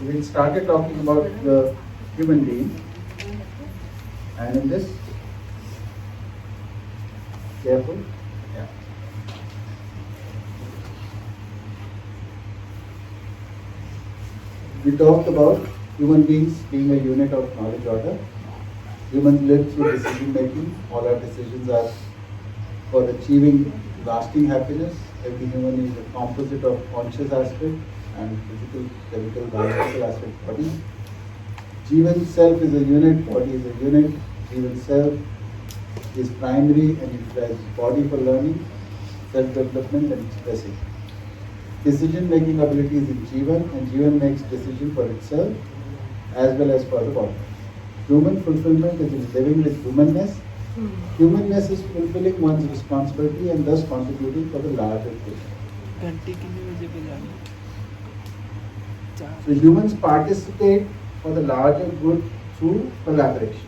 We started talking about the human being, and in this, careful, yeah. We talked about human beings being a unit of knowledge order. Humans live through decision making. All our decisions are for achieving lasting happiness. Every human is a composite of conscious aspect and physical, chemical, biological aspect body. Jeevan self is a unit, body is a unit. Jeevan self is primary and utilizes body for learning, self-development and expressing. Decision-making ability is in Jeevan, and Jeevan makes decision for itself as well as for the body. Human fulfillment is in living with humanness. Humanness is fulfilling one's responsibility and thus contributing for the larger good. So humans participate for the larger good through collaboration.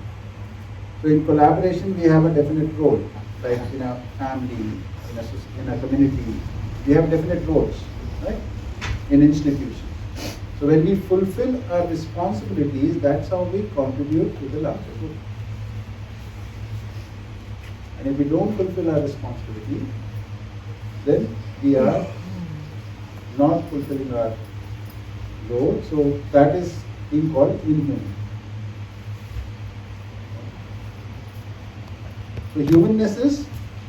So in collaboration we have a definite role, like in a family, in a community, we have definite roles, right? In institutions. So when we fulfill our responsibilities, that's how we contribute to the larger good. And if we don't fulfill our responsibility, then we are not fulfilling our role. So that is being called inhuman. So humanness is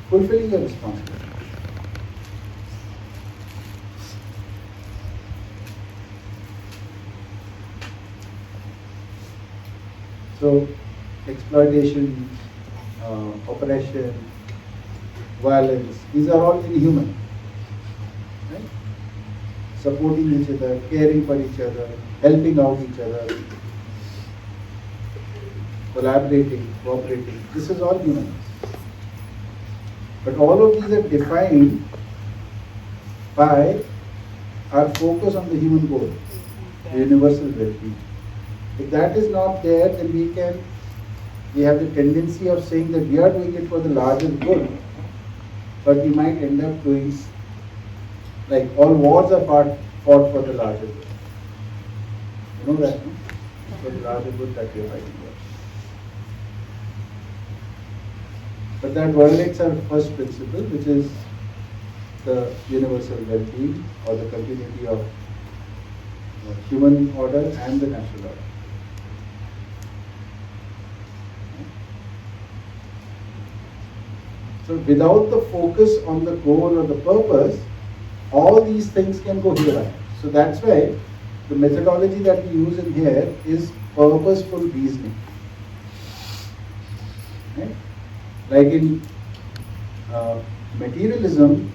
fulfilling your responsibility. So exploitation, oppression, violence, these are all inhuman. Right? Supporting each other, caring for each other, helping out each other, collaborating, cooperating, this is all human. But all of these are defined by our focus on the human goal, the universal well-being. If that is not there, then we have the tendency of saying that we are doing it for the larger good, but we might end up doing, like all wars are fought for the larger good. You know that, no? For the larger good that we are fighting for. But that violates our first principle, which is the universal well-being or the continuity of human order and the natural order. So without the focus on the goal or the purpose, all these things can go haywire. So that's why the methodology that we use in here is purposeful reasoning. Right? Like in materialism,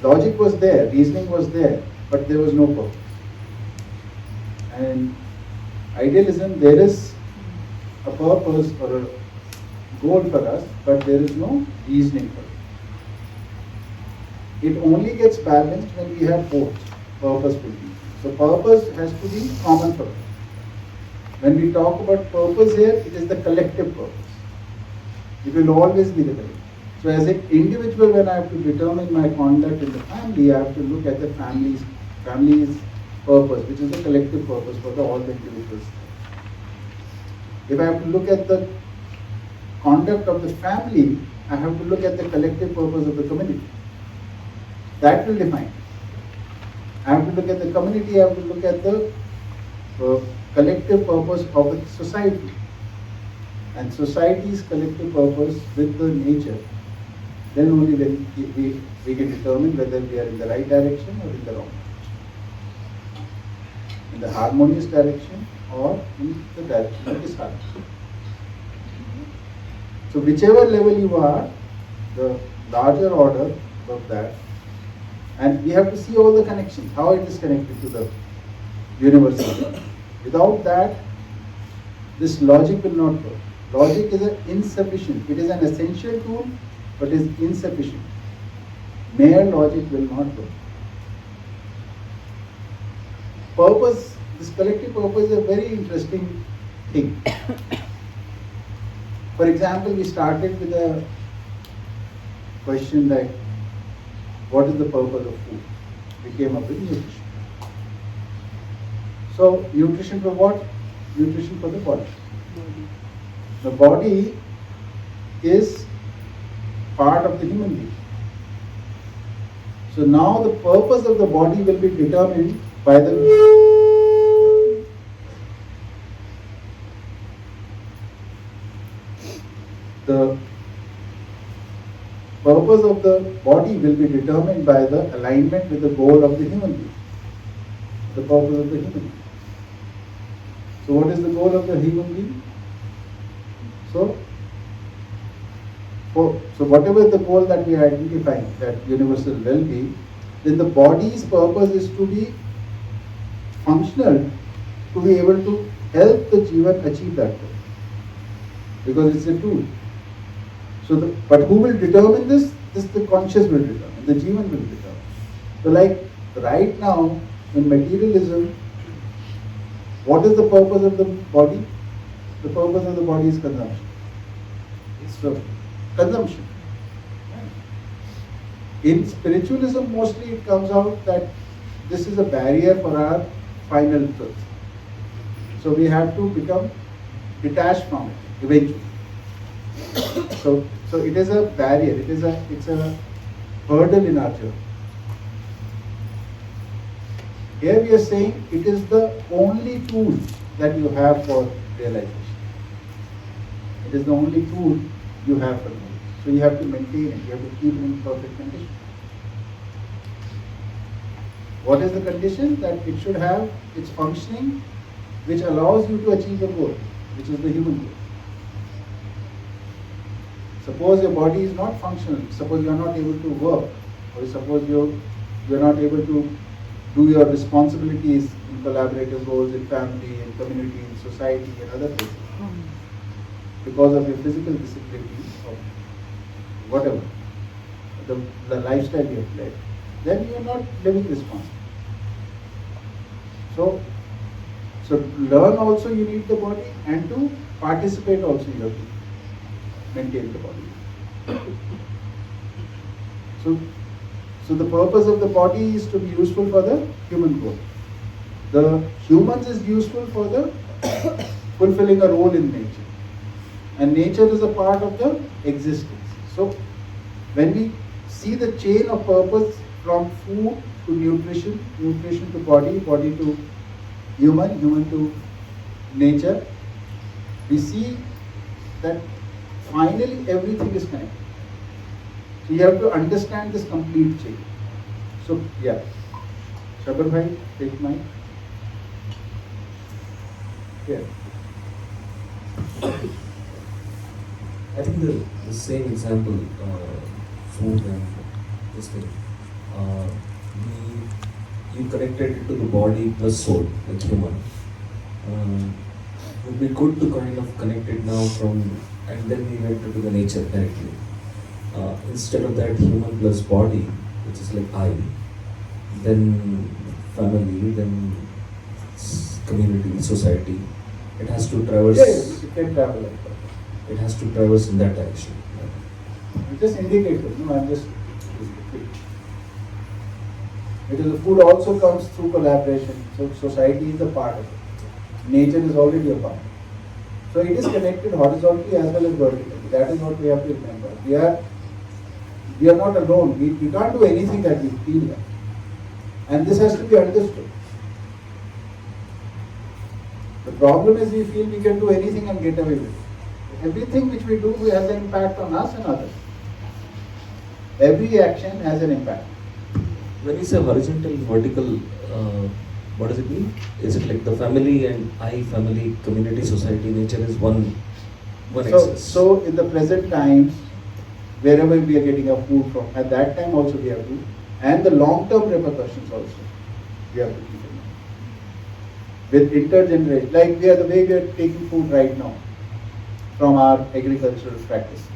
logic was there, reasoning was there, but there was no purpose. And idealism, there is a purpose or a goal for us, but there is no reasoning for it. It only gets balanced when we have both purposeful reasoning. So purpose has to be common purpose. When we talk about purpose here, it is the collective purpose. It will always be the collective. So as an individual, when I have to determine my conduct in the family, I have to look at the family's purpose, which is the collective purpose for all the individuals. If I have to look at the conduct of the family, I have to look at the collective purpose of the community. That will define. I have to look at the community, I have to look at the collective purpose of the society. And society's collective purpose with the nature, then only then we can determine whether we are in the right direction or in the wrong direction. In the harmonious direction or in the direction of disharmony. So whichever level you are, the larger order of that, and we have to see all the connections, how it is connected to the universal. Without that, this logic will not work. Logic is insufficient. It is an essential tool, but is insufficient. Mere logic will not work. Purpose, this collective purpose is a very interesting thing. For example, we started with a question like, what is the purpose of food? We came up with nutrition. So nutrition for what? Nutrition for the body. The body is part of the human being. So now the purpose of the body will be determined by the purpose of the body will be determined by the alignment with the goal of the human being. The purpose of the human being. So what is the goal of the human being? So whatever the goal that we are identifying, that universal well-being, then the body's purpose is to be functional, to be able to help the Jeevan achieve that goal. Because it's a tool. But who will determine this? The conscious will determine, the Jeevan will determine. So like right now in materialism, what is the purpose of the body? The purpose of the body is consumption. So consumption. In spiritualism, mostly it comes out that this is a barrier for our final truth. So we have to become detached from it eventually. So it is a barrier. It's a hurdle in our journey. Here we are saying it is the only tool that you have for realization. It is the only tool you have for knowledge. So you have to maintain it. You have to keep it in perfect condition. What is the condition? That it should have its functioning, which allows you to achieve the goal, which is the human goal. Suppose your body is not functional. Suppose you are not able to work, or suppose you are not able to do your responsibilities in collaborative roles, in family, in community, in society, and other places, because of your physical disabilities or whatever, the lifestyle you have led, then you are not living responsibly. So learn also you need the body, and to participate also you have to maintain the body. So the purpose of the body is to be useful for the human goal. The humans is useful for the fulfilling a role in nature. And nature is a part of the existence. So when we see the chain of purpose from food to nutrition, nutrition to body, body to human, human to nature, we see that finally everything is connected. So you have to understand this complete chain. So yeah, Shabar bhai, take mine. Yeah. I think the same example, food and this thing, you connected it to the body plus soul, like human. It would be good to kind of connect it now and then we went into the nature directly. Instead of that, human plus body, which is like I, then family, then community, society. It has to traverse. Yes, it can travel like that. It has to traverse in that direction. It just indicated, no, I'm just. Because the food also comes through collaboration. So society is a part of it. Nature is already a part. So it is connected horizontally as well as vertically. That is what we have to remember. We are not alone. We can't do anything that we feel like. And this has to be understood. The problem is we feel we can do anything and get away with it. Everything which we do has an impact on us and others. Every action has an impact. When you say horizontal, vertical, what does it mean? Is it like the family and I, family, community, society, nature is one axis? So in the present times, wherever we are getting our food from, at that time also we have to, and the long-term repercussions also, we have to keep in mind. With intergeneration, like the way we are taking food right now from our agricultural practices,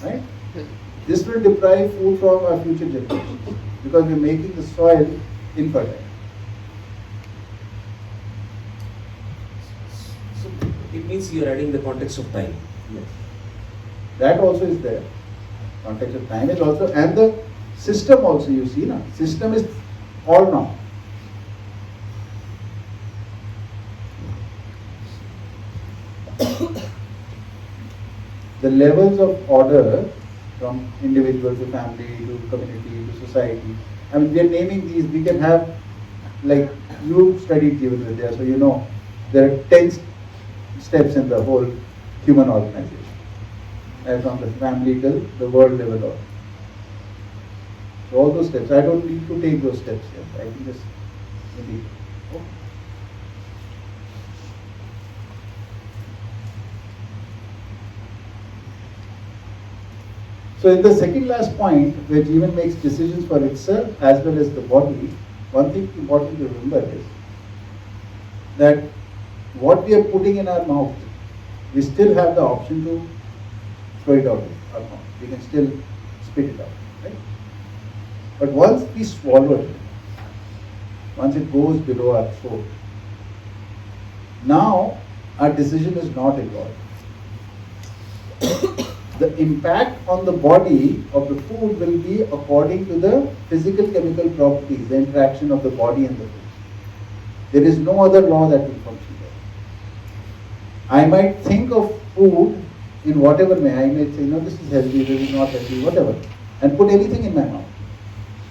right? This will deprive food from our future generations because we are making the soil infertile. So it means you are adding the context of time. Yes. That also is there. Context of time is also, and the system also, you see, na? System is all now. the levels of order from individual to family to community to society. I mean, we are naming these. We can have, like, you studied Jeevan Vidya, so you know there are 10 steps in the whole human organization, from the family till the world level order. So all those steps, I don't need to take those steps here. I can just maybe. Okay. So in the second last point, where Jeevan makes decisions for itself as well as the body, one thing important to remember is that what we are putting in our mouth, we still have the option to throw it out of our mouth. We can still spit it out, right? But once we swallow it, once it goes below our throat, now our decision is not involved. The impact on the body of the food will be according to the physical chemical properties, the interaction of the body and the food. There is no other law that will function there. I might think of food in whatever way. I might say, no, this is healthy, this is not healthy, whatever, and put anything in my mouth.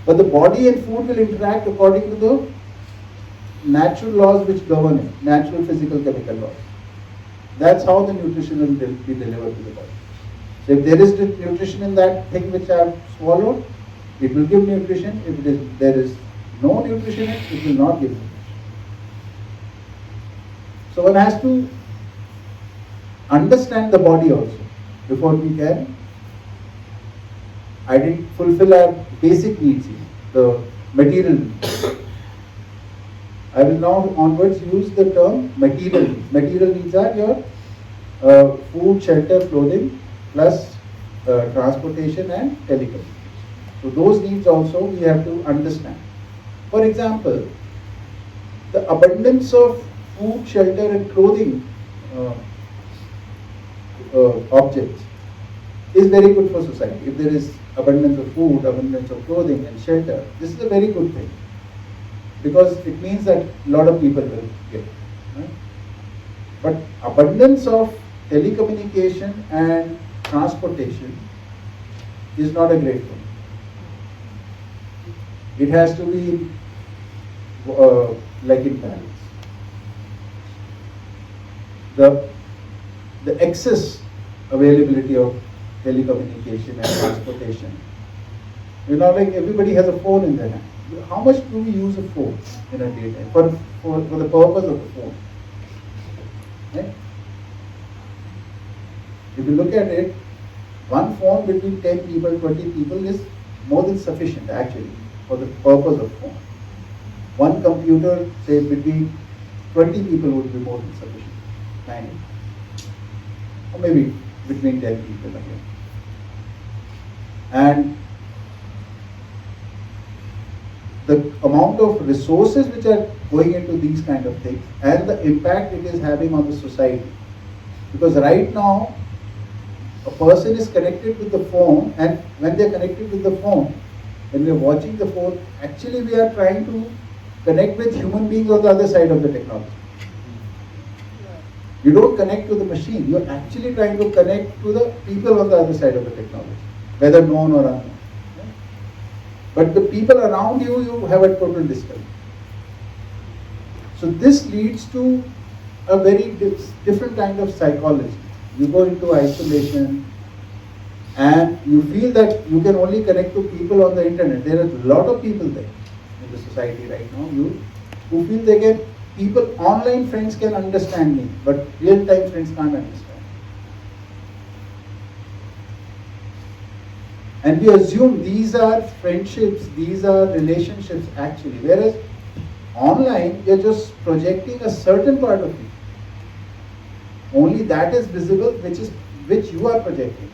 But the body and food will interact according to the natural laws which govern it, natural physical chemical laws. That's how the nutrition will be delivered to the body. So if there is nutrition in that thing which I have swallowed, it will give nutrition. If there is no nutrition in it, it will not give nutrition. So one has to understand the body also before we can fulfill our basic needs, the material needs. I will now onwards use the term material needs. Material needs are your food, shelter, clothing, plus transportation and telecommunication. So those needs also we have to understand. For example, the abundance of food, shelter and clothing objects is very good for society. If there is abundance of food, abundance of clothing and shelter, this is a very good thing, because it means that a lot of people will get it, right? But abundance of telecommunication and transportation is not a great thing. It has to be like in balance. The excess availability of telecommunication and transportation. You know, like everybody has a phone in their hand. How much do we use a phone in a day for the purpose of the phone? Right? If you look at it, one phone between 10 people, 20 people is more than sufficient actually for the purpose of phone. One computer, say between 20 people would be more than sufficient. 90. Or maybe between 10 people again. And the amount of resources which are going into these kind of things and the impact it is having on the society. Because right now, a person is connected with the phone, and when they are connected with the phone, when we are watching the phone, actually we are trying to connect with human beings on the other side of the technology. You don't connect to the machine, you are actually trying to connect to the people on the other side of the technology, whether known or unknown. But the people around you, you have a total disconnect. So this leads to a very different kind of psychology. You go into isolation and you feel that you can only connect to people on the internet. There are a lot of people there in the society right now who feel they can, online friends can understand me, but real-time friends can't understand. And we assume these are friendships, these are relationships actually, whereas online we are just projecting a certain part of you. Only that is visible which you are projecting.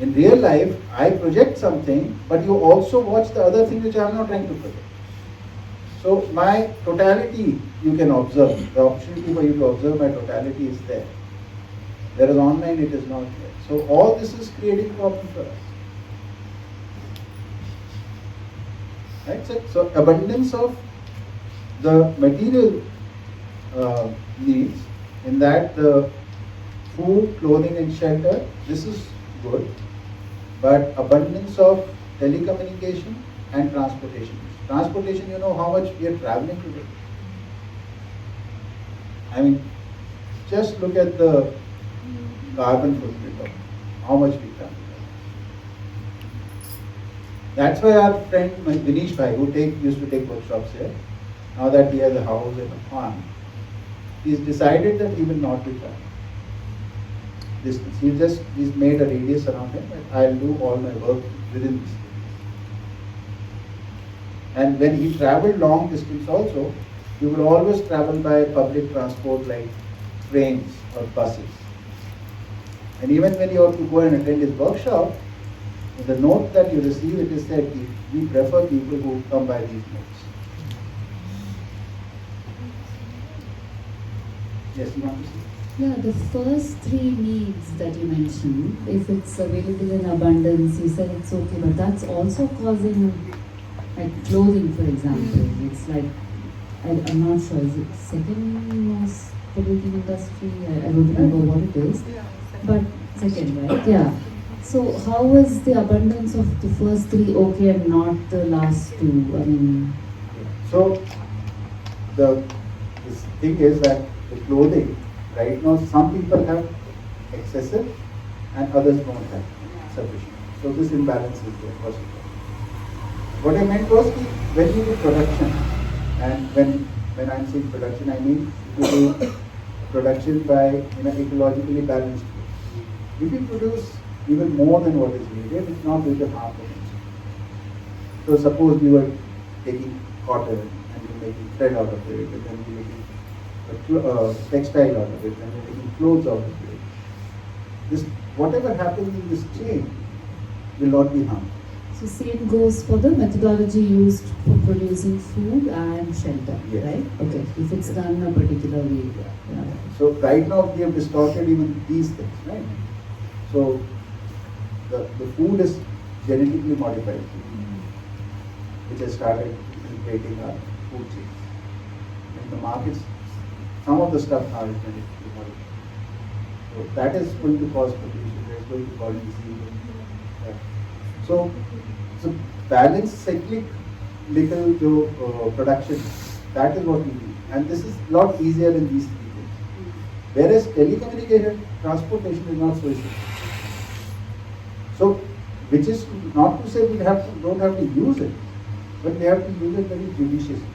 In real life, I project something, but you also watch the other thing which I am not trying to project. So my totality you can observe. The opportunity for you to observe my totality is there. Whereas online it is not there. So all this is creating problems for us. Right? So abundance of the material needs, in that the food, clothing and shelter, this is good, but abundance of telecommunication and transportation. Transportation, you know how much we are traveling today. I mean, just look at the carbon footprint of how much we travel. That's why our friend Dinesh Bhai, who used to take workshops here, now that he has a house and a farm, he's decided that he will not be traveling distance. He's made a radius around him, and I'll do all my work within this radius. And when he traveled long distance also, he would always travel by public transport like trains or buses. And even when you have to go and attend his workshop, in the note that you receive, it is said, we prefer people who come by these notes. Yes, you want to say? Yeah, the first three needs that you mentioned, if it's available in abundance, you said it's okay, but that's also causing, like clothing, for example. It's like, I'm not sure, is it second most polluting industry? I don't remember what it is. But second, right? Yeah. So how was the abundance of the first three okay and not the last two? I mean... So, this thing is that the clothing, right now, some people have excessive and others don't have sufficient. So this imbalance is there, first of all. What I meant was that when you do production, and when I'm saying production, I mean you do production by ecologically balanced way. If you produce even more than what is needed, it's not going to harm the nature. So suppose we were taking cotton and we're making thread out of it, and then we're making textile out of it, and we're making clothes out of it. This, whatever happens in this chain will not be harmed. So same goes for the methodology used for producing food and shelter, yes. Right? Okay, if it's done a particular way. Yeah. So right now we have distorted even these things, right? So the food is genetically modified, which has started inflating our food chains. In the markets, some of the stuff now is genetically modified. So that is going to cause pollution, that is going to cause disease. So balance cyclical production, that is what we do. And this is a lot easier in these three things. Whereas telecommunication, transportation is not so easy. So, which is not to say we don't have to use it, but we have to use it very judiciously.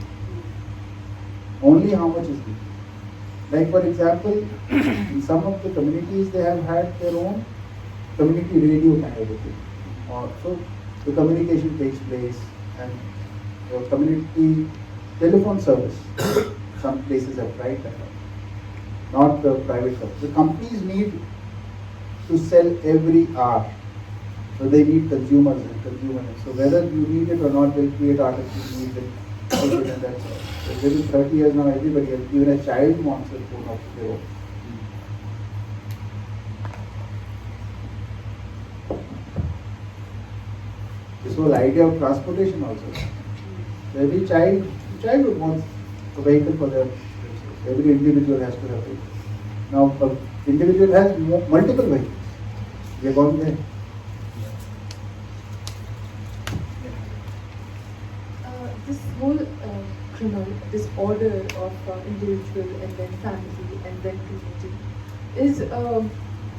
Only how much is needed. Like for example, in some of the communities they have had their own community radio kind of a thing. So the communication takes place, and the community telephone service, some places have tried that out. Not the private service. The companies need to sell every hour. So they need consumers and consumers. So whether you need it or not, they'll create artificial needs and that's all. So within 30 years now, everybody, even a child wants a phone of their own. This whole idea of transportation also. So every childhood wants a vehicle for their. Every individual has to have a vehicle. Now, an individual has multiple vehicles. We have gone there. This whole this order of individual and then family and then community is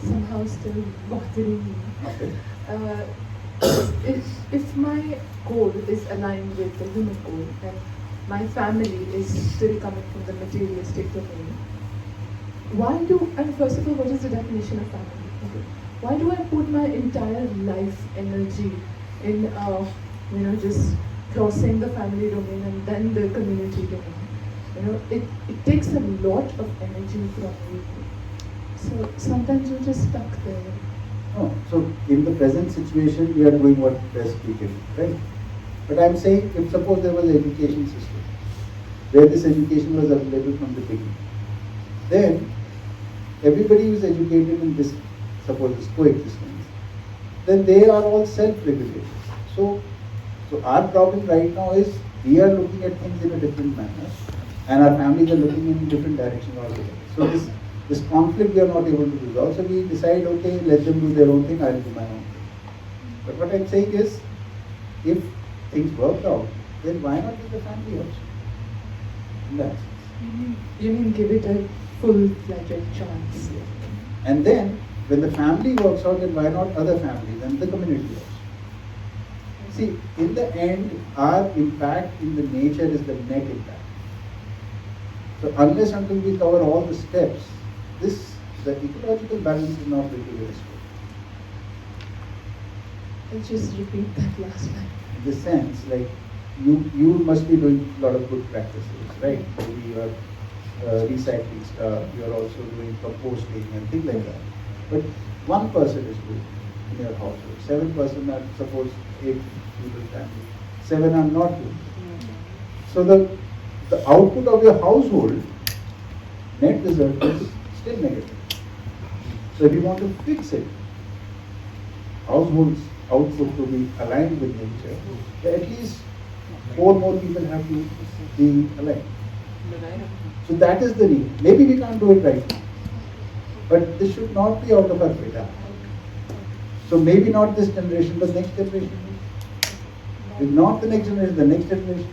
somehow still bothering me. Okay. If my goal is aligned with the human goal and my family is still coming from the materialistic domain, and first of all, what is the definition of family? Okay. Why do I put my entire life energy in just crossing the family domain and then the community domain? It takes a lot of energy from you. So sometimes you're just stuck there. No, so in the present situation, we are doing what best we can, right? But I'm saying, if suppose there was an education system, where this education was available from the beginning, then everybody who is educated in this, suppose this coexistence, then they are all self-regulated. So our problem right now is, we are looking at things in a different manner, and our families are looking in different direction altogether. So This conflict we are not able to resolve. So we decide, okay, let them do their own thing, I'll do my own thing. But what I'm saying is, if things work out, then why not with the family also? In that sense. You mean give it a full-fledged chance? And then, when the family works out, then why not other families and the community also? See, in the end, our impact in the nature is the net impact. So unless until we cover all the steps, the ecological balance is not really very strong. I'll just repeat that last line. In the sense, like, you must be doing a lot of good practices, right? Maybe you are recycling stuff, you are also doing composting and things like that. But one person is good in your household. 7% are, suppose 8 people family. 7 are not good. So the output of your household, net result is still negative. So if you want to fix it, household's output to be aligned with nature, at least 4 more people have to be aligned. So that is the need. Maybe we can't do it right now, but this should not be out of our radar. So maybe not this generation, but next generation. If not the next generation, the next generation.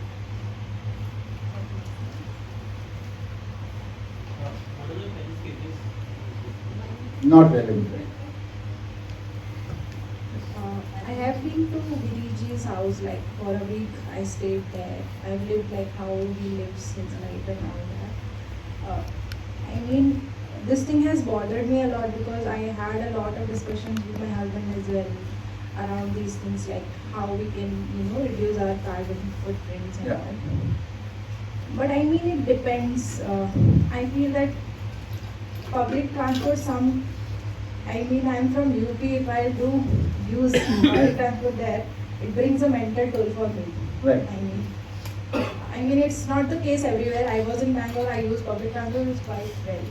Not relevant. I have been to Viriji's house like for a week. I stayed there. I've lived like how he lives since night and all that. I mean, this thing has bothered me a lot because I had a lot of discussions with my husband as well around these things, like how we can, reduce our carbon footprints and all. But I mean, it depends. I feel that public transport, I'm from UP. If I do use public transport there, it brings a mental toll for me. Right. I mean, it's not the case everywhere. I was in Bangalore. I used public transport quite well.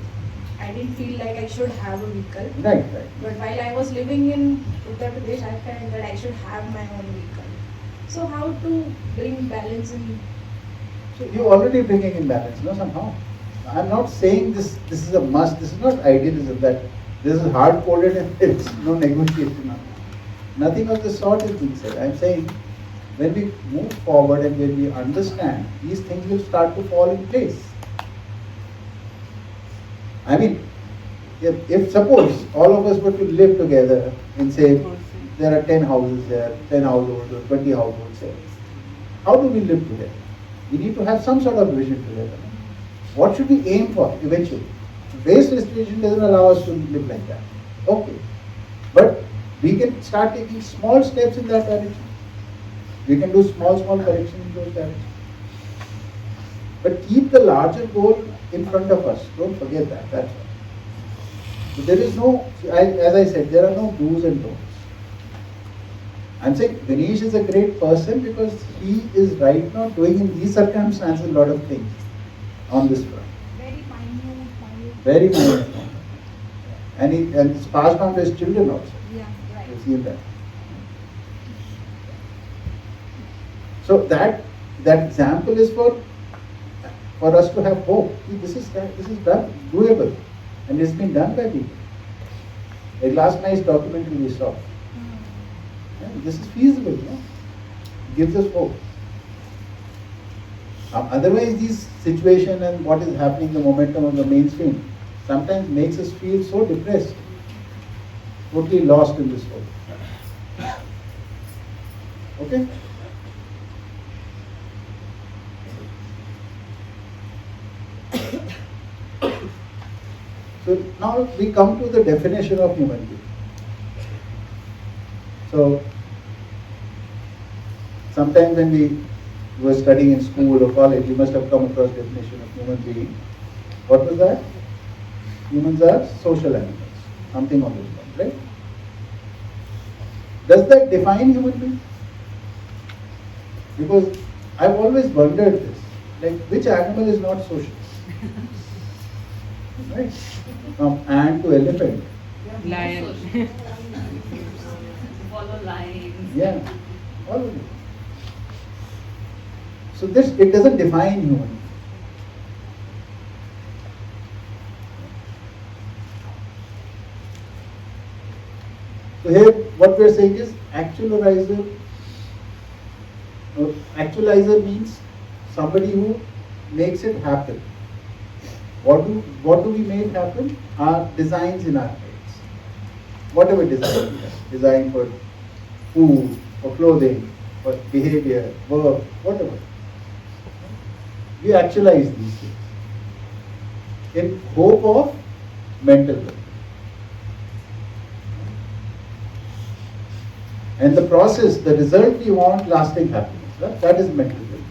I didn't feel like I should have a vehicle. Right. But while I was living in Uttar Pradesh, I felt that I should have my own vehicle. So how to bring balance in? So you're already bringing in balance, somehow. I'm not saying this is a must. This is not idealism that this is hard coded and it's no negotiation. Nothing of the sort is being said. I'm saying when we move forward and when we understand, these things will start to fall in place. I mean, if suppose all of us were to live together and say there are 10 houses there, 10 households or 20 households there, how do we live together? We need to have some sort of vision together. What should we aim for eventually? Waste restriction doesn't allow us to live like that. Okay. But we can start taking small steps in that direction. We can do small corrections in those directions. But keep the larger goal in front of us. Don't forget that. That's all. So there is no, as I said, there are no do's and don'ts. I'm saying Ganesh is a great person because he is right now doing in these circumstances a lot of things on this front. Very minute. Very minor. And it's passed on to his children also. Yeah, right. You see that. So that example is for us to have hope. See, this is done, doable, and it's been done by people. Like last night's documentary we saw. Yeah, this is feasible, gives us hope. Otherwise, these situation and what is happening, the momentum of the mainstream, sometimes makes us feel so depressed, totally lost in this world. Okay? So now we come to the definition of human being. So sometimes when we were studying in school or college, you must have come across definition of human being. What was that? Humans are social animals. Something on this one, right? Does that define human being? Because I've always wondered this. Like, which animal is not social? Right? From ant to elephant. Lion. Follow lines. Yeah, all of it. So it doesn't define human. So here what we are saying is actualizer. Actualizer means somebody who makes it happen. What do we make happen? Our designs in our heads. Whatever design we have. Design for food, for clothing, for behavior, work, whatever. We actualize these things in hope of mental well-being. And the process, the result we want, lasting happiness. Right? That is mental well-being.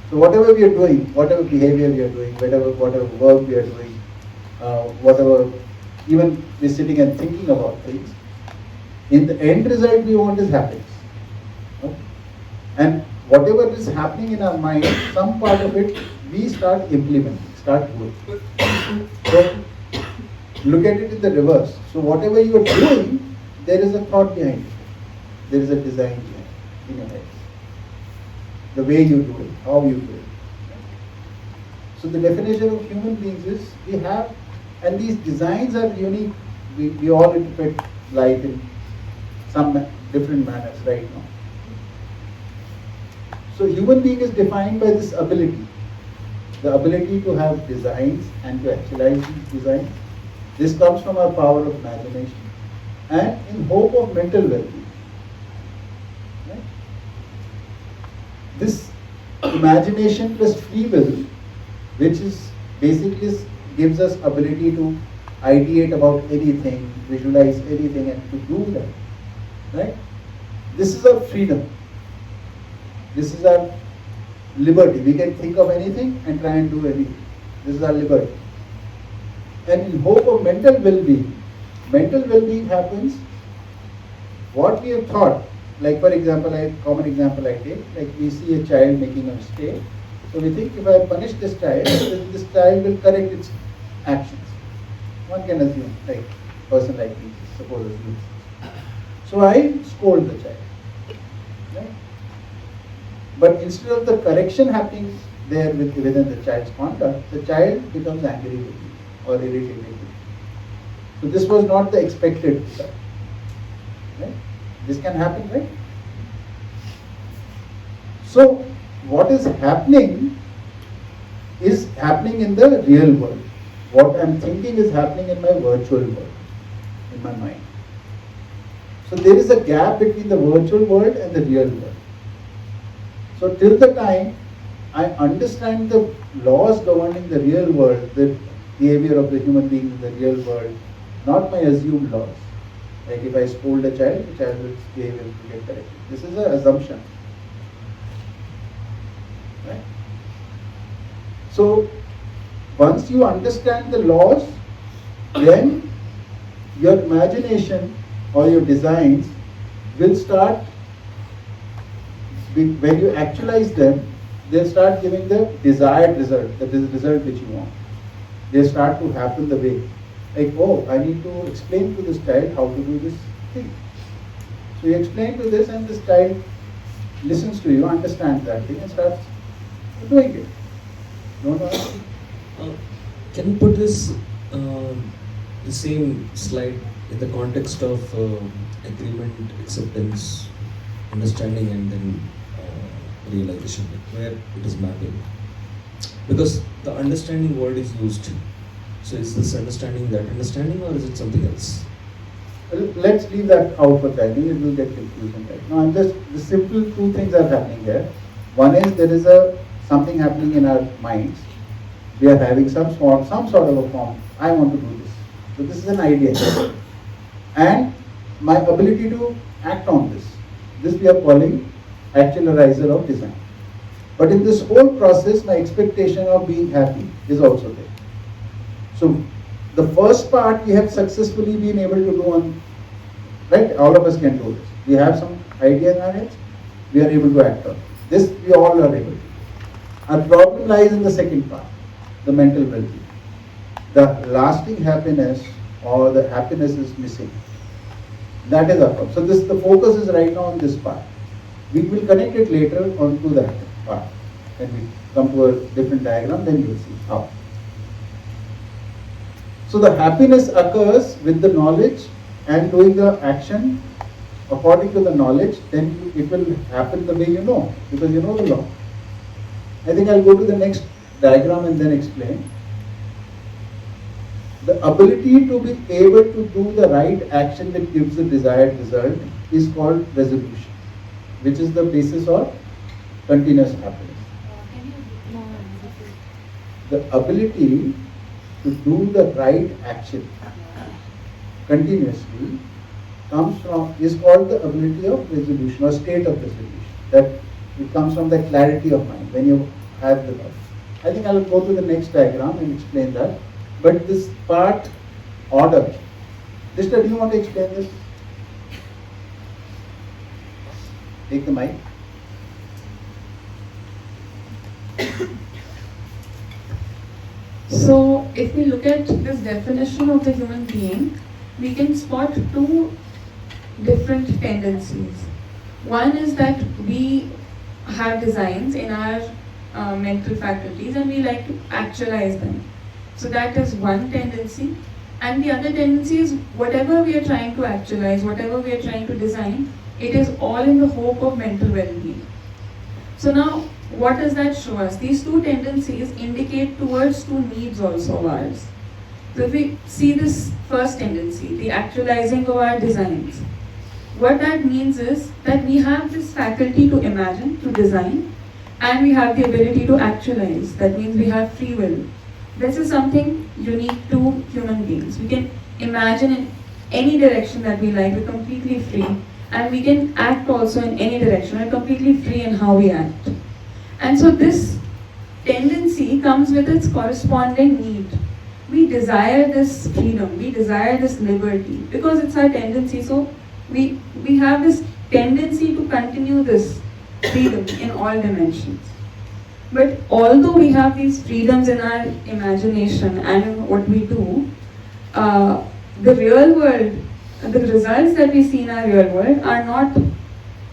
So whatever we are doing, whatever behavior we are doing, whatever work we are doing, whatever, even we're sitting and thinking about things, in the end result we want is happiness. Okay? And whatever is happening in our mind, some part of it we start implementing, start doing. So look at it in the reverse. So whatever you are doing, there is a thought behind it. There is a design behind it in your head. The way you do it, how you do it. So the definition of human beings is we have, and these designs are unique. We all interpret life in some different manners right now. So human being is defined by this ability. The ability to have designs and to actualize these designs. This comes from our power of imagination and in hope of mental well-being. Right? This imagination plus free will, which is basically gives us ability to ideate about anything, visualize anything and to do that. Right? This is our freedom. This is our liberty. We can think of anything and try and do anything. This is our liberty. And in hope of mental well-being happens what we have thought. Like for example, common example I take, like we see a child making a mistake. So we think if I punish this child, this child will correct its actions. One can assume, like a person like me, suppose assume. So I scold the child. Right? But instead of the correction happening there within the child's conduct, the child becomes angry with me or irritated with me. So this was not the expected result. Right? This can happen, right? So what is happening in the real world. What I'm thinking is happening in my virtual world, in my mind. So there is a gap between the virtual world and the real world. So till the time I understand the laws governing the real world, the behavior of the human being in the real world, not my assumed laws. Like if I scold a child, the child will behave will get corrected. This is an assumption. Right? So once you understand the laws, then your imagination or your designs will start, when you actualize them, they'll start giving the desired result, the result which you want. They start to happen the way. Like, oh, I need to explain to this child how to do this thing. So you explain to this and this child listens to you, understands that thing and starts doing it. No, no. Can you put this the same slide in the context of agreement, acceptance, understanding, and then realization, like where it is mapping? Because the understanding word is used. So is this understanding that understanding, or is it something else? Let's leave that out for time being. It will get confusing right now. And the simple two things are happening here. One is there is something happening in our minds. We are having some sort of a form. I want to do this. So this is an idea. And my ability to act on this. This we are calling actualizer of design. But in this whole process, my expectation of being happy is also there. So the first part we have successfully been able to do on, right? All of us can do this. We have some idea in our heads, we are able to act on. This we all are able to. Our problem lies in the second part, the mental well-being. The lasting happiness or the happiness is missing. That is our problem. So the focus is right now on this part. We will connect it later onto that part. When we come to a different diagram, then you will see how. So the happiness occurs with the knowledge and doing the action according to the knowledge, then it will happen the way you know, because you know the law. I think I'll go to the next diagram and then explain. The ability to be able to do the right action that gives the desired result is called resolution, which is the basis of continuous happiness. The ability to do the right action continuously is called the ability of resolution or state of resolution. That it comes from the clarity of mind when you have the love. I think I'll go to the next diagram and explain that. But this part, order. Krishna, do you want to explain this? Take the mic. So, if we look at this definition of the human being, we can spot two different tendencies. One is that we have designs in our mental faculties and we like to actualize them. So that is one tendency. And the other tendency is whatever we are trying to actualize, whatever we are trying to design, it is all in the hope of mental well-being. So now, what does that show us? These two tendencies indicate towards two needs also of ours. So if we see this first tendency, the actualizing of our designs, what that means is that we have this faculty to imagine, to design, and we have the ability to actualize. That means we have free will. This is something unique to human beings. We can imagine in any direction that we like, we're completely free, and we can act also in any direction, we're completely free in how we act. And so this tendency comes with its corresponding need. We desire this freedom, we desire this liberty, because it's our tendency. So we have this tendency to continue this freedom in all dimensions. But although we have these freedoms in our imagination and in what we do, the real world, the results that we see in our real world are not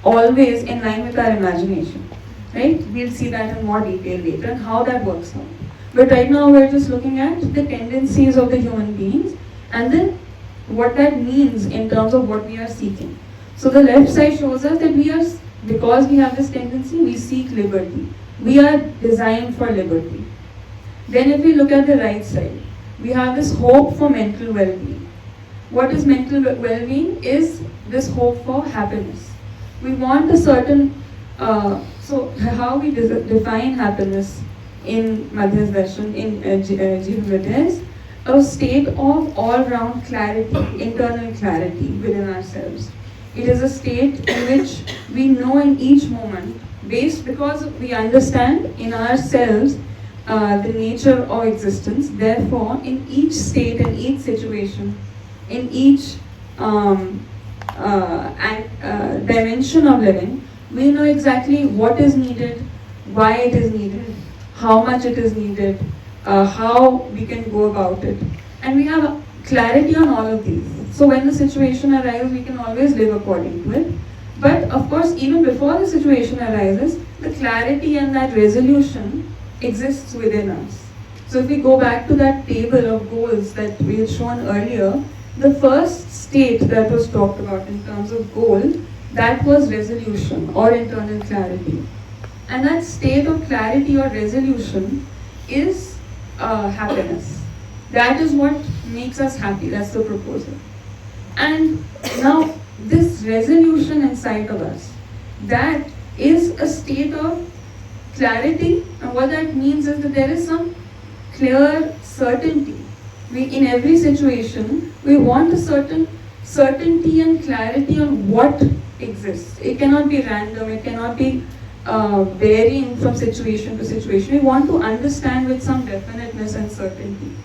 always in line with our imagination. Right? We'll see that in more detail later and how that works out. But right now we're just looking at the tendencies of the human beings and then what that means in terms of what we are seeking. So the left side shows us that because we have this tendency, we seek liberty. We are designed for liberty. Then if we look at the right side, we have this hope for mental well-being. What is mental well-being? Is this hope for happiness. We want a certain, so how we define happiness in Madhya's darshan, in Jeevan Vidya, is a state of all-round clarity, internal clarity within ourselves. It is a state in which we know in each moment, because we understand in ourselves the nature of existence. Therefore, in each state, in each situation, in each dimension of living, we know exactly what is needed, why it is needed, how much it is needed, how we can go about it. And we have clarity on all of these. So when the situation arises, we can always live according to it. But of course, even before the situation arises, the clarity and that resolution exists within us. So if we go back to that table of goals that we had shown earlier, the first state that was talked about in terms of goal, that was resolution or internal clarity. And that state of clarity or resolution is happiness. That is what makes us happy. That's the proposal. And now this resolution inside of us, that is a state of clarity, and what that means is that there is some clear certainty. In every situation, we want a certain certainty and clarity on what exists. It cannot be random, it cannot be varying from situation to situation. We want to understand with some definiteness and certainty.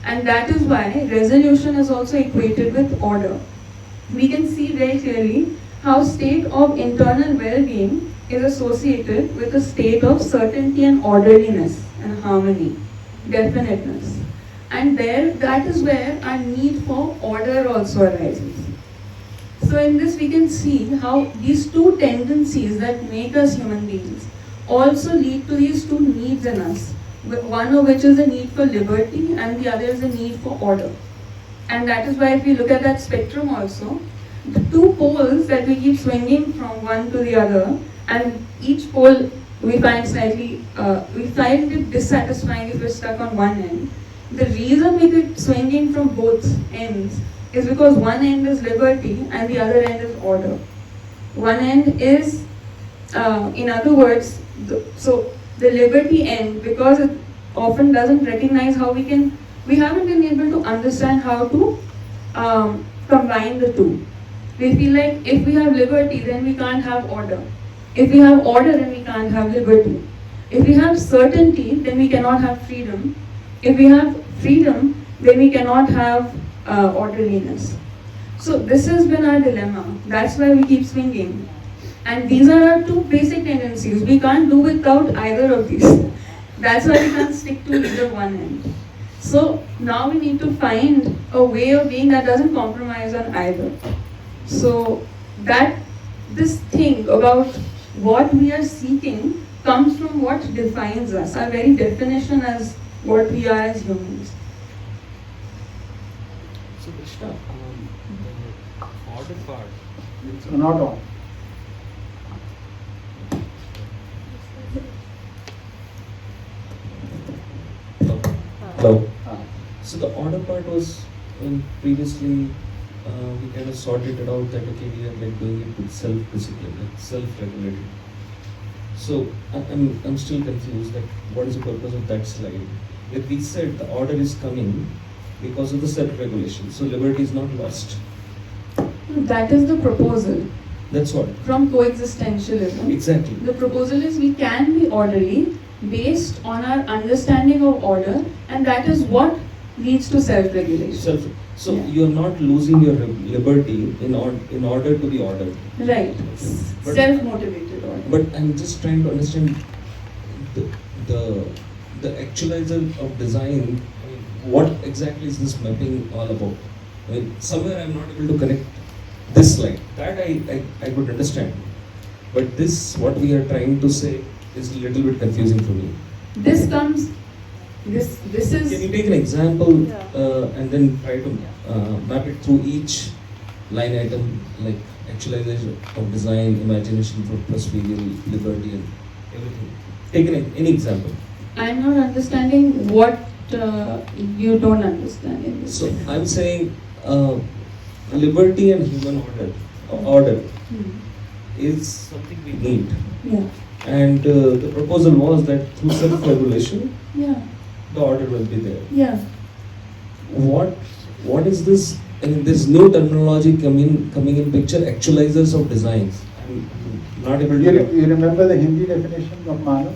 And that is why resolution is also equated with order. We can see very clearly how state of internal well-being is associated with a state of certainty and orderliness and harmony, definiteness. And that is where our need for order also arises. So in this we can see how these two tendencies that make us human beings also lead to these two needs in us. One of which is the need for liberty and the other is the need for order. And that is why if we look at that spectrum also, the two poles that we keep swinging from one to the other, and each pole we find it dissatisfying if we're stuck on one end. The reason we keep swinging from both ends is because one end is liberty and the other end is order. One end is, in other words, so the liberty end, because it often doesn't recognize how we haven't been able to understand how to combine the two. We feel like if we have liberty, then we can't have order. If we have order, then we can't have liberty. If we have certainty, then we cannot have freedom. If we have freedom, then we cannot have orderliness. So this has been our dilemma. That's why we keep swinging. And these are our two basic tendencies. We can't do without either of these. That's why we can't stick to either one end. So now we need to find a way of being that doesn't compromise on either. So this thing about what we are seeking comes from what defines us, our very definition as what we are as humans. So Krishna, the order part. It's not on. Hello. So the order part was previously we kind of sorted it out that okay, we are like doing it with self-discipline, like self-regulated. So I'm still confused that what is the purpose of that slide? Like we said, the order is coming because of the self-regulation. So liberty is not lost. That is the proposal. That's what. From coexistentialism. Exactly. The proposal is we can be orderly based on our understanding of order, and that is what leads to self-regulation. So Yeah. you're not losing your liberty in order to be ordered. Right. But- Self-motivated order. But I'm just trying to understand the actualizer of design. I mean, what exactly is this mapping all about? I mean, somewhere I'm not able to connect this slide. That I could understand. But this, what we are trying to say, is a little bit confusing for me. This is. Can you take an example and then try to map it through each line item, like actualization of design, imagination for perspective, liberty, and everything? Take any example. I'm not understanding what you don't understand in this. So I'm saying liberty and human order is something we need, Yeah. and the proposal was that through self-regulation, Yeah. the order will be there. Yeah. What is this? I mean, this new terminology coming in picture, actualizers of designs. I'm not able to. You remember the Hindi definition of Manav?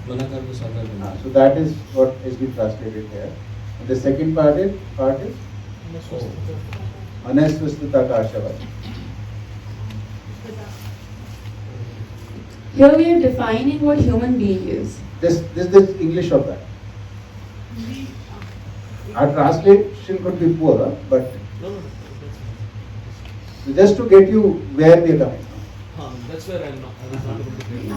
Manakar ko sakar karna. So that is what is being translated here. And the second part is Anasvastita ka Ashavad. Here we are defining what human being is. This English of that. Our translation could be poor, but No, just to get you where we are coming from. that's where I was not able to get it.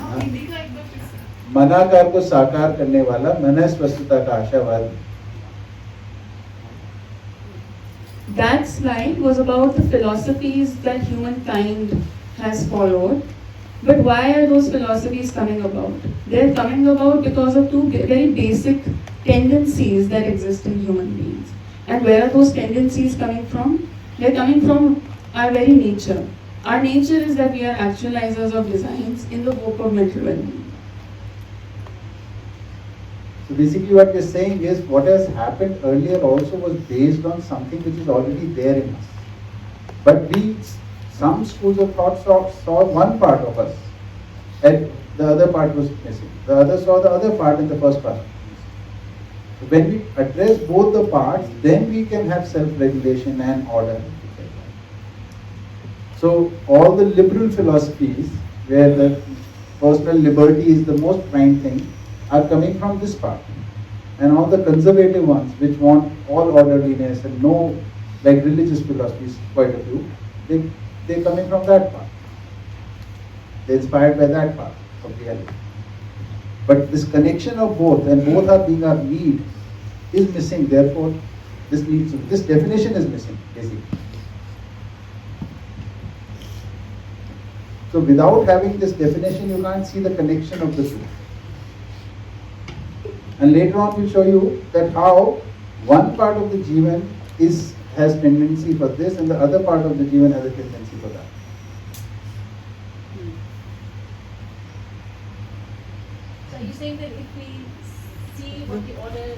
मनाकार को साकार करने वाला मनस्वस्तता का आशावाद. That slide was about the philosophies that humankind has followed. But why are those philosophies coming about? They're coming about because of two very basic tendencies that exist in human beings. And where are those tendencies coming from? They're coming from our very nature. Our nature is that we are actualizers of designs in the hope of mental well-being. So basically what we're saying is what has happened earlier also was based on something which is already there in us. But some schools of thought saw one part of us and the other part was missing. The other saw the other part and the first part. So when we address both the parts, then we can have self-regulation and order. So all the liberal philosophies where the personal liberty is the most prime thing are coming from this part. And all the conservative ones which want all orderliness and no, like religious philosophies, quite a few, they're coming from that part. They're inspired by that part of reality. But this connection of both, and both are being our need, is missing. Therefore, This definition is missing, basically. So without having this definition, you can't see the connection of the two. And later on, we'll show you that how one part of the Jeevan has tendency for this, and the other part of the Jeevan has a tendency for that. So are you saying that if we see what the order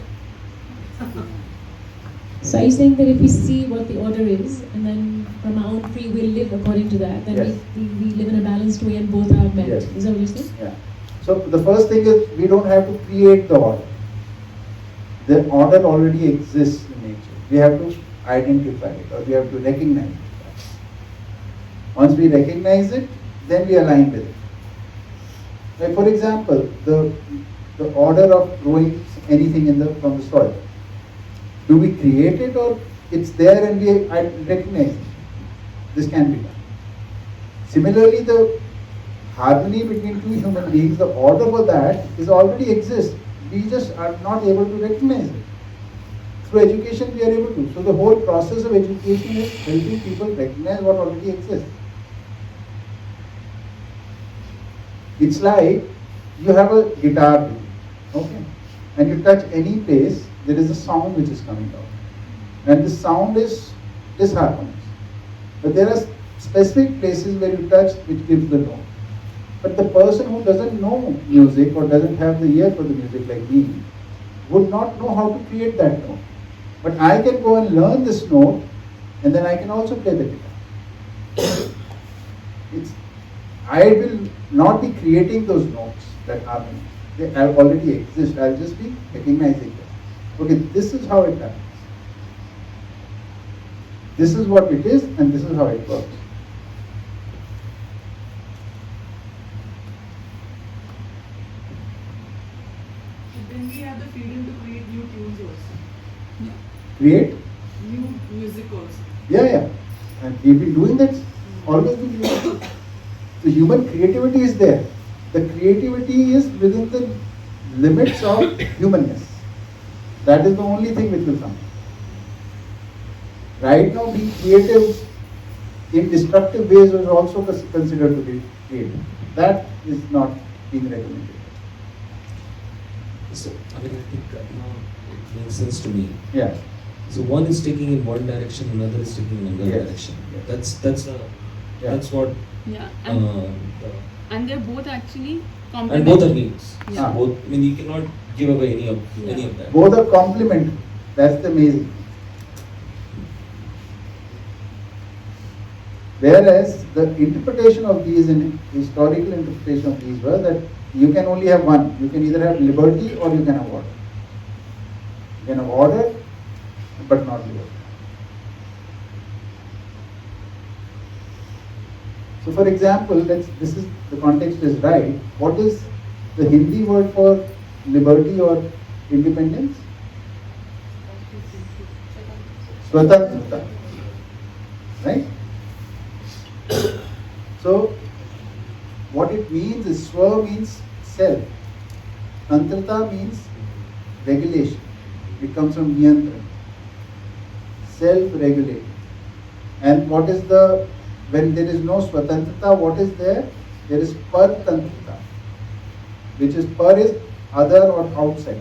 So are you saying that if we see what the order is, and then from our own free will live according to that, then Yes. we live in a balanced way and both are met? Yes. Is that what you're saying? Yeah. So the first thing is we don't have to create the order. The order already exists in nature. We have to identify it, or we have to recognize it. Once we recognize it, then we align with it. Like for example, the order of growing anything from the soil. Do we create it, or it's there and we recognize it? This can be done. Similarly, the harmony between two human beings, the order for that is already exists. We just are not able to recognize it. Through education, we are able to. So the whole process of education is helping people recognize what already exists. It's like you have a guitar, okay, and you touch any place, there is a sound which is coming out, and the sound is disharmonious. But there are specific places where you touch which gives the note. But the person who doesn't know music or doesn't have the ear for the music like me would not know how to create that note. But I can go and learn this note, and then I can also play the guitar. I will not be creating those notes that are they already exist. I'll just be recognizing them. Okay, this is how it happens. This is what it is, and this is how it works. Then we have the freedom to create new tunes also. Create? New music also. Yeah. And we've been doing that, always been doing that. The human creativity is there. The creativity is within the limits of humanness. That is the only thing which will come. Right now, being creative in destructive ways is also considered to be creative. That is not being recommended. So, I mean, I think now it makes sense to me. Yeah. So one is taking in one direction, another is taking in another Yes. direction. Yes. That's what. Yeah. Uh, And they're both actually and complementary. both are needs. Yeah. So both. I mean, you cannot give away any of that. Both are complementary. That's the amazing. Whereas the interpretation of these, and historical interpretation of these, were that you can only have one. You can either have liberty or you can have order. You can have order, but not liberty. So, for example, the context is right. What is the Hindi word for liberty or independence? Swatantrata. Right? So, what it means is swa means self. Tantrata means regulation. It comes from niyantran. Self-regulating. And what is when there is no swatantrata, what is there? There is partantrata, which is par is other or outside.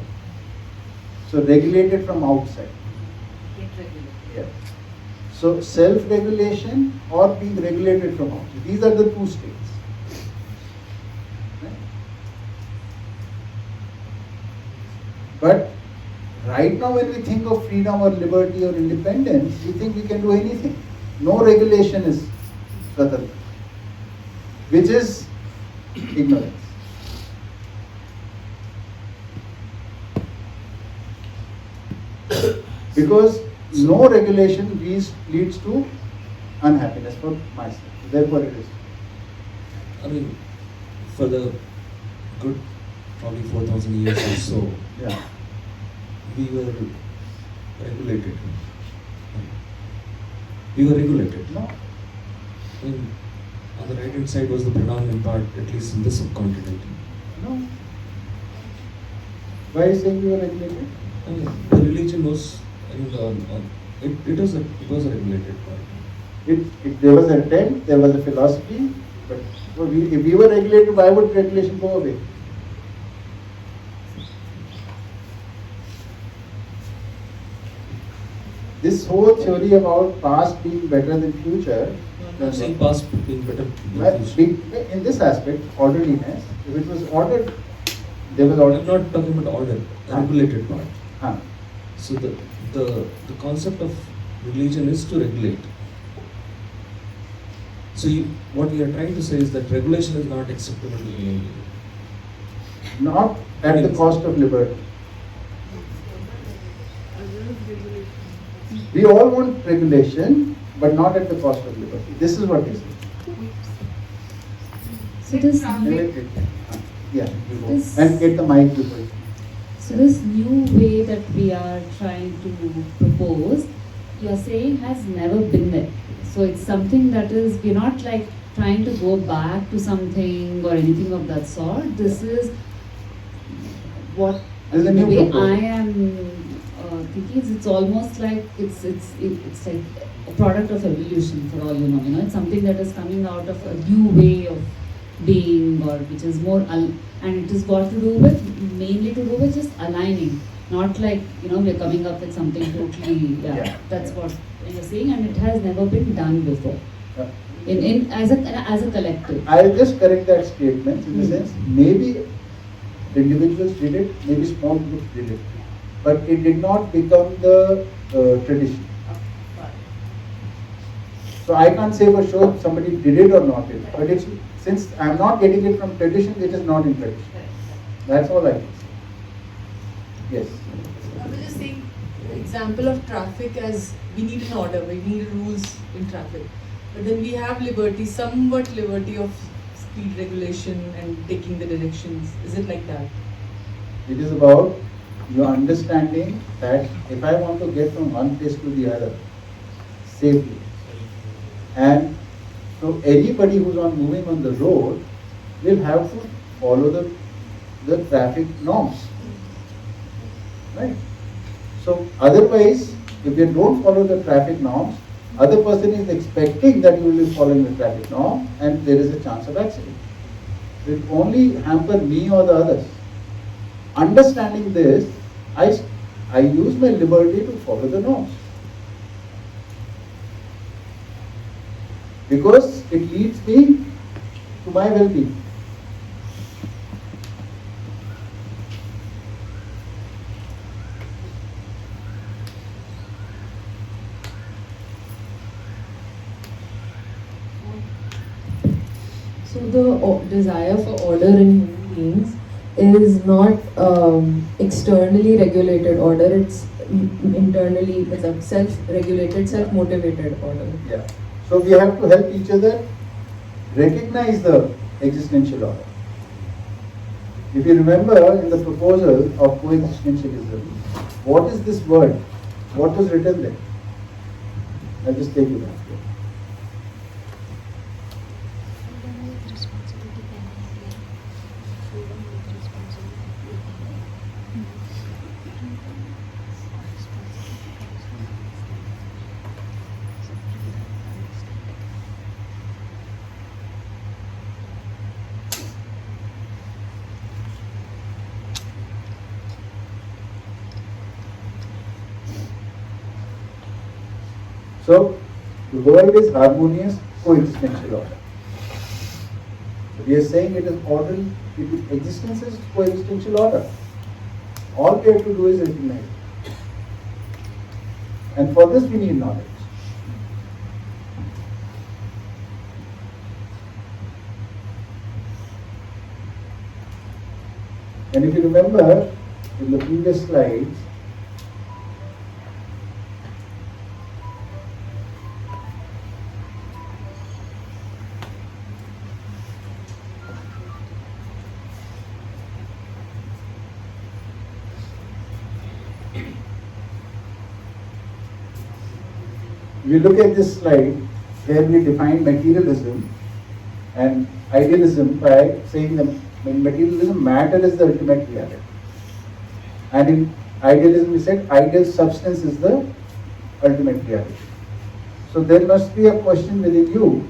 So regulated from outside. Yeah. So self-regulation or being regulated from outside. These are the two states. Right? But right now when we think of freedom or liberty or independence, we think we can do anything. No regulation is swatantra, which is ignorance. Because no regulation leads to unhappiness for myself. Therefore it is. I mean, for the good probably 4,000 years or so, Yeah. we were regulated. We were regulated. No. I mean, on the right hand side was the predominant part, at least in the subcontinent. No. Why are you saying we were regulated? I mean, the religion was I mean, it was a regulated part. There was an attempt, there was a philosophy, but if we were regulated, why would regulation go away? This whole theory about past being better than future, I'm not saying past being better than future. in this aspect, orderliness, if it was ordered, there was order. I'm not talking about order, regulated part. Huh. So the concept of religion is to regulate. So what we are trying to say is that regulation is not acceptable to human being. Not at the cost of liberty. We all want regulation, but not at the cost of liberty. This is what he says. So this Yeah, This- and get the mic before you. So this new way that we are trying to propose, you're saying has never been there. So it's something that is, we're not like trying to go back to something or anything of that sort. This is what This is a the new way proposal. I am thinking. It's almost like it's like a product of evolution for all you know. You know, it's something that is coming out of a new way of being, or which is more and it has got to do with mainly to do with just aligning, not like we're coming up with something totally Yeah. that's what you're saying, and it has never been done before Uh, in as a collective. I'll just correct that statement in the Hmm. sense, maybe individuals did it, maybe small groups did it, but it did not become the tradition. So I can't say for sure somebody did it or not did it, but since I'm not getting it from tradition, it is not in tradition. That's all I can say. Yes. I was just saying, example of traffic as we need an order, we need rules in traffic. But then we have liberty, somewhat liberty of speed regulation and taking the directions. Is it like that? It is about your understanding that if I want to get from one place to the other safely, and so anybody who's moving on the road will have to follow the traffic norms, right? So otherwise, if you don't follow the traffic norms, other person is expecting that you will be following the traffic norm, and there is a chance of accident. It will only hamper me or the others. Understanding this, I use my liberty to follow the norms, because it leads me to my well-being. So the desire for order in human beings is not externally regulated order, it's internally, it's a self-regulated, self-motivated order. Yeah. So we have to help each other recognize the existential order. If you remember in the proposal of coexistentialism, what is this word? What was written there? I'll just take you back. So, the world is harmonious, coexistential order. So we are saying it is order, existence is coexistential order. All we have to do is recognize it. And for this we need knowledge. And if you remember in the previous slides, we look at this slide where we define materialism and idealism by saying that in materialism, matter is the ultimate reality. And in Idealism, we said, ideal substance is the ultimate reality. So there must be a question within you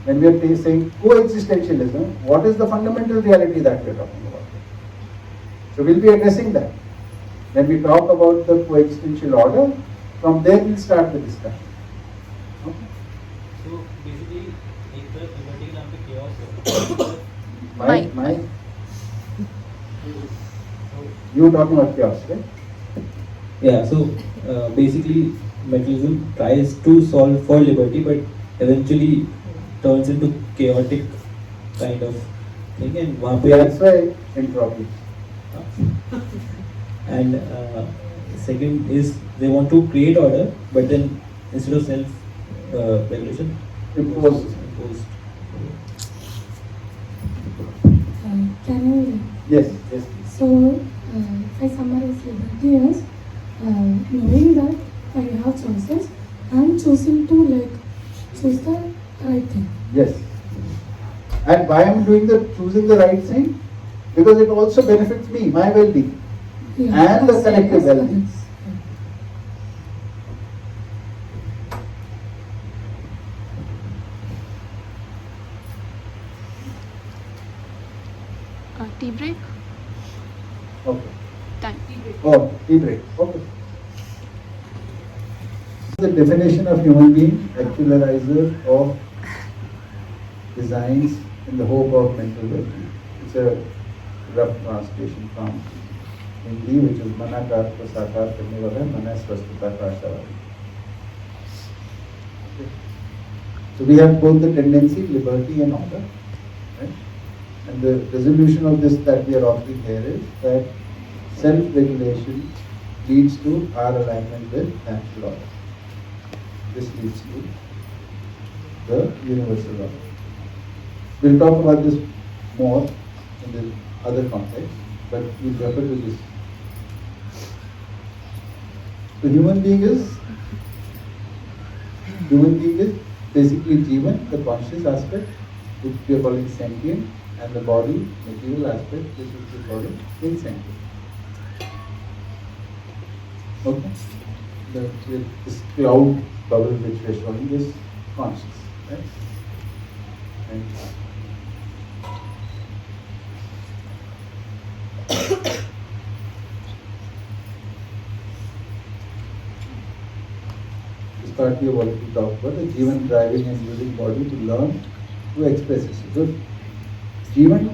when we are saying coexistentialism, what is the fundamental reality that we are talking about? So we'll be addressing that. When we talk about the coexistential order, from there we'll start the discussion. Okay? So basically, एक तरफ liberty नाम पे chaos है. My. You talking about chaos, right? Yeah. So basically, materialism tries to solve for liberty, but eventually turns into chaotic kind of thing, and वहाँ पे That's why entropy. And second is they want to create order, but then instead of self regulation, Imposed. Can you? Yes, yes. So, if I summarize liberty as knowing that I have choices and choosing to choose the right thing. Yes. And why I'm doing choosing the right thing? Because it also benefits me, my well-being, and the collective well-being. Tea break? Okay. Time. Oh, tea break. Okay. The definition of human being, actualizer of designs in the hope of mental well-being. It's a rough translation from Hindi, which is Manakar ko Sakar karne wala hai, Mana Swasthata ka Ashawari. So we have both the tendency, liberty and order. Right? And the resolution of this that we are offering here is that self-regulation leads to our alignment with natural order. This leads to the universal order. We'll talk about this more in the other context, but we'll refer to this. So human being is basically Jeevan, the conscious aspect, which we are calling sentient, and the body, material aspect, which we are calling insentient. Okay? This cloud bubble which we are showing is conscious. Right? And this part we have already talked about, the Jeevan driving and using body to learn to express itself. So Jeevan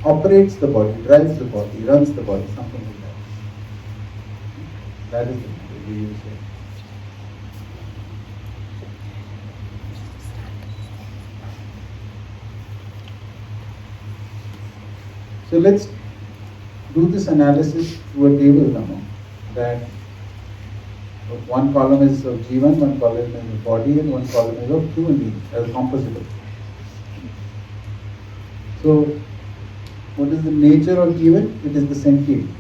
operates the body, drives the body, runs the body, something like that. That is the way you say. So let's do this analysis through a table now. That one column is of Jeevan, one column is of body, and one column is of human being as composite. So, what is the nature of Jeevan? It is the sentient.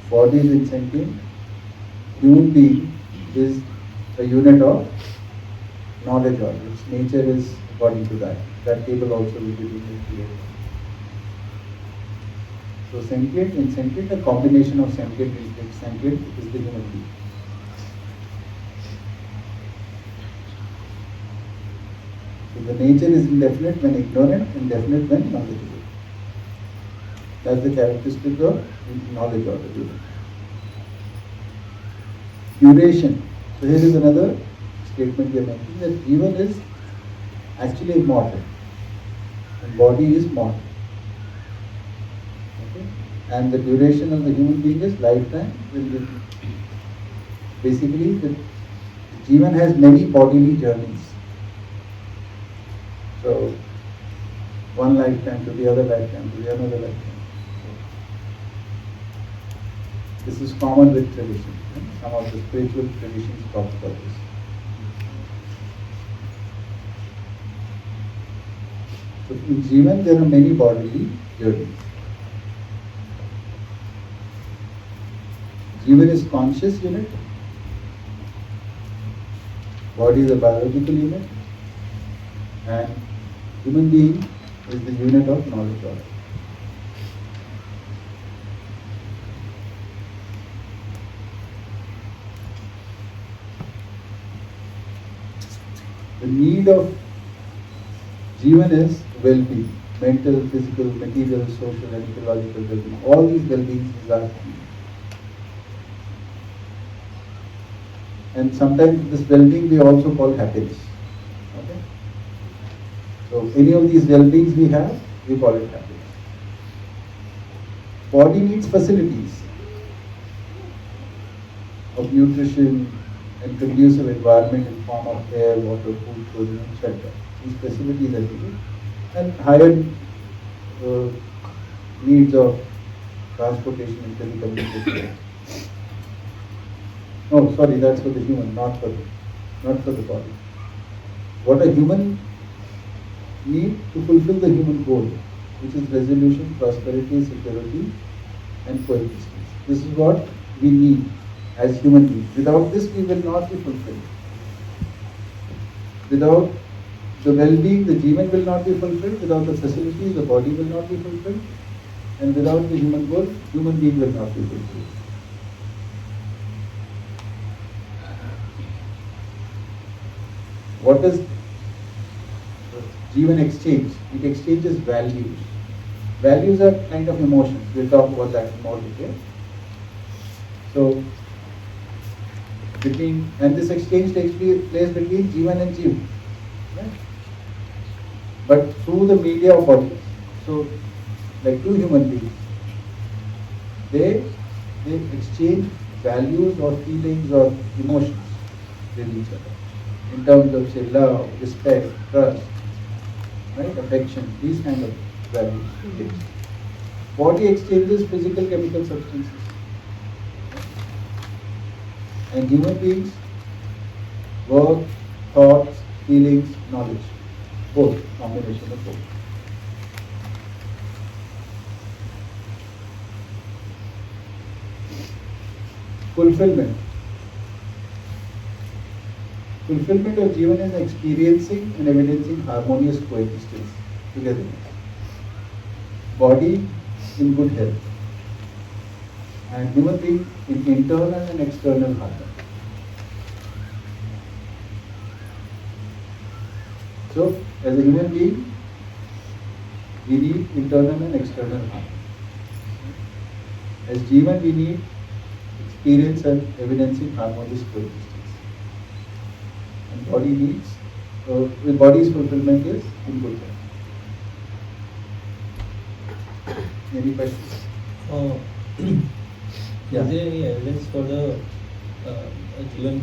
Body is insentient. Human being is a unit of knowledge order. Its nature is according to that. That table also will be here. So sentient, insentient, a combination of sentient and insentient is the human being. So the nature is indefinite when ignorant, indefinite when knowledgeable. That's the characteristic of knowledge order. Duration. So here is another statement we are making, that Jeevan is actually immortal and body is mortal. Okay? And the duration of the human being is lifetime. Basically, the Jeevan has many bodily journeys. So, one lifetime to the other lifetime to the another lifetime. This is common with tradition. Some of the spiritual traditions talk about this. So in Jeevan there are many bodily journeys. Jeevan is conscious unit. Body is a biological unit. And human being is the unit of knowledge order. The need of Jeevan is well-being, mental, physical, material, social and ecological well-being. All these well-beings are key. And sometimes this well-being we also call happiness. Okay? So any of these well-beings we have, we call it happiness. Body needs facilities of nutrition and conducive environment in form of air, water, food, clothing and shelter. These facilities are needed. And higher needs of transportation and telecommunication. Oh, sorry, that's for the human, not for the body. What a human need to fulfill the human goal, which is resolution, prosperity, security, and coexistence. This is what we need as human beings. Without this, we will not be fulfilled. Without the well-being, the Jeevan will not be fulfilled. Without the facilities, the body will not be fulfilled. And without the human goal, human being will not be fulfilled. What is Jeevan exchange? It exchanges values. Values are kind of emotions. We'll talk about that in more detail. So, and this exchange takes place between Jeevan and Jeev. Right? But through the media of bodies. So, like two human beings, they exchange values or feelings or emotions with each other. In terms of say love, respect, trust, right, affection, these kind of values. Yes. Body exchanges physical chemical substances. And human beings work, thoughts, feelings, knowledge. Both, combination of both. Fulfillment. Fulfillment of Jeevan is experiencing and evidencing harmonious coexistence together. Body in good health and human being in internal and external harmony. So, as a human being, we need internal and external harmony. As Jeevan, we need experience and evidencing harmonious coexistence. And body needs, the body's fulfillment is in good health. Any questions? Yeah. Is there any evidence for the Jeevan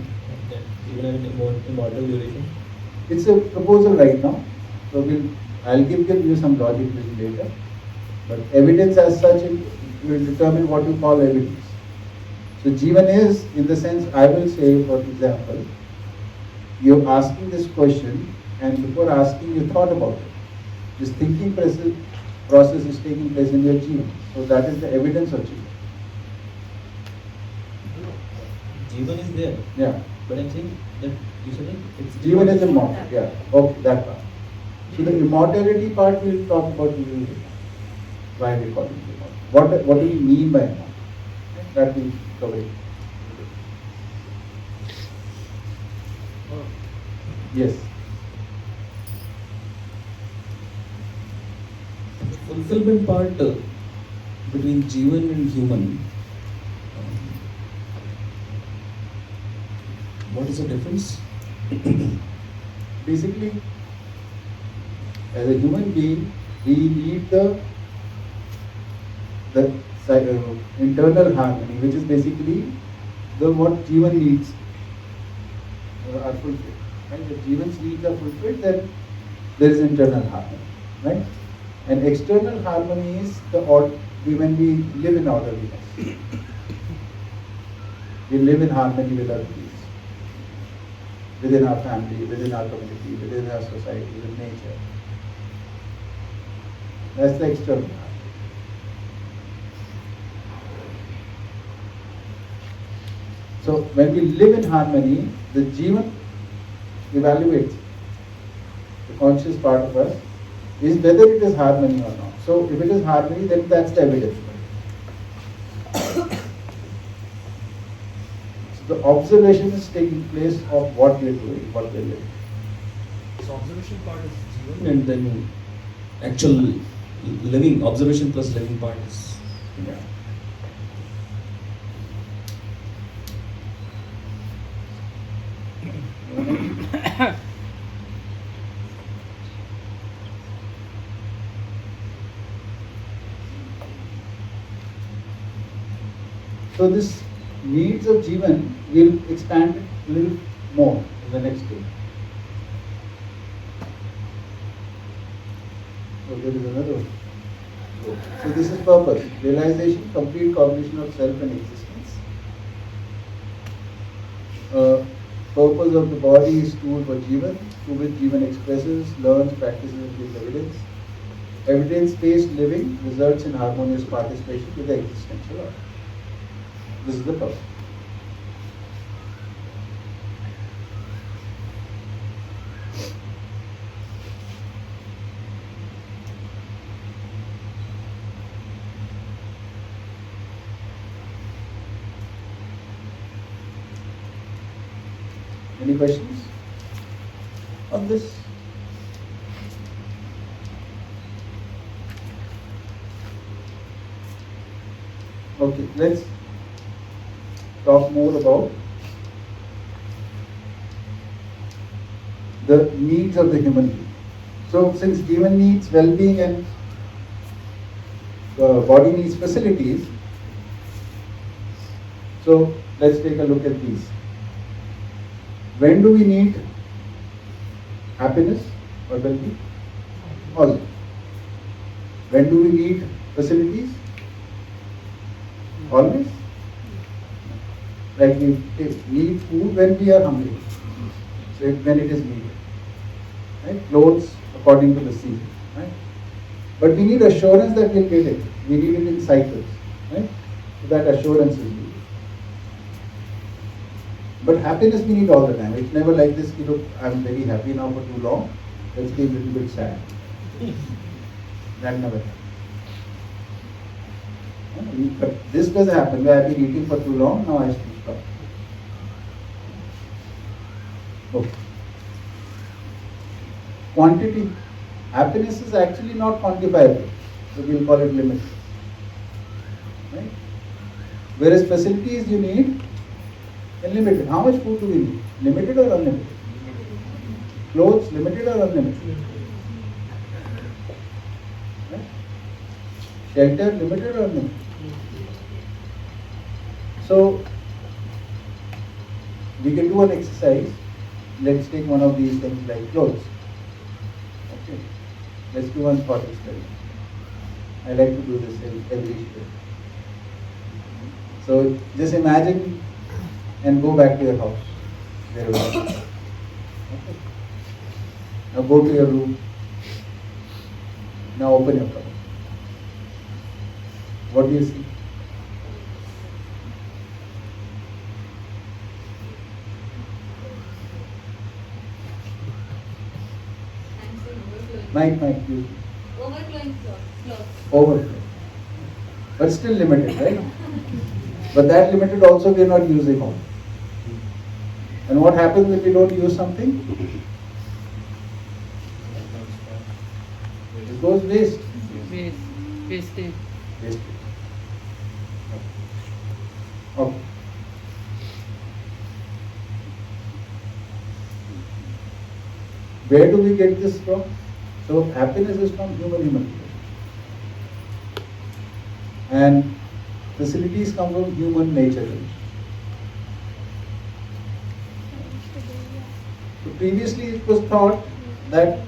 that Jeevan has an immortal duration? It's a proposal right now. So I'll give you some logic little later. But evidence as such will determine what you call evidence. So Jeevan is, in the sense, I will say, for example, you're asking this question, and before asking, you thought about it. This thinking process is taking place in your Jeevan. So that is the evidence of Jeevan. Jeevan is there. Yeah. But I'm saying that you said it's Jeevan is immortal. Yeah. Okay, that part. So the immortality part we'll talk about a little later. Why we call it immortal. What do we mean by immortal? That we'll cover it. Yes. Fulfillment part between Jeevan and human. What is the difference? Basically, as a human being, we need the internal harmony, which is basically what Jeevan needs are fulfilled. Right? If Jeevan's needs are fulfilled, then there is internal harmony. Right? And external harmony is when we live in orderliness. We live in harmony with others, within our family, within our community, within our society, with nature. That's the external harmony. So when we live in harmony, the Jeevan evaluates the conscious part of us is whether it is harmony or not. So if it is harmony, then that's the evidence. So the observation is taking place of what we are doing, what we are living. So observation part is Jeevan, and then actual living, observation plus living part is. Yeah. So this needs of Jeevan will expand a little more in the next day. So there is another one. So this is purpose, realization, complete cognition of self and existence. Purpose of the body is tool for Jeevan, through which Jeevan expresses, learns, practices and gives evidence. Evidence-based living results in harmonious participation with the existential order. This is the purpose. Any questions on this? Okay, let's talk more about the needs of the human being. So since Jeevan needs well-being and body needs facilities, so let's take a look at these. When do we need happiness or well-being? Always. When do we need facilities? Always. Like we need food when we are hungry, so when it is needed. Right? Clothes according to the season. Right? But we need assurance that we'll get it. We need it in cycles. Right? So that assurance is needed. But happiness we need all the time. It's never like this, look, I'm very happy now for too long, let's be a little bit sad. That never happens. But this does happen, where I've been eating for too long, now I should stop. Okay. Quantity. Happiness is actually not quantifiable, so we'll call it limited. Right? Whereas facilities you need unlimited. How much food do we need? Limited or unlimited? Clothes, limited or unlimited? Right? Shelter, limited or unlimited? So, we can do an exercise. Let's take one of these things like clothes. Okay. Let's do one thought experiment. I like to do this every day. So, just imagine and go back to your house. There you are. Okay. Now go to your room. Now open your cupboard. What do you see? Mike, use. Overflowing clothes. Overflow. But still limited, right? But that limited also we are not using all. And what happens if we don't use something? It goes waste. Wasted. Wasted. Okay. Where do we get this from? So happiness is from human. And facilities come from human nature. So previously it was thought that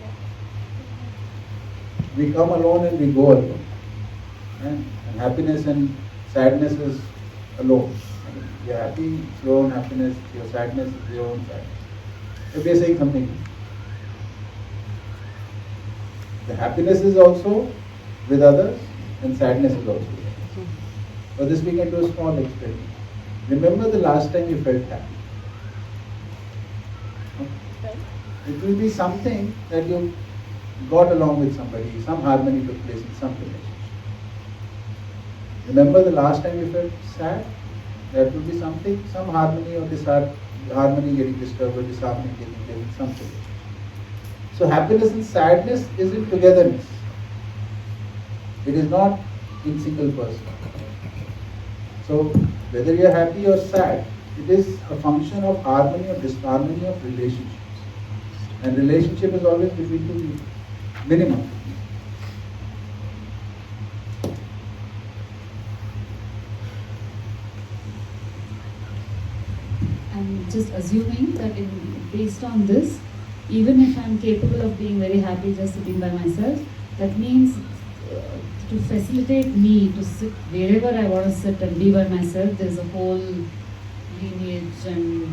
we come alone and we go alone. And happiness and sadness is alone. You're happy, it's your own happiness, your sadness is your own sadness. If we are saying something, the happiness is also with others and sadness is also with others. For this we can do a small experiment. Remember the last time you felt happy. It will be something that you got along with somebody, some harmony took place in some relationship. Remember the last time you felt sad? That will be something, some harmony or harmony getting disturbed or disharmony getting killed, something. So happiness and sadness is in togetherness. It is not in single person. So whether you are happy or sad, it is a function of harmony or disharmony of relationships. And relationship is always between two people, minimum. I'm just assuming that based on this, even if I'm capable of being very happy just sitting by myself, that means to facilitate me to sit wherever I want to sit and be by myself, there's a whole lineage and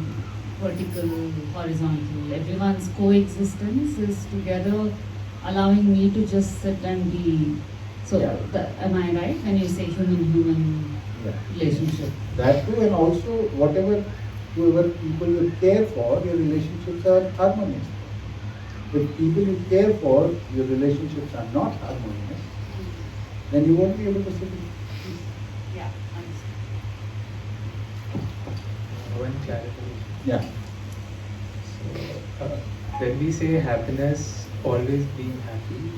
vertical, horizontal. Everyone's coexistence is together allowing me to just sit and be. So, am I right when you say human-human relationship? That too, and also whoever people you care for, your relationships are harmonious. If people you care for, your relationships are not harmonious, then you won't be able to sit in peace. Yeah, One clarification. Yeah. So, when we say happiness, always being happy,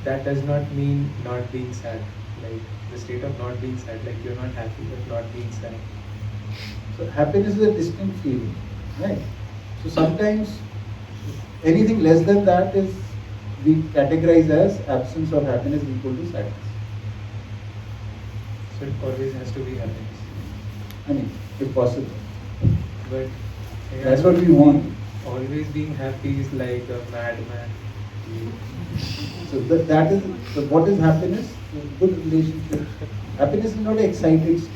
that does not mean not being sad. Like the state of not being sad, like you're not happy but not being sad. So happiness is a distinct feeling, right? So sometimes anything less than that is we categorize as absence of happiness equal to sadness. So it always has to be happiness. I mean, if possible. But That's what we want. Always being happy is like a madman. So that is, so what is happiness? Good relationship. Happiness is not an excited state.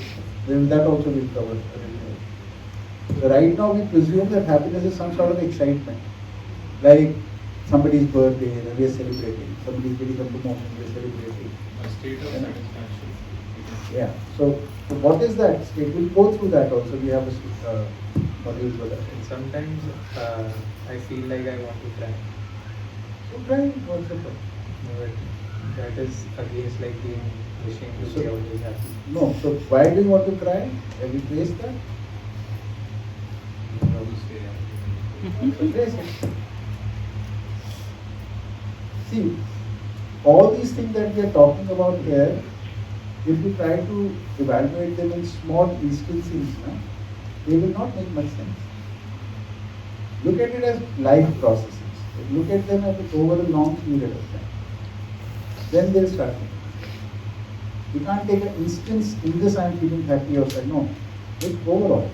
Then that also will cover. So right now we presume that happiness is some sort of excitement. Like somebody's birthday, we are celebrating. Somebody's getting a promotion, we are celebrating. A state of satisfaction. Yeah. So what is that state? We'll go through that also. We have a module for that. And sometimes I feel like I want to cry. So cry, what's the problem? But that is against like being wishing to So- be always happy. No. So why do you want to cry? Have you traced that? So trace it. See, all these things that we are talking about here, if you try to evaluate them in small instances, they will not make much sense. Look at it as life processes. Look at them over a long period of time. Then they'll start making sense. You can't take an instance, in this I am feeling happy or sad. No, it's overall.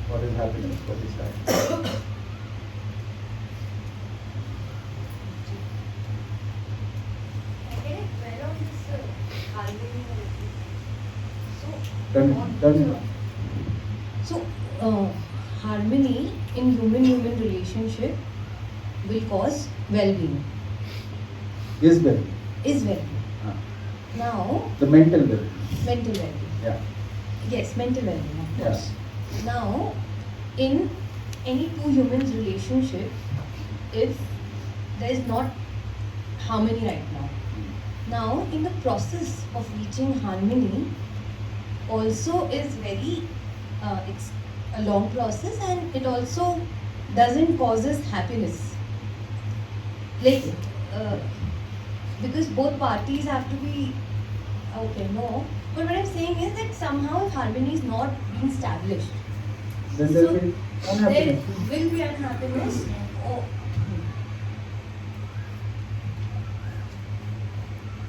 What is happiness? What is sadness? Tell me now. So, harmony in human-human relationship will cause well-being. Is well-being. Is well-being. Now, The mental well-being. mental well-being. Yeah. Yes, mental well-being, of Yeah. course. Now, in any two humans' relationship, if there is not harmony right now, in the process of reaching harmony, also is very, it's a long process and it also doesn't causes happiness. Like, because both parties have to be, okay, no. But what I'm saying is that somehow if harmony is not being established, Then there so will be there unhappiness. will be unhappiness.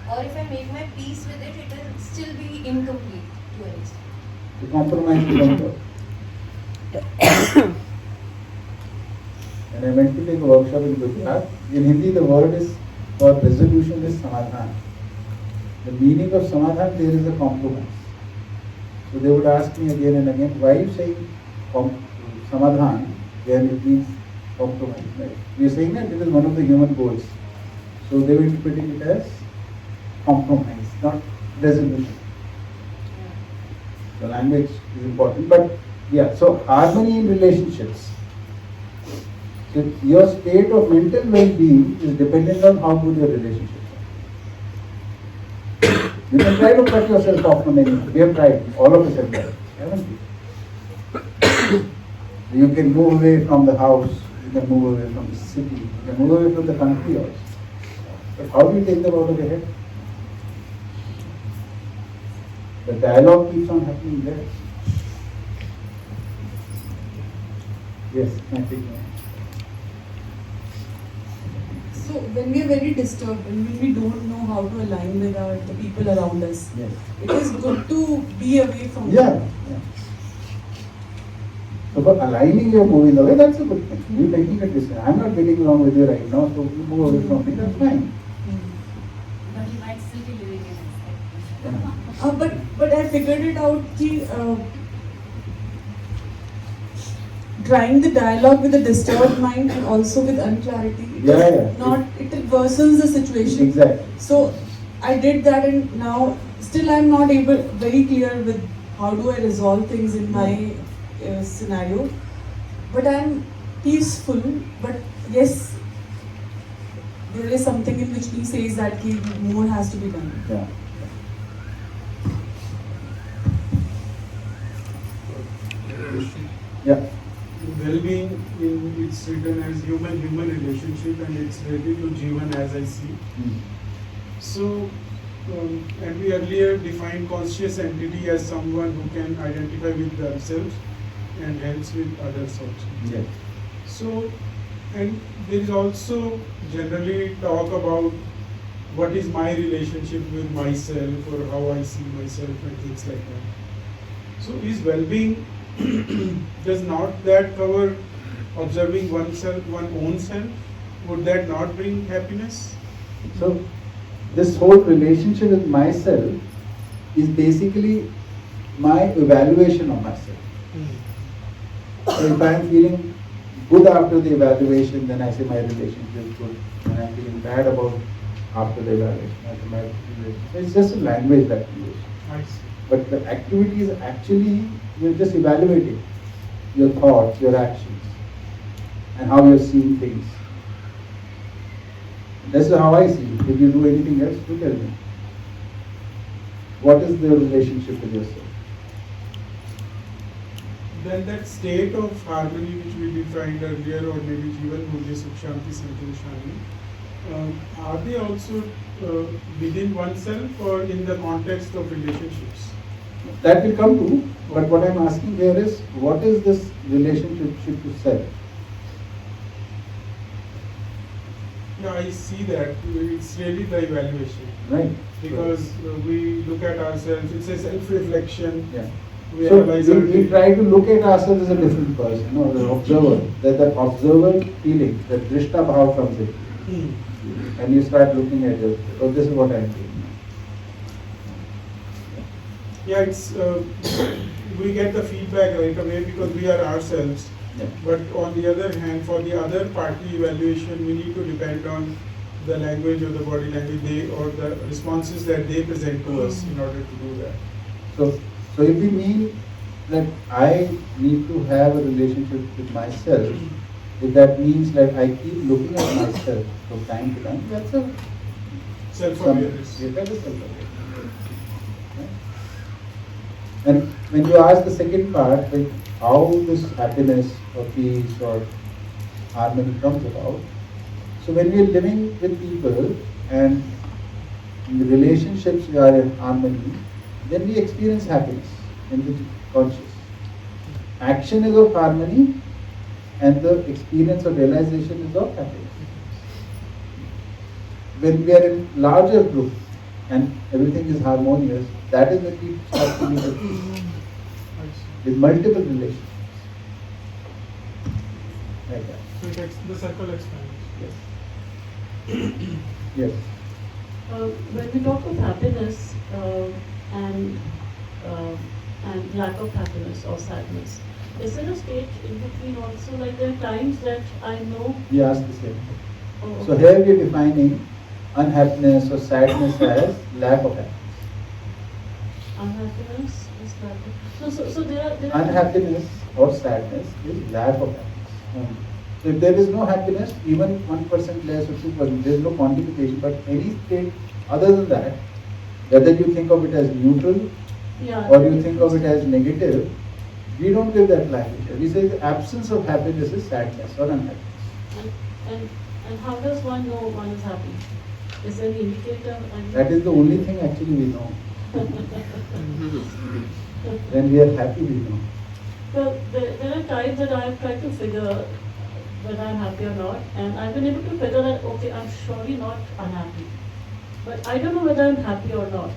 Or if I make my peace with it, it will still be incomplete to an extent. The compromise is not work. And I went to take a workshop in Gujarat. In Hindi, the word is for resolution is Sambhaavnaa. The meaning of Sambhaavnaa, there is a compromise. So they would ask me again and again, why are you saying Sambhaavnaa when it means compromise? Right? We are saying that it is one of the human goals. So they were interpreting it as compromise, not resolution. The language is important, but yeah, so harmony in relationships. So your state of mental well-being is dependent on how good your relationships are. You can try to cut yourself off from anyone. We have tried, all of us have tried, haven't we? You can move away from the house, you can move away from the city, you can move away from the country also. But how do you take them out of your head? The dialogue keeps on happening there. Yes, I think. So when we are very disturbed and when we don't know how to align with the people around us, Yes. it is good to be away from Yeah. them. Yeah. So for aligning your moving away, that's a good thing. You're taking a decision. I'm not getting along with you right now, so you move away from me, that's fine. But you might still be living in it. But I figured it out कि trying the dialogue with a disturbed mind and also with unclarity, it worsens the situation. Exactly. So I did that, and now still I'm not very clear with how do I resolve things in my scenario. But I'm peaceful. But yes, there is something in which he says that more has to be done. Yeah. Yeah. Well-being, it's written as human-human relationship, and it's related to Jeevan as I see. So, and we earlier defined conscious entity as someone who can identify with themselves and helps with others also. Yes. So, and there is also generally talk about what is my relationship with myself or how I see myself and things like that. So, is well-being does not that cover observing oneself, one's own self? Would that not bring happiness? So, this whole relationship with myself is basically my evaluation of myself. So, if I am feeling good after the evaluation, then I say my relationship is good. When I am feeling bad about after the evaluation, I say my relationship. So, it's just a language that we use. I see. But the activity is actually, you're just evaluating your thoughts, your actions, and how you're seeing things. That's how I see it. If you do anything else, you tell me. What is the relationship with yourself? Then that state of harmony which we defined earlier, or maybe Jeevan Vidya Sukh Shanti Santoshani, are they also within oneself or in the context of relationships? That will come to, but what I'm asking here is, what is this relationship to self? Yeah, I see that. It's really the evaluation. Right. Because we look at ourselves, it's a self-reflection. Yeah. We So analyze we try to look at ourselves as a different person, the observer. That observer feeling, that drishta bhav comes in. And you start looking at it. Oh, this is what I'm doing. Yeah, it's we get the feedback right away because we are ourselves. Yeah. But on the other hand, for the other party evaluation, we need to depend on the language or the body language or the responses that they present to us in order to do that. So if we mean that I need to have a relationship with myself, if that means that I keep looking at myself from time to time, that's a self-awareness. That is self-awareness. And when you ask the second part, like how this happiness or peace or harmony comes about, so when we are living with people and in the relationships we are in harmony, then we experience happiness in the conscious. Action is of harmony and the experience of realization is of happiness. When we are in larger group and everything is harmonious, that is when we start to meet a peace with multiple relationships. Like that. So the circle expands. Yes. Yes. When we talk of happiness and lack of happiness or sadness, is there a state in between also? Like there are times that I know. We ask the same. So here we are defining unhappiness or sadness as lack of happiness. Unhappiness is lack of. So there are. Unhappiness or sadness is lack of happiness. So if there is no happiness, even 1% less or 2%, there is no quantification. But any state other than that, whether you think of it as neutral or you think of it as negative, We don't give that language. We say the absence of happiness is sadness or unhappiness. And how does one know one is happy? Is there any indicator? That is the only thing actually we know. When we are happy, we know. So there are times that I've tried to figure whether I'm happy or not, and I've been able to figure that, okay, I'm surely not unhappy. But I don't know whether I'm happy or not.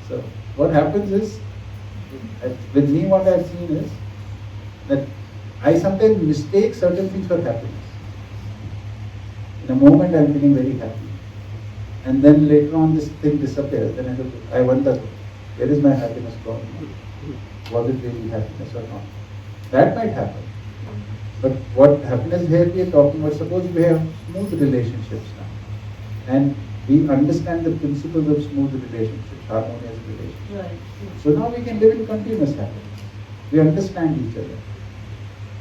So what happens is, with me what I've seen is, that I sometimes mistake certain things for happiness. In a moment I'm feeling very happy. And then later on this thing disappears. Then I wonder, where is my happiness gone? Was it really happiness or not? That might happen. But what happiness here we are talking about, suppose we have smooth relationships now. And we understand the principles of smooth relationships, harmonious relationships. Right. So now we can live in continuous happiness. We understand each other.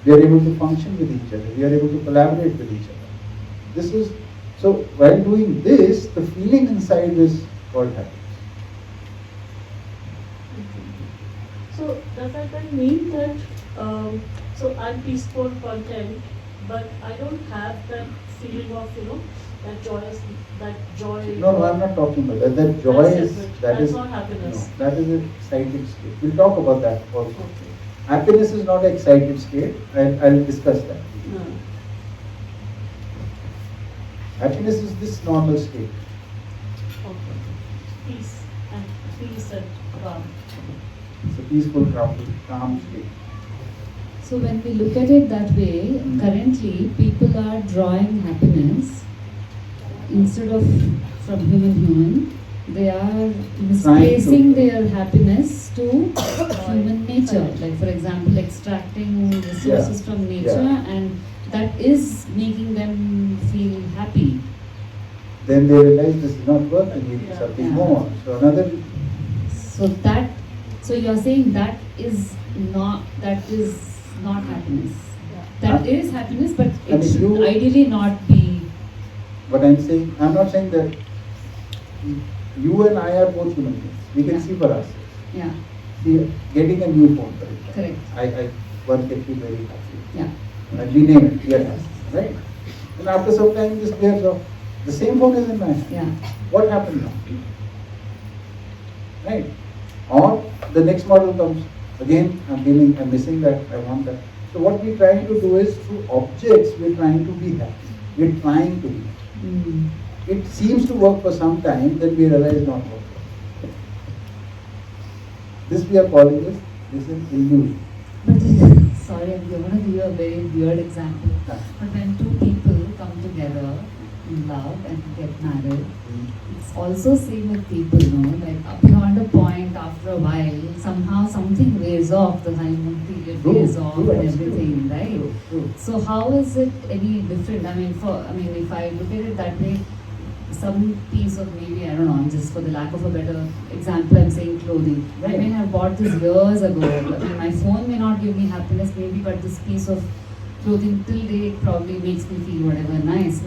We are able to function with each other. We are able to collaborate with each other. This is, so while doing this, the feeling inside is called happiness. So does that then mean that, so I'm peaceful, content, but I don't have that feeling of, that joy. No, I'm not talking about that. That joy is, that's not happiness. No, that is an excited state. We'll talk about that also. Okay. Happiness is not an excited state. I'll discuss that. No. Happiness is this normal state. Okay. Peace and calm. It's a peaceful, calm state. So when we look at it that way, currently people are drawing happiness instead of from human. They are misplacing their happiness to human nature. Like for example, extracting resources from nature, and that is making them feel happy. Then they realize this is not working, we need something more. So another. So you're saying that is not happiness. That is happiness, but it should ideally not be. What I'm saying, I'm not saying that you and I are both human beings. We can see for ourselves. Yeah. See, getting a new phone, for example. Correct. One can feel very happy. Yeah. And we name it, yes, right? And after some time this wears off. The same phone is in my hand. Yeah. What happened now? Right? Or the next model comes. Again, I'm missing that, I want that. So what we're trying to do is, through objects, we're trying to be happy. We're trying to be happy. It seems to work for some time, then we realize not work. This we are calling this is an illusion. Sorry, I'm going to give you a very weird example. But when two people come together in love and get married, it's also same with people, like beyond a point, after a while, somehow something wears off, the honeymoon period wears off and everything, right? So how is it any different? I mean, if I look at it that way, some piece of maybe, I don't know, just for the lack of a better example, I'm saying clothing. I may have bought this years ago. I mean, my phone may not give me happiness maybe, but this piece of clothing till date probably makes me feel whatever nice,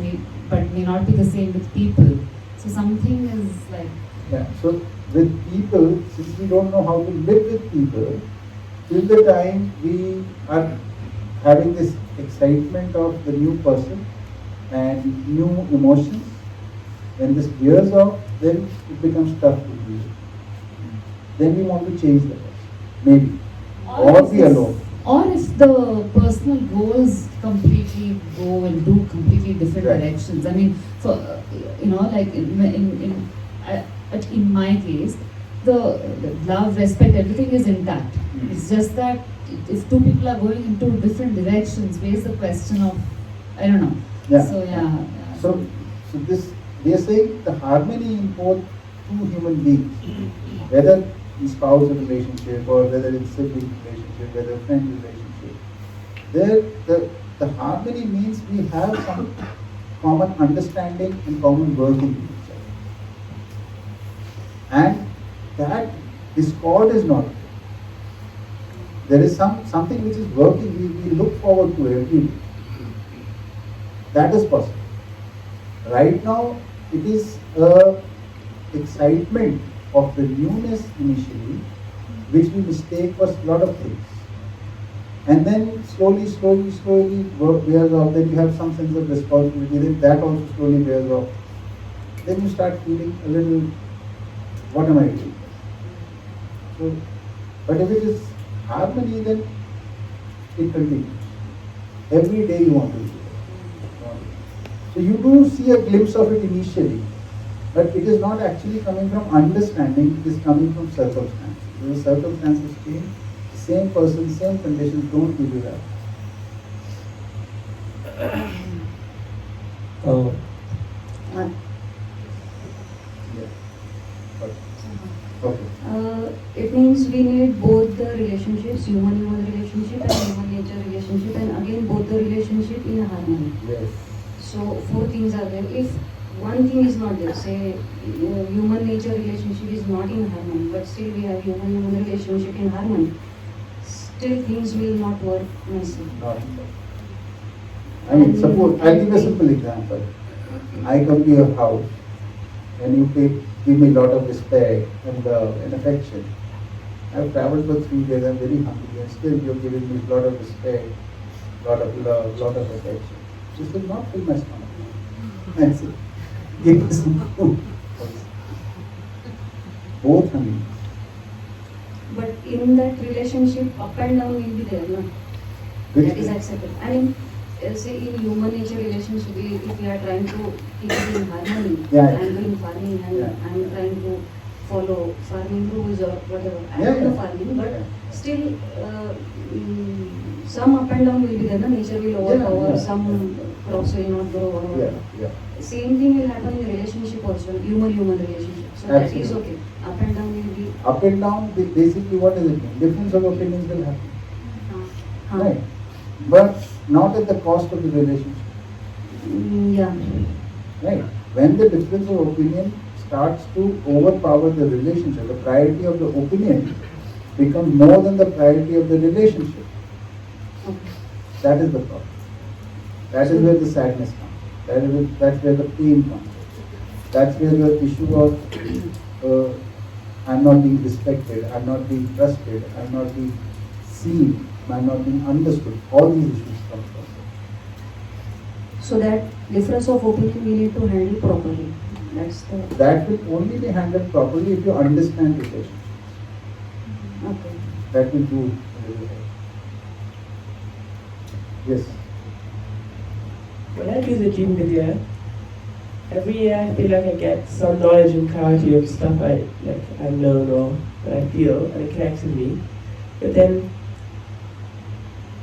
but may not be the same with people. So something is like... Yeah, so with people, since we don't know how to live with people, till the time we are having this excitement of the new person and new emotions, when this wears off, then it becomes tough to deal with. Then we want to change the person, maybe, or be alone. Or if the personal goals completely go in two completely different directions. I mean, for like in my case, the love, respect, everything is intact. It's just that if two people are going into different directions, where's the question of, I don't know. Yeah. So yeah. So this, they are saying the harmony in both two human beings, whether in spousal relationship or whether it's sibling relationship, whether friend relationship, the harmony means we have some common understanding and common working with each other. And that discord is not there. There is something which is working, we look forward to every day. That is possible. Right now, it is excitement of the newness initially, which we mistake for a lot of things. And then slowly wears off. Then you have some sense of responsibility. Then that also slowly wears off. Then you start feeling a little, what am I doing? So, but if it is harmony, then it continues. Every day you want to do it. So you do see a glimpse of it initially, but it is not actually coming from understanding, it is coming from circumstances. When the circumstances change, same person, same conditions don't give you that. Oh. Okay. It means we need both the relationships, human-human relationship and human-nature relationship, and again both the relationship in harmony. Yes. So 4 things are there. If one thing is not there, say human-nature relationship is not in harmony, but still we have human-human relationship in harmony, still things will not work nicely. I mean, suppose, I'll give a simple example. I come to your house and you give me a lot of respect and love and affection. I've traveled for 3 days, I'm very hungry, and still you're giving me a lot of respect, lot of love, lot of affection. This will not fill my stomach. And say, give me some food. Both are needed. But in that relationship, up and down will be there, no? That is acceptable. I mean, say in human nature relationship, if we are trying to keep it in harmony, I'm doing farming and I'm trying to follow farming rules or whatever. I don't know farming, but still some up and down will be there. No? Nature will overpower, some crops will not grow or whatever. Same thing will happen in relationship also, human-human relationship. So that is okay. Up and down will be. Up and down, basically what does it mean? Difference of opinions will happen. Right. But not at the cost of the relationship. Yeah. Right. When the difference of opinion starts to overpower the relationship, the priority of the opinion becomes more than the priority of the relationship. That is the problem. That is where the sadness comes. That's where the pain comes. That's where the issue of I'm not being respected, I'm not being trusted, I'm not being seen, I'm not being understood. All these issues come from. So that difference of opinion we need to handle properly. That will only be handled properly if you understand relationships. Okay. That will do. Yes. When I do the Jeevan Vidya, every year I feel like I get some knowledge and clarity of stuff I've known or that I feel, and it connects with me. But then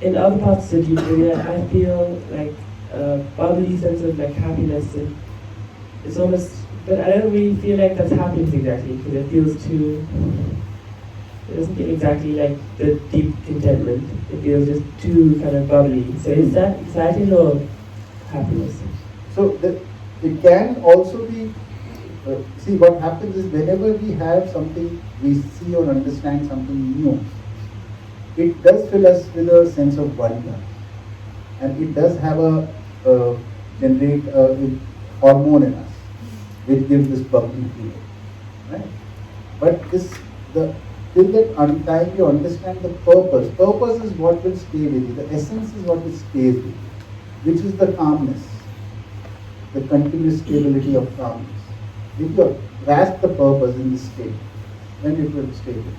in other parts of the Jeevan Vidya, I feel like a bubbly sense of happiness, and it's almost, but I don't really feel like that's happiness exactly, because it feels too, it doesn't feel exactly like the deep contentment. It feels just too kind of bubbly. So is that excited or happiness? So it can also be, see what happens is whenever we have something, we see or understand something new, it does fill us with a sense of wonder, and it does have generate a hormone in us, which gives this bubbly feeling, right? But till that time you understand the purpose. Purpose is what will stay with you. The essence is what will stay with you, which is the calmness, the continuous stability of calmness. If you grasp the purpose in this state, then it will stay with you.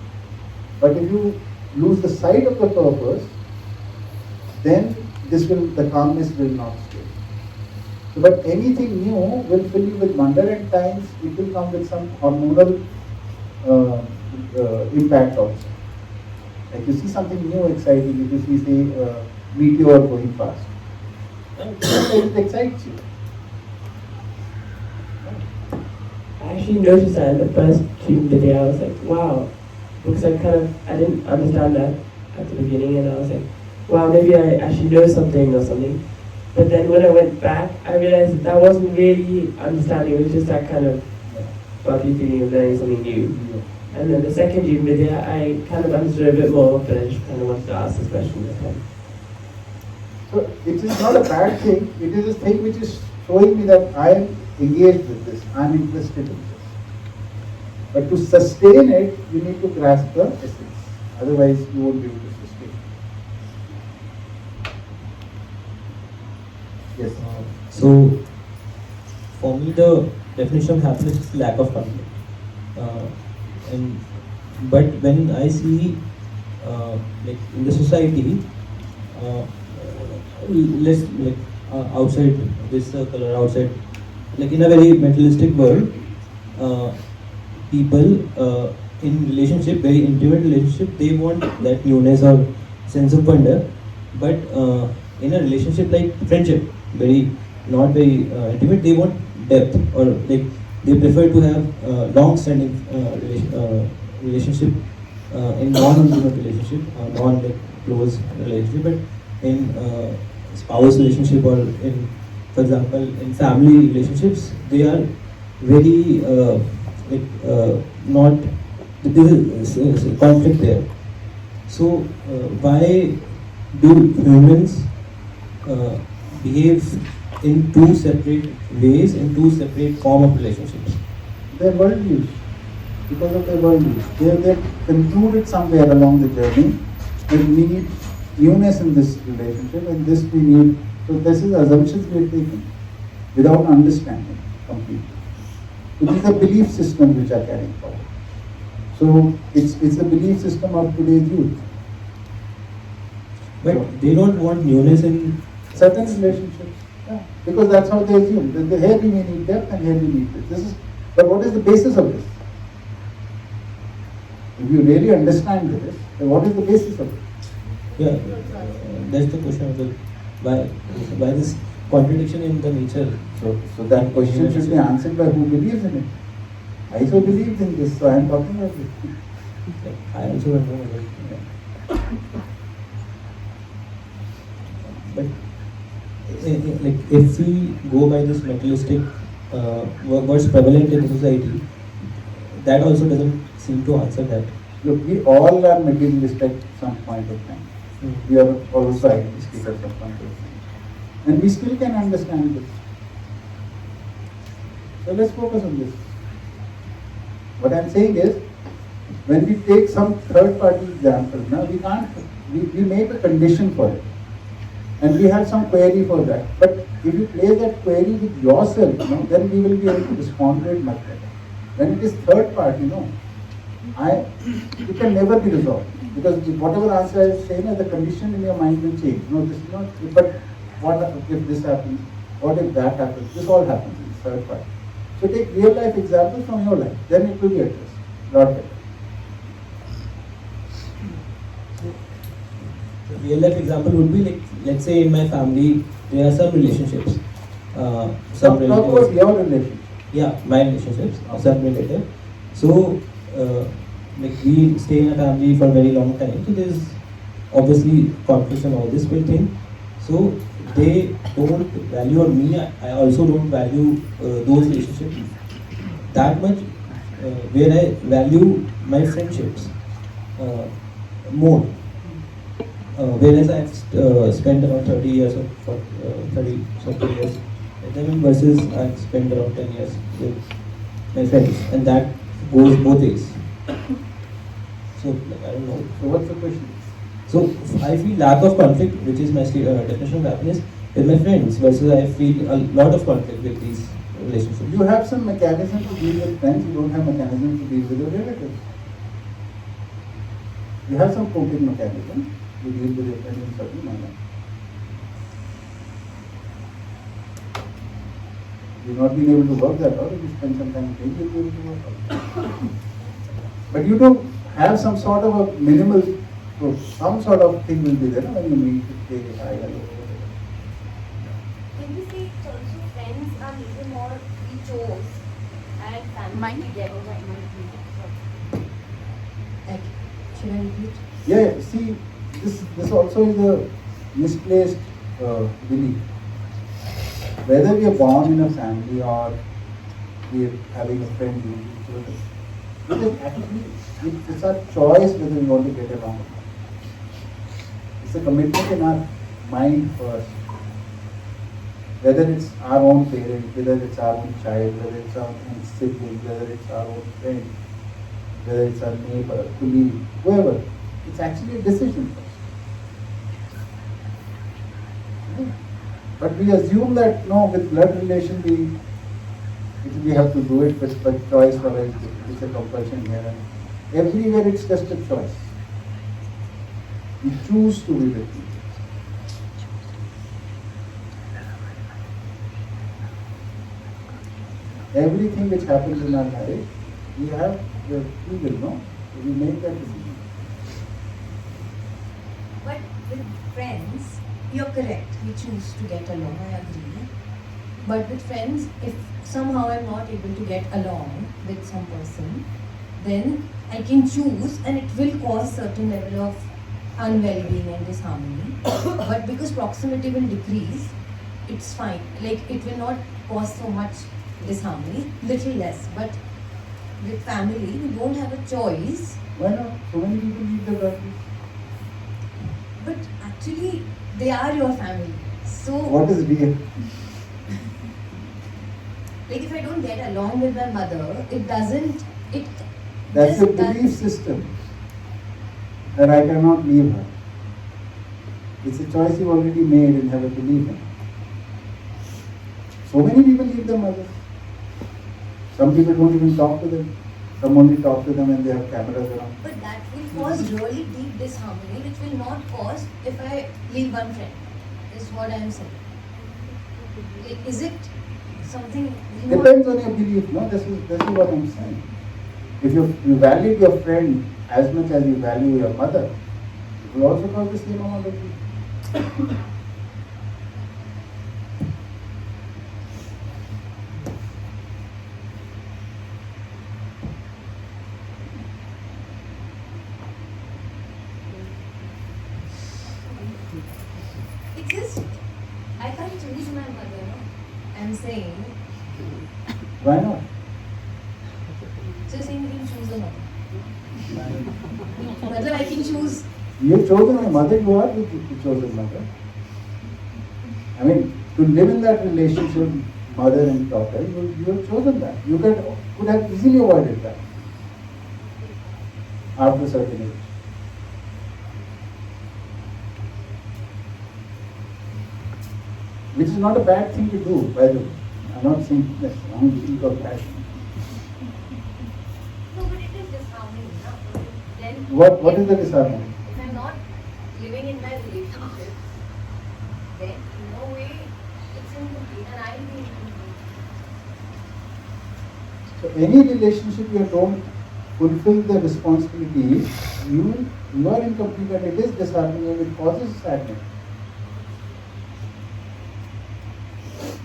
But if you lose the sight of the purpose, then the calmness will not stay. So, but anything new will fill you with wonder, and times it will come with some hormonal impact also. Like you see something new, exciting, if you see say meteor going fast, it excites you. I actually noticed that in the first Jeevan Vidya. I was like, wow, because I didn't understand that at the beginning, and I was like, wow, maybe I actually know something or something. But then when I went back, I realized that wasn't really understanding. It was just that kind of bubbly feeling of learning something new. And then the second Jeevan Vidya, I kind of understood a bit more, but I just kind of wanted to ask this question this time. So it is not a bad thing. It is a thing which is showing me that I am engaged with this. I am interested in this. But to sustain it, you need to grasp the essence. Otherwise, you won't be able to sustain it. Yes. So, for me, the definition of happiness is lack of conflict. And but when I see like in the society, uh, less like outside this circle or outside, like in a very materialistic world, uh, people in relationship, very intimate relationship, they want that newness or sense of wonder. But in a relationship like friendship, very not very intimate, they want depth, or like they prefer to have long-standing relationship in non-intimate relationship, non like close relationship, but in spouse relationship or in, for example, in family relationships, they are very not, there is a conflict there. So why do humans behave in two separate ways, in two separate form of relationships? Their worldviews, because of their worldviews. They concluded somewhere along the journey that we need newness in this relationship, and this we need. So this is assumptions we are taking without understanding completely. So these are belief systems which are carrying forward. So it's the belief system of today's youth. But they don't want newness in certain relationships. Yeah. Because that's how they assume. Here we may need depth and here we need this. But what is the basis of this? If you really understand this, then what is the basis of it? Yeah, that's the question of the why this contradiction in the nature. So that question should be answered by who believes in it. I also believe in this, so I am talking about it. I also don't know about it. But like if we go by this materialistic what's prevalent in society, that also doesn't seem to answer that. Look, we all are materialistic at some point of time. We are also idealistic at some point of time. And we still can understand this. So let's focus on this. What I'm saying is, when we take some third party example, now we make a condition for it. And we have some query for that. But if you place that query with yourself, then we will be able to respond to it much better. When it is third party, it can never be resolved. Because whatever answer I say, the condition in your mind will change. No, this is not, but what if this happens? What if that happens? This all happens in third party. So take real life examples from your life, then it will be addressed a lot better. Real life example would be like, let's say in my family there are some relationships. Talk about your relationship. Yeah, my relationships, some related. So like we stay in a family for a very long time, so there's obviously conflicts and all this will thing. So they don't value, or me, I also don't value those relationships that much, where I value my friendships more. Whereas I've spent around 30 years or 30 something years with them versus I've spent around 10 years with my friends, and that goes both ways. So like, I don't know. So what's the question? So I feel lack of conflict, which is my definition of happiness, with my friends, versus I feel a lot of conflict with these relationships. You have some mechanism to deal with friends, you don't have mechanism to deal with your relatives. You have some coping mechanism to deal with your friends in certain manner. You've not been able to work that out, if you spend some time with you'll be able to work out. But you do have some sort of a minimal, so some sort of thing will be there when you meet, say hi, hello, whatever. Can we say it's also friends are little more we chose and family together? Should I repeat? Yeah, see, this also is a misplaced belief. Whether we are born in a family or we are having a friend who is children, it is actually, it's our choice whether we want to get along or not. It's a commitment in our mind first. Whether it's our own parent, whether it's our own child, whether it's our own sibling, whether it's our own friend, whether it's our neighbor, colleague, whoever, it's actually a decision first. But we assume that no, with blood relation we have to do it with by choice, or it's a compulsion here. And everywhere it's just a choice. We choose to be with people. Everything which happens in our marriage, we have the free will, no? So we make that decision. But with friends, you're correct. We choose to get along, I agree. But with friends, if somehow I'm not able to get along with some person, then I can choose and it will cause certain level of unwell-being and disharmony. But because proximity will decrease, it's fine. Like it will not cause so much disharmony, little less. But with family, we don't have a choice. Why not? So many people leave their families. But actually, they are your family. So What is real? like if I don't get along with my mother, it doesn't. It That's a just belief system. That I cannot leave her. It's a choice you already made and have a belief in. So many people leave their mothers. Some people don't even talk to them. Some only talk to them when they have cameras around. But that will cause really deep disharmony, which will not cause if I leave one friend. Is what I am saying. Like, is it something? Depends on your belief, no? This is what I'm saying. If you value your friend as much as you value your mother, it will also cause the same amount of grief. It's just I can't choose my mother. No? I'm saying. Why not? So you're saying you can choose a mother. Mother, I can choose. You've chosen a mother, you are the chosen mother. I mean, to live in that relationship, mother and daughter, you have chosen that. You could have easily avoided that after a certain age. Which is not a bad thing to do, by the way. I'm not saying that's wrong thing or bad. No, but it is disharmony. No? Then What is the disharmony? if I'm not living in my relationship, then in no way it's incomplete and I'll be incomplete. So any relationship you don't fulfill the responsibilities, you are incomplete and it is disheartening and it causes sadness.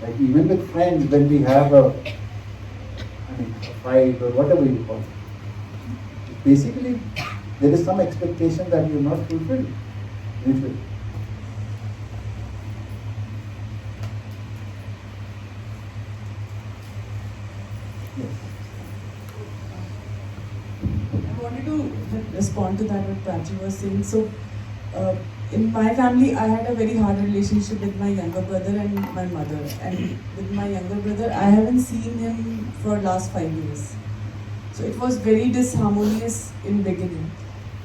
Like even with friends, when we have a fight or whatever you call it, basically there is some expectation that you have not fulfilled mutually. I wanted to respond to that what Prachi was saying. So, in my family, I had a very hard relationship with my younger brother and my mother. And with my younger brother, I haven't seen him for last 5 years. So it was very disharmonious in beginning,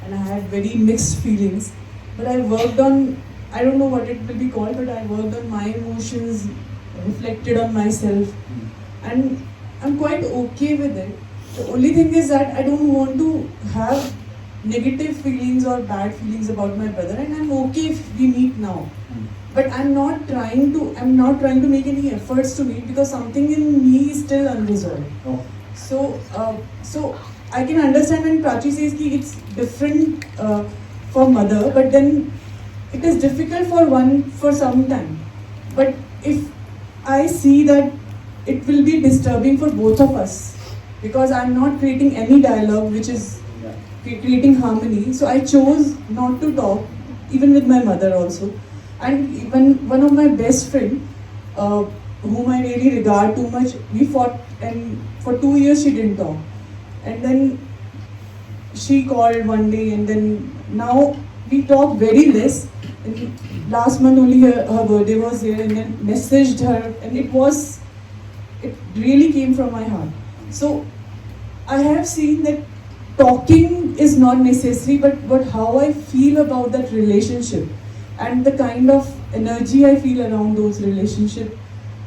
and I had very mixed feelings. But I worked on, I don't know what it will be called, but I worked on my emotions, reflected on myself, and I'm quite okay with it. The only thing is that I don't want to have negative feelings or bad feelings about my brother, and I'm okay if we meet now. But I'm not trying to make any efforts to meet because something in me is still unresolved. No. So I can understand when Prachi says ki it's different for mother, but then it is difficult for one for some time. But if I see that it will be disturbing for both of us because I'm not creating any dialogue which is creating harmony. So I chose not to talk, even with my mother also. And even one of my best friend, whom I really regard too much, we fought, and for 2 years she didn't talk. And then she called one day, and then now we talk very less. And last month only her birthday was here, and then messaged her, and it really came from my heart. So I have seen that talking is not necessary, but how I feel about that relationship and the kind of energy I feel around those relationships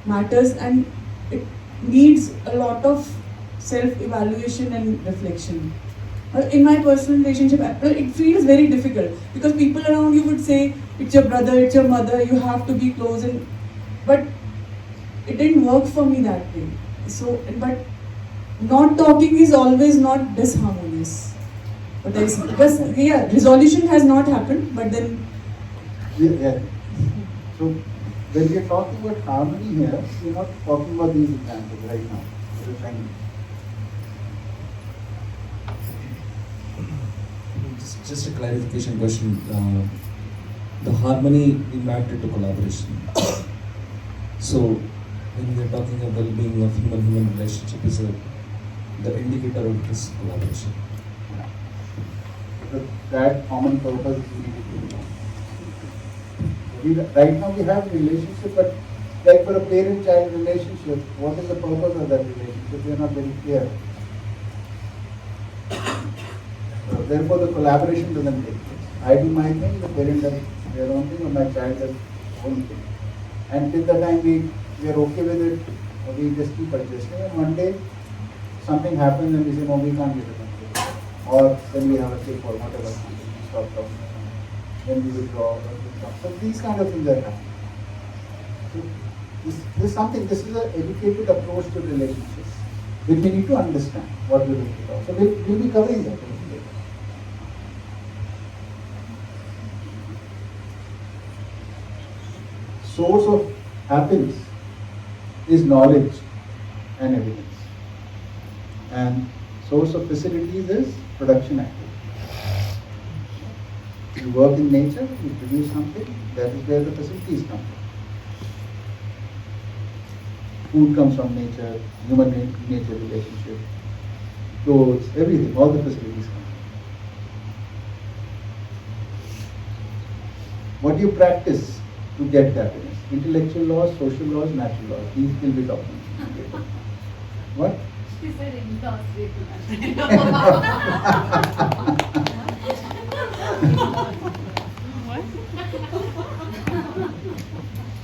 matters, and it needs a lot of self-evaluation and reflection. In my personal relationship, it feels very difficult because people around you would say, it's your brother, it's your mother, you have to be close, but it didn't work for me that way. So, but not talking is always not disharmonious. But because resolution has not happened, but then yeah. So when we are talking about harmony here, we are not talking about these examples right now. We are trying. Just a clarification question. The harmony we mapped it to collaboration. So when we are talking of well-being of human-human relationship is the indicator of this collaboration. That common purpose is needed to be. Right now we have a relationship, but like for a parent-child relationship, what is the purpose of that relationship? We are not very clear. Therefore, the collaboration doesn't take place. I do my thing, the parent does their own thing, or my child does their own thing. And till the time we are okay with it, we just keep adjusting. And one day, something happens and we say, no, we can't get it. Or then we have a kick or whatever, we stop talking. Then we withdraw. So these kind of things are happening. So this is an educated approach to relationships, which we need to understand what we will be talking. So we'll be covering that. Source of happiness is knowledge and evidence, and source of facilities is production activity. You work in nature, you produce something, that is where the facilities come from. Food comes from nature, human-nature relationship, clothes, everything, all the facilities come from. What do you practice to get happiness? Intellectual laws, social laws, natural laws. These will be talking. What? She said in-laws.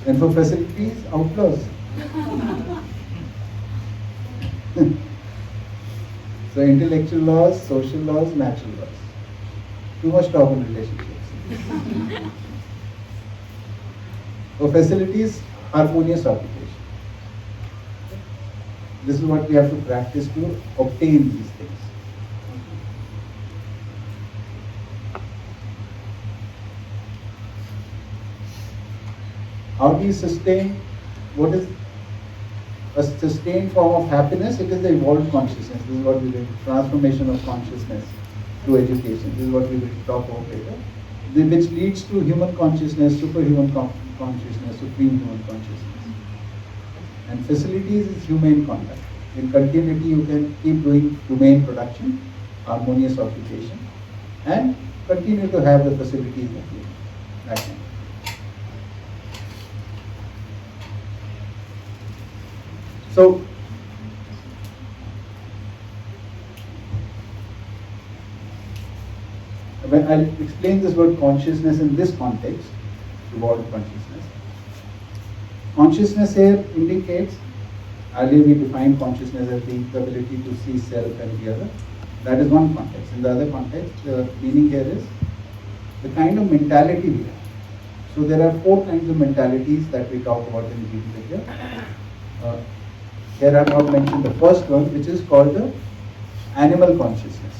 And for facilities, outlaws. So intellectual laws, social laws, natural laws. Too much talk on relationships. For facilities, harmonious occupation. This is what we have to practice to obtain these things. How do you sustain? What is a sustained form of happiness? It is the evolved consciousness. This is what we will transformation of consciousness through education. This is what we will talk about later. Which leads to human consciousness, superhuman consciousness, supreme human consciousness. And facilities is humane conduct. In continuity, you can keep doing humane production, harmonious occupation, and continue to have the facilities that you have. So, when I'll explain this word consciousness in this context, evolved consciousness. Consciousness here indicates, earlier we defined consciousness as being the ability to see self and the other. That is one context. In the other context, the meaning here is the kind of mentality we have. So there are 4 kinds of mentalities that we talk about in Jeevan Vidya. Here I have mentioned the first one, which is called the animal consciousness,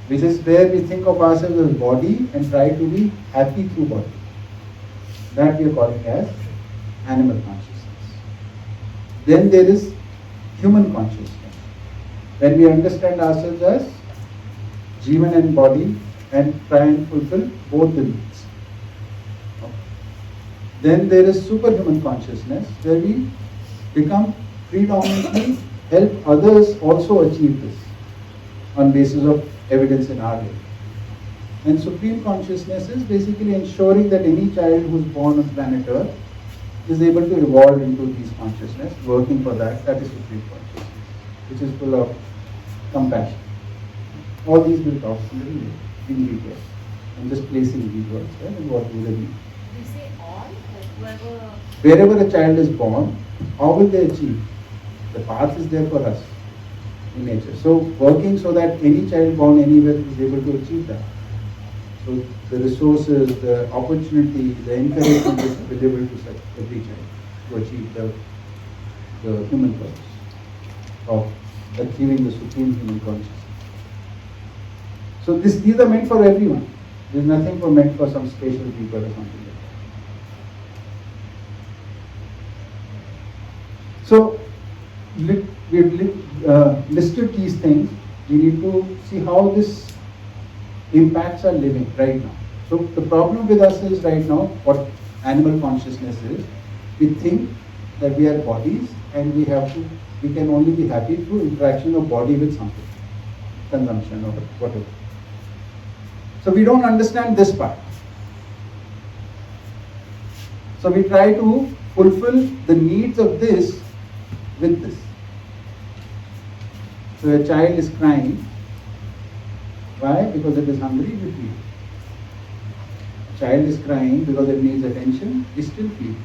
which is where we think of ourselves as body and try to be happy through body. That we are calling as animal consciousness. Then there is human consciousness, when we understand ourselves as Jeevan and body and try and fulfill both the needs. Then there is superhuman consciousness, where we become predominantly help others also achieve this on basis of evidence in our life. And supreme consciousness is basically ensuring that any child who is born on planet Earth is able to evolve into these consciousness, working for that. That is supreme consciousness, which is full of compassion. All these we'll talk a little bit in detail. I'm just placing these words, right? And what do they mean? You say all, like whoever. Wherever a child is born, how will they achieve? The path is there for us in nature. So working so that any child born anywhere is able to achieve that. So the resources, the opportunity, the encouragement is available to such every child to achieve the human purpose of achieving the supreme human consciousness. So these are meant for everyone. There is nothing meant for some special people or something like that. So we've listed these things. We need to see how this impacts our living right now. So the problem with us is right now, what animal consciousness is, we think that we are bodies and we can only be happy through interaction of body with something, consumption or whatever. So we don't understand this part. So we try to fulfill the needs of this with this. So a child is crying. Why? Because it is hungry, we feed. A child is crying because it needs attention, we still feed.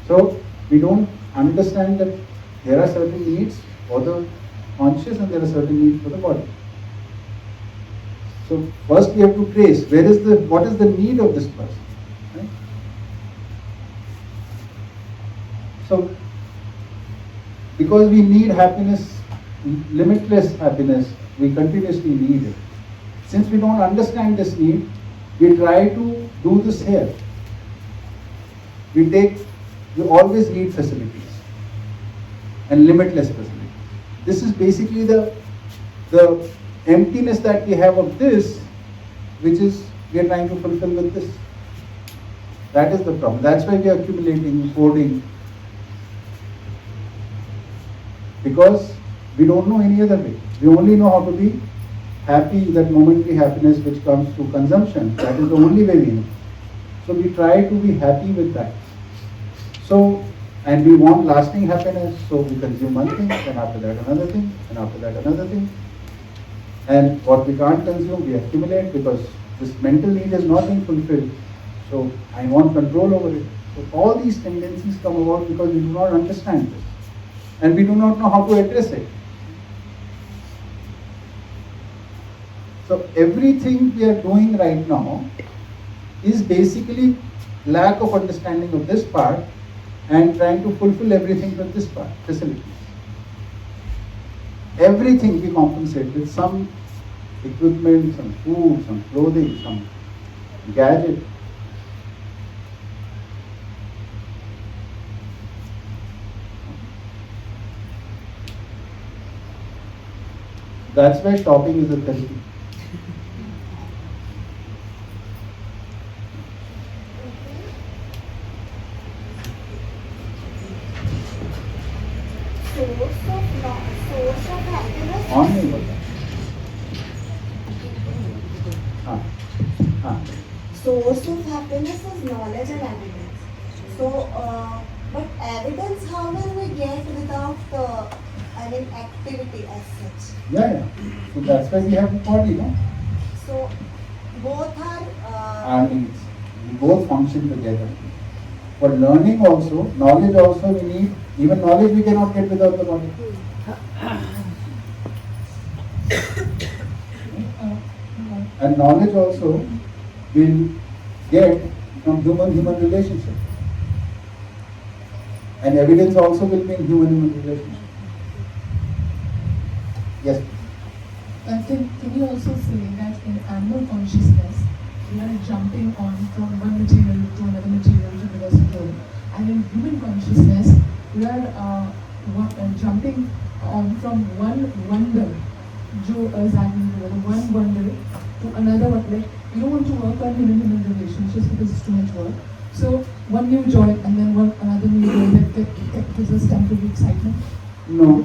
So we don't understand that there are certain needs for the conscious and there are certain needs for the body. So first we have to trace what is the need of this person. Right? So because we need happiness, limitless happiness, we continuously need it. Since we don't understand this need, we try to do this here. We always need facilities and limitless facilities. This is basically the emptiness that we have of this, which is we are trying to fulfill with this. That is the problem. That's why we are accumulating, hoarding, because we don't know any other way. We only know how to be happy, that momentary happiness which comes through consumption. That is the only way we know. So we try to be happy with that. So, and we want lasting happiness, so we consume one thing, and after that another thing, and after that another thing. And what we can't consume, we accumulate because this mental need is not being fulfilled. So I want control over it. So all these tendencies come about because we do not understand this. And we do not know how to address it. So everything we are doing right now is basically lack of understanding of this part and trying to fulfill everything with this part, facilities. Everything we compensate with some equipment, some food, some clothing, some gadget. That's why shopping is a therapy. Source of happiness. On नहीं होता. Source of happiness is knowledge and evidence. So, but evidence how will we get without activity as such? Yeah. So that's why we have the body, no? So both are. Our needs. We both function together. For learning also, knowledge also we need. Even knowledge we cannot get without the body. And knowledge also will get from human relationship. And evidence also will be in human relationship. Yes. Can you also say that in animal consciousness, we are jumping on from one material to another material to reverse flow, and in human consciousness, we are jumping on from one wonder, one wonder to another one. Like you don't want to work on human relationships because it's too much work. So one new joy and then another new joy that gives us temporary excitement. No.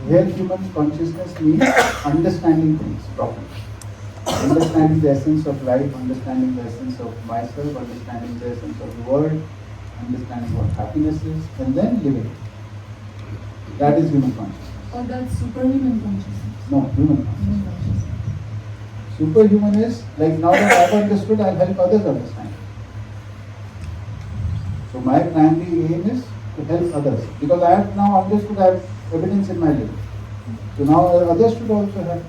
Here human consciousness means understanding things properly. Understanding the essence of life, understanding the essence of myself, understanding the essence of the world, understanding what happiness is, and then living. That is human consciousness. Or that's superhuman consciousness? No, human consciousness. Superhuman is, like now that I've understood, I'll help others understand. So my primary aim is to help others. Because I have now understood, I have evidence in my life. So now others should also have.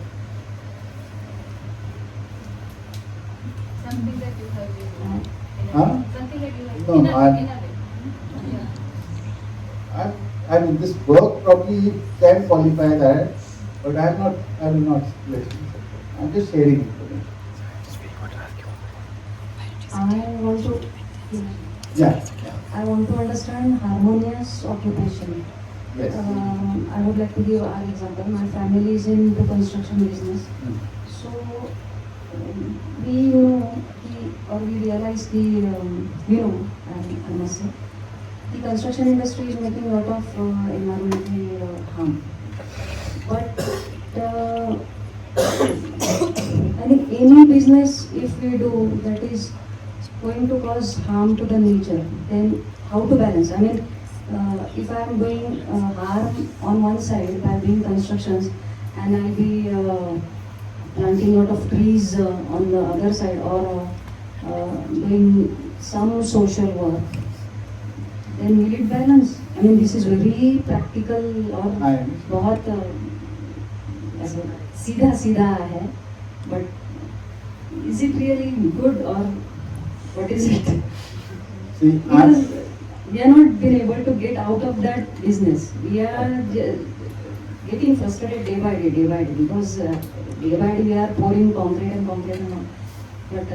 Something that you have in Huh? something that you have No, in no, a way. I mean, this work probably can qualify that, but I will not listen. I'm just sharing it. I want to, Yeah. I want to understand harmonious occupation. Yes. I would like to give an example. My family is in the construction business, so we realize I must say, the construction industry is making a lot of environmental harm. But I think any business, if we do, that is going to cause harm to the nature, then how to balance? I mean, if I am doing harm on one side by doing constructions, and I'll be planting a lot of trees on the other side, or doing some social work, then will it balance? I mean, this is very practical और बहुत ऐसे सीधा है, but is it really good or what is it? See, because we are not been able to get out of that business. We are getting frustrated day by day, because day by day we are pouring concrete and all, but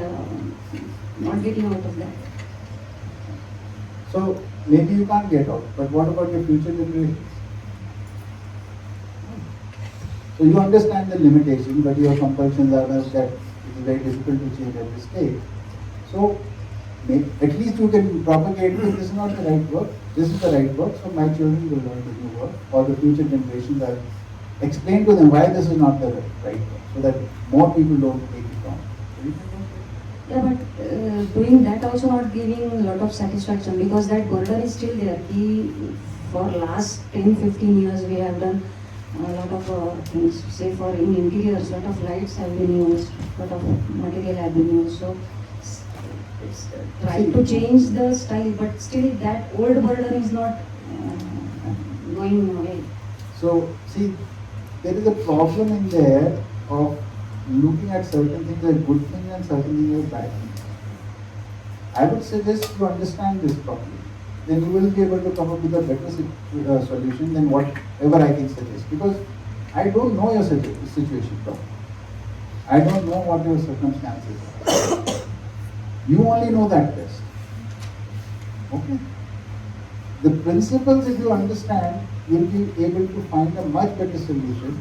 not getting out of that. So maybe you can't get out, but what about your future generations? So you understand the limitation, but your compulsions are that it is very difficult to change at this stage. So at least you can propagate that this is not the right work, this is the right work, so my children will learn the new work, or the future generations, I'll explain to them why this is not the right work, so that more people don't take it wrong. Yeah, but doing that also not giving a lot of satisfaction, because that burden is still there. For last 10-15 years we have done a lot of things, say for in interiors, lot of lights have been used, lot of material have been used. So it's trying to change the style, but still that old burden is not going away. So see, there is a problem in there of looking at certain things as good things and certain things as bad things. I would suggest you understand this properly. Then you will be able to come up with a better solution than whatever I can suggest. Because I don't know your situation properly. I don't know what your circumstances are. You only know that best. Okay? The principles, if you understand, you'll be able to find a much better solution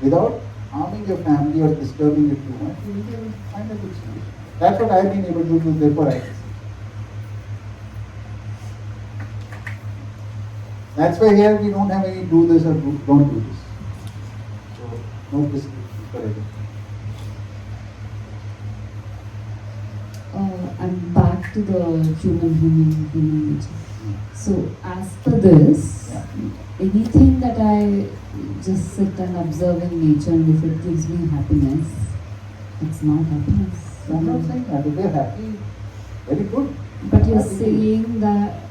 without harming your family or disturbing it too much. You will be able to find a good solution. That's what I've been able to do, therefore I can say. That's why here we don't have any do this or don't do this. So, no prescription for everything. I'm back to the human nature. So, as per this, anything that I just sit and observe in nature, and if it gives me happiness, it's not happiness. I'm not saying that. If they're happy, very good. But you're saying that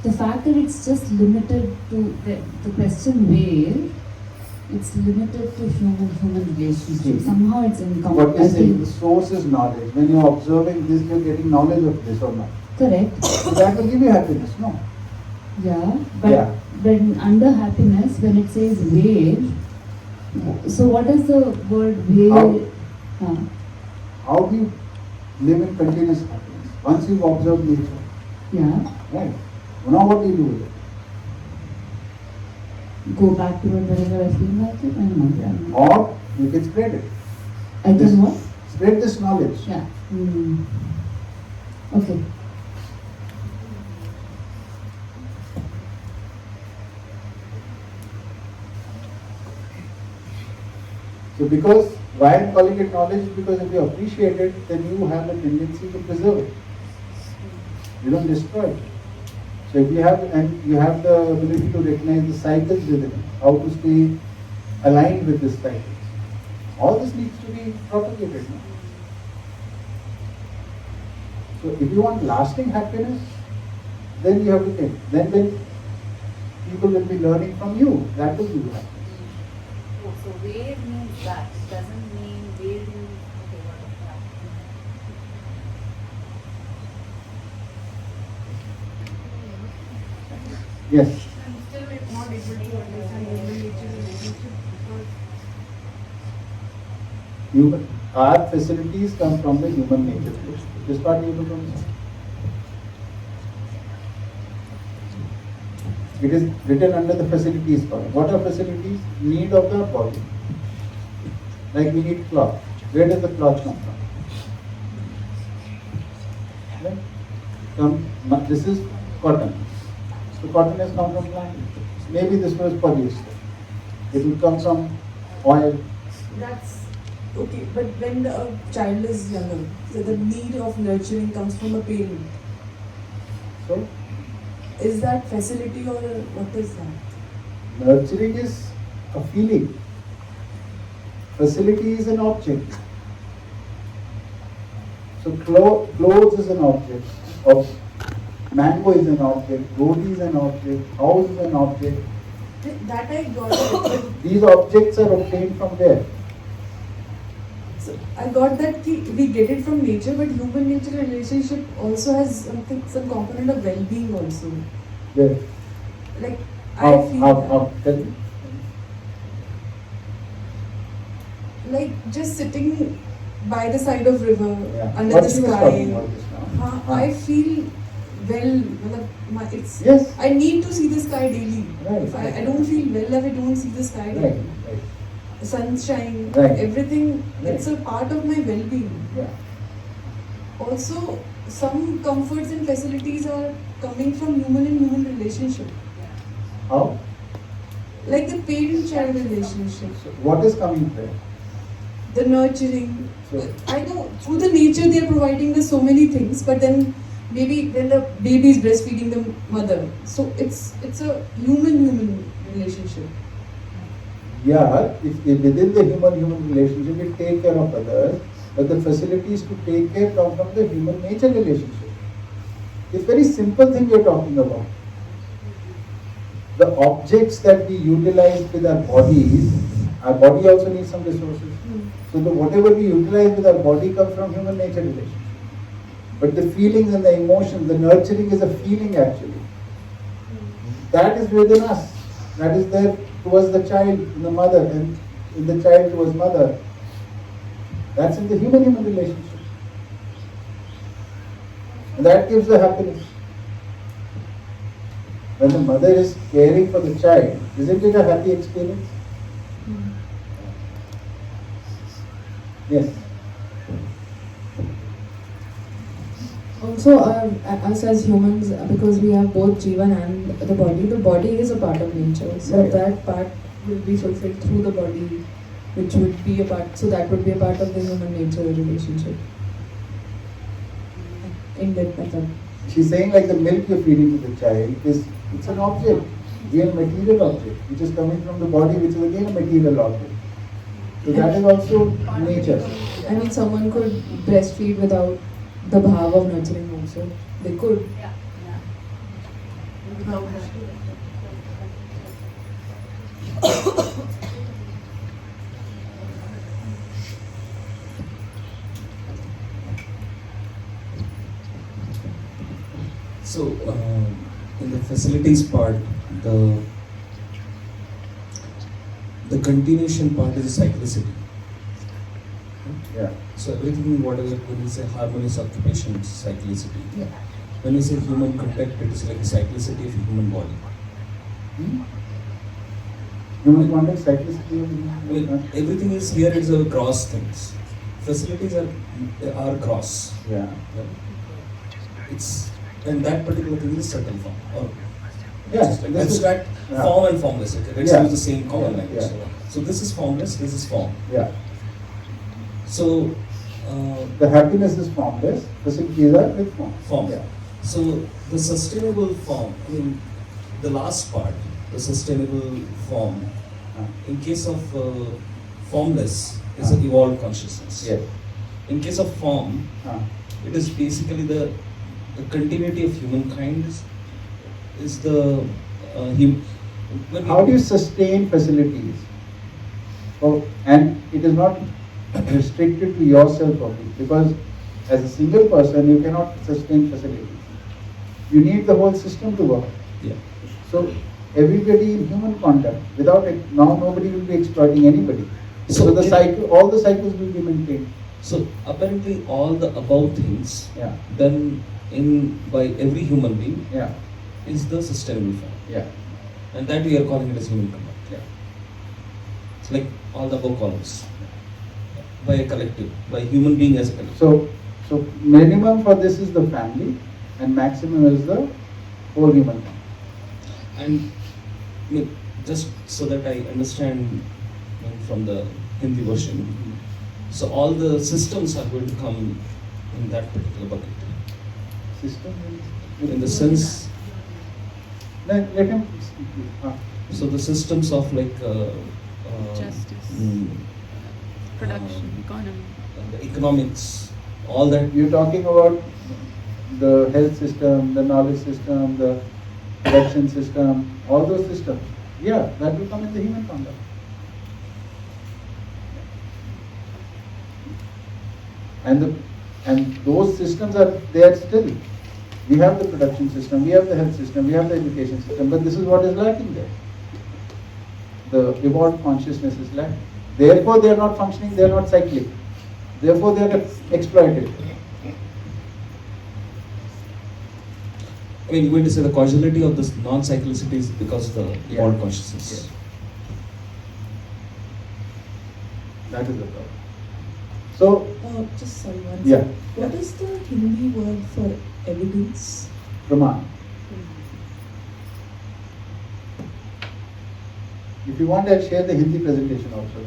the fact that it's just limited to the question where it's limited to human relationship. Somehow it's What you're saying, the source is knowledge. When you're observing this, you're getting knowledge of this or not. Correct. So that will give you happiness, no? Yeah, but when under happiness, when it says where, so what is the word where? How do you live in continuous happiness? Once you've observed nature. Yeah. Right. Now what do you do with it? Go back to it whenever I feel like it and Or you can spread it. I can what? Spread this knowledge. Yeah. Okay. So because, why I'm calling it knowledge is because if you appreciate it, then you have a tendency to preserve it. You don't destroy it. So if you have, and you have the ability to recognize the cycles within it, how to stay aligned with this cycle. All this needs to be propagated now. So if you want lasting happiness, then you have to think. Then people will be learning from you. That will give you happiness. Oh, so where means that. It doesn't mean where you okay, what is that? Yes. I'm still not able to understand human nature relationship because Our facilities come from the human nature. This part you able to understand? It is written under the facilities part. What are facilities? Need of the body. Like we need cloth. Where does the cloth come from? Right? This is cotton. So cotton has come from plant. Maybe this was polyester. It will come from oil. that's okay. But when a child is younger, so the need of nurturing comes from a parent. So Is that facility or what is that? nurturing is a feeling. Facility is an object. So clothes is an object. Of mango is an object. Roti is an object. House is an object. That I got it. These objects are obtained from where? So I got that we get it from nature, but human nature relationship also has something, some component of well-being also. Where? Like How? I feel that. Tell me. Like just sitting by the side of river under What the she was sky. talking about just now. I feel well. It's Yes. I need to see the sky daily. Right. If I don't feel well if I don't see the sky Right. daily. Right. Sunshine, Right. everything. Right. It's a part of my well-being. Yeah. Also, some comforts and facilities are coming from human and human relationship. How? Like the parent-child relationship. So what is coming there? The nurturing. So I know through the nature they are providing us so many things, but then maybe when the baby is breastfeeding the mother, so it's a human relationship. yeah, if within the human relationship, we take care of others, but the facilities to take care come from the human nature relationship. It's very simple thing we are talking about. The objects that we utilize with our bodies, our body also needs some resources. So whatever we utilize with our body comes from human nature relationship. But the feelings and the emotions, the nurturing is a feeling actually. That is within us. That is there towards the child, in the mother, and in the child towards mother. That's in the human relationship. And that gives the happiness. When the mother is caring for the child, isn't it a happy experience? Yes. Also, us as humans, because we have both Jeevan and the body is a part of nature. So Right. that part will be fulfilled through the body, which would be a part, so that would be a part of the human nature relationship. In that method. She's saying like the milk you're feeding to the child it's an object, real material object, which is coming from the body, which is again a material object. So that is also nature. I mean, someone could breastfeed without the bhav of nurturing also. They could. So, in the facilities part, the continuation part is a cyclicity. Yeah. So everything, whatever, when we say harmonious occupation, it's cyclicity. Yeah. When we say human contact, it is like a cyclicity of human body. Human contact, cyclicity of Well, everything is here is a gross things. Facilities are gross. Yeah. It's, and that particular thing is subtle form. Or Yeah, just like this is- abstract, yeah. form and formless. Okay, let's Yeah. use the same common Yeah, language. yeah. So this is formless, this is form. Yeah. So The happiness is formless, facilities are with form. form. Yeah. So the sustainable form, I mean, the last part, the sustainable form, in case of formless, is an evolved consciousness. Yes. In case of form, it is basically the continuity of humankind is the How do you sustain facilities? Oh, and it is not restricted to yourself only, because as a single person you cannot sustain facilities. You need the whole system to work. Yeah. So everybody in human contact, without it, now nobody will be exploiting anybody. So the cycle, all the cycles will be maintained. So apparently all the above things Yeah. done by every human being Yeah. is the sustainable form. Yeah. And that we are calling it as human conduct. Yeah. It's like all the above columns. By a collective, by human being as a collective. So minimum for this is the family, and maximum is the whole human contact. And I mean, just so that I understand from the Hindi version, so all the systems are going to come in that particular bucket. System In the sense, let him speak. so the systems of like Justice. Production, economy. the economics, all that. You're talking about the health system, the knowledge system, the production system, all those systems. Yeah, that will come in the human conduct. And those systems are there still. We have the production system, we have the health system, we have the education system, but this is what is lacking there. The evolved consciousness is lacking. Therefore, they are not functioning, they are not cyclic. Therefore, they are exploited. I mean, you're going to say the causality of this non-cyclicity is because of the evolved consciousness. Yeah. That is the problem. So, just sorry, one yeah. second. What is the Hindi word for evidence? Praman. If you want, I'll share the Hindi presentation also.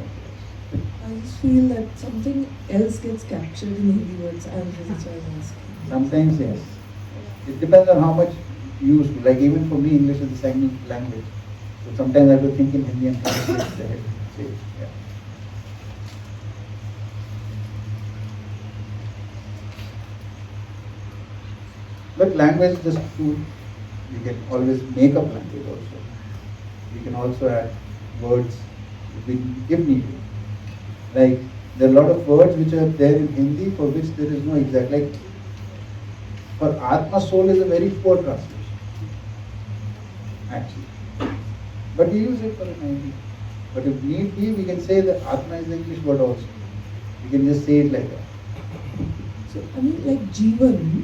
I just feel that something else gets captured in Hindi words, and that's why I was asking. Sometimes, yes. It depends on how much you use. Like even for me, English is the second language. So sometimes I have to think in Hindi and translate the head. Yeah. But language is just a tool. You can always make up language also. You can also add words if needed. Like there are a lot of words which are there in Hindi for which there is no exact. Like for Atma, soul is a very poor translation, actually. But we use it for an idea. But if need be, we can say that Atma is the English word also. We can just say it like that. So, I mean, like Jeevan,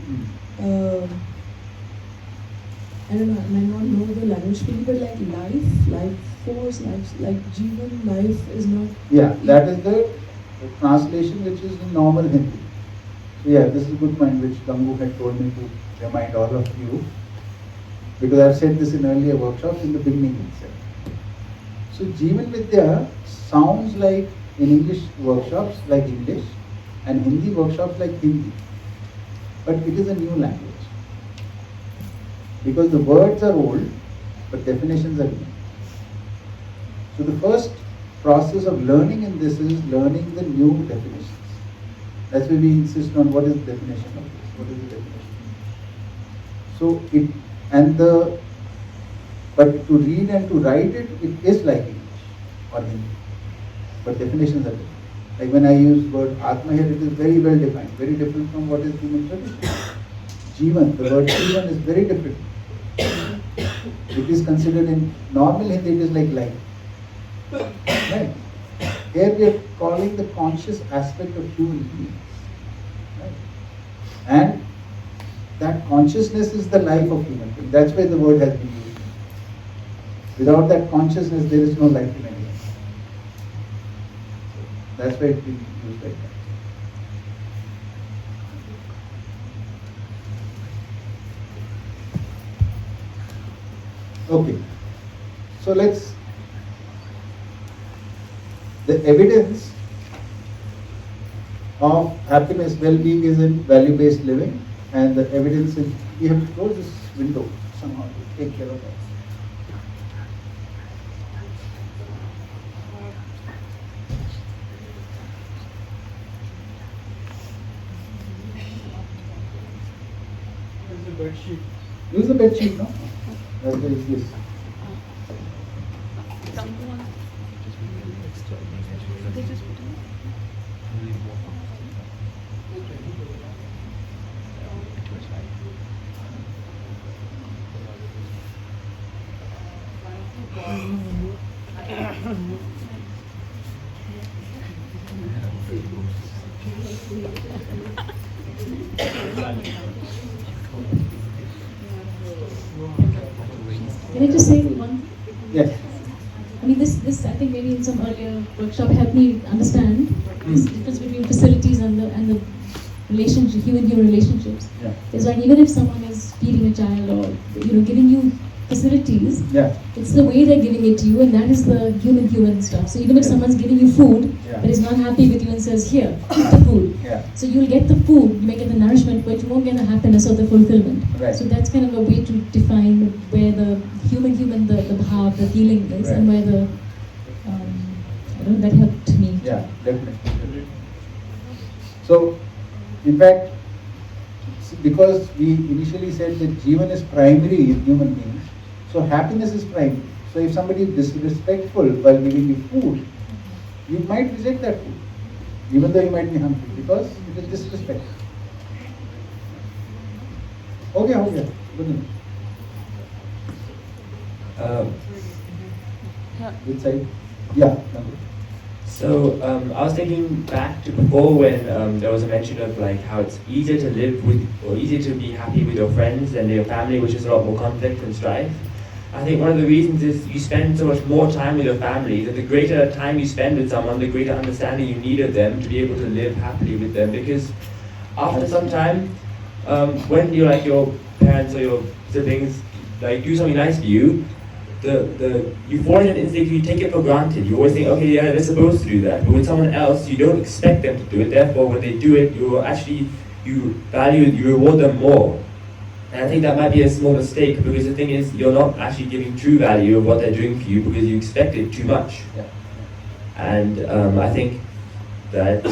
I don't know, I might not know the language fully, but like life force, like Jeevan, life is not. Yeah, that is the translation which is in normal Hindi. So yeah, this is a good point which Gangu had told me to remind all of you, because I've said this in earlier workshops in the beginning itself. So Jeevan Vidya sounds like in English workshops like English and Hindi workshops like Hindi, but it is a new language because the words are old but definitions are new. So the first process of learning in this is learning the new definitions. That's why we insist on what is the definition of this, what is the definition. So but to read and to write it, it is like English or Hindi, but definitions are different. Like when I use word Atma here, it is very well defined, very different from what is human tradition. Jeevan, the word Jeevan is very different. It is considered in normal Hindi, it is like life. Right? Here we are calling the conscious aspect of human beings. Right? And that consciousness is the life of human being. That's why the word has been used. Without that consciousness, there is no life in anyone. That's why it's been used like that. Okay. So the evidence of happiness, well-being is in value-based living, and the evidence in we have to close this window somehow to take care of that. Use the bed sheet. Use the bed sheet, no? As there is this. Can I just say one? Yes. I mean, this I think maybe in some earlier workshop helped me understand this difference between facilities and the relationship, human relationships. Yeah. It's like even if someone is feeding a child or giving you facilities, yeah. It's the way they're giving it to you, and that is the human stuff. So even if someone's giving you food, Yeah. but is not happy with you and says, "Here, eat the food," Yeah. so you'll get the food, you may get the nourishment, but you won't get the happiness or the fulfillment. Right. So that's kind of a way to define where the human, the bhav, the feeling is, and where the that helped me. Yeah, definitely. So, in fact, because we initially said that Jeevan is primary in human beings, so happiness is primary. So if somebody is disrespectful while giving you food, you might reject that food, even though you might be hungry, because it is disrespectful. Okay, good enough. Which side? Yeah, Nandri. So I was thinking back to before when there was a mention of like how it's easier to live with or easier to be happy with your friends than your family, which is a lot more conflict and strife. I think one of the reasons is you spend so much more time with your family, that the greater time you spend with someone, the greater understanding you need of them to be able to live happily with them. Because after some time, when you're like your parents or your siblings like do something nice for you, the euphoric instinct, you take it for granted. You always think, okay, yeah, they're supposed to do that. But with someone else, you don't expect them to do it. Therefore, when they do it, you reward them more. And I think that might be a small mistake, because the thing is, you're not actually giving true value of what they're doing for you because you expect it too much. Yeah. And I think that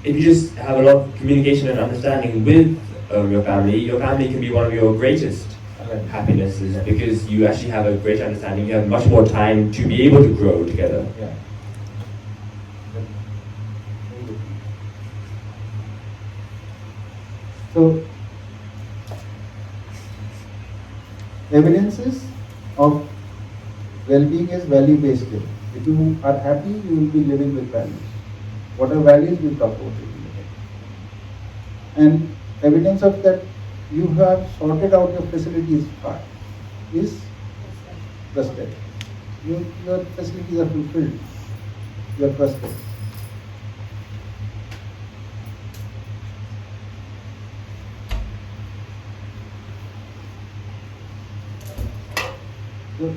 if you just have a lot of communication and understanding with your family can be one of your greatest happinesses, because you actually have a great understanding. You have much more time to be able to grow together. Yeah. So, evidences of well-being is value-based living. If you are happy, you will be living with values. What are values we talk about? And evidence of that you have sorted out your facilities part is trusted. Your facilities are fulfilled. You are trusted. So,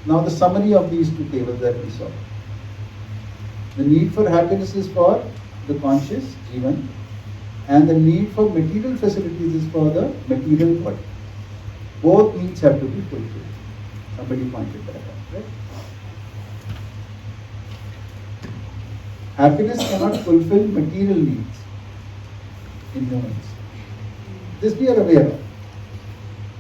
now the summary of these two tables that we saw. The need for happiness is for the conscious, Jeevan, and the need for material facilities is for the material body. Both needs have to be fulfilled. Somebody pointed that out, right? Happiness cannot fulfill material needs in humans. This we are aware of.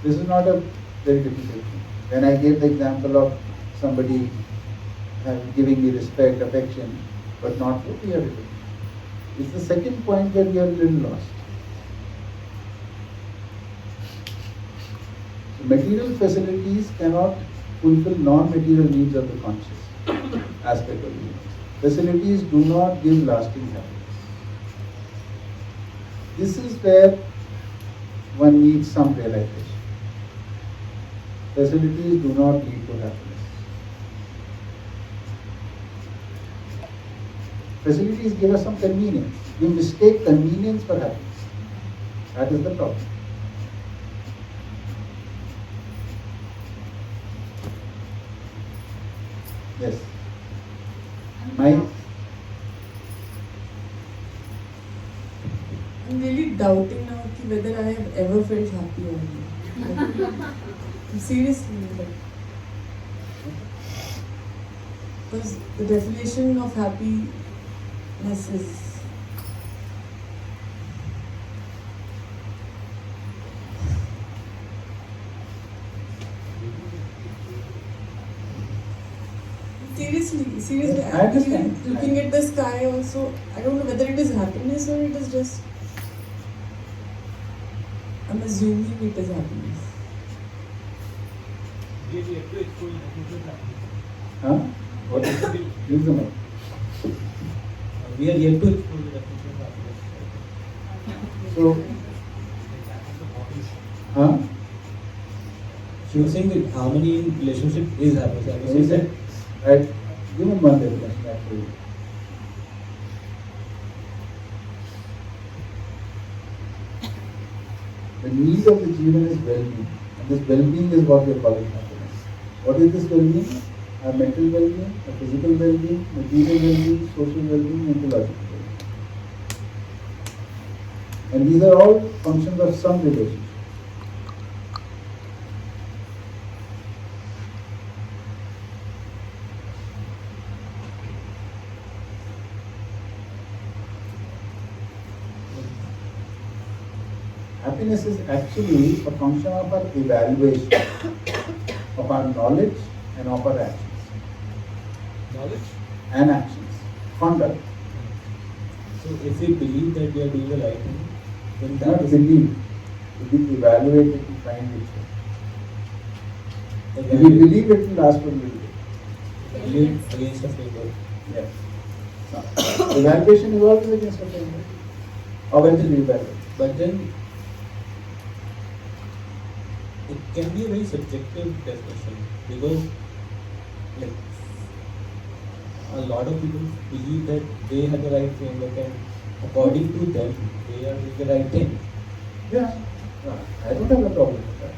This is not a very difficult thing. When I gave the example of somebody giving me respect, affection, but not food, we are able. It's the second point where we are a little lost. So material facilities cannot fulfill non-material needs of the conscious aspect of the universe. Facilities do not give lasting happiness. This is where one needs some realization. Facilities do not lead to happiness. Facilities give us some convenience. We mistake convenience for happiness. That is the problem. Yes. I'm really doubting now whether whether I have ever felt happy or not. Seriously, like, because the definition of happiness is seriously, I understand. actually looking at the sky also, I don't know whether it is happiness or it is just, I'm assuming it is happiness. Huh? What is it? Use the mic. We are yet to explore the definition of happiness. So, huh? She was saying that harmony in relationship is happiness. What is it? Right. Give me one definition actually. The need of the Jeevan is well-being. And this well-being is what we are calling happiness. What is this well-being? A mental well-being, a physical well-being, material well-being, social well-being, ecological well-being. And these are all functions of some relationship. Happiness is actually a function of our evaluation of our knowledge and of our actions. Knowledge And actions. Conduct. So if we believe that we are doing the right thing, then that Not is believe, to be evaluated to find it. If we evaluate believe it, will ask for it. against the framework. Yes. Now, evaluation is always against a framework. How will we evaluate? But then it can be a very subjective definition because like a lot of people believe that they have the right framework and according to them they are doing the right thing. Yeah. I don't have a problem with that.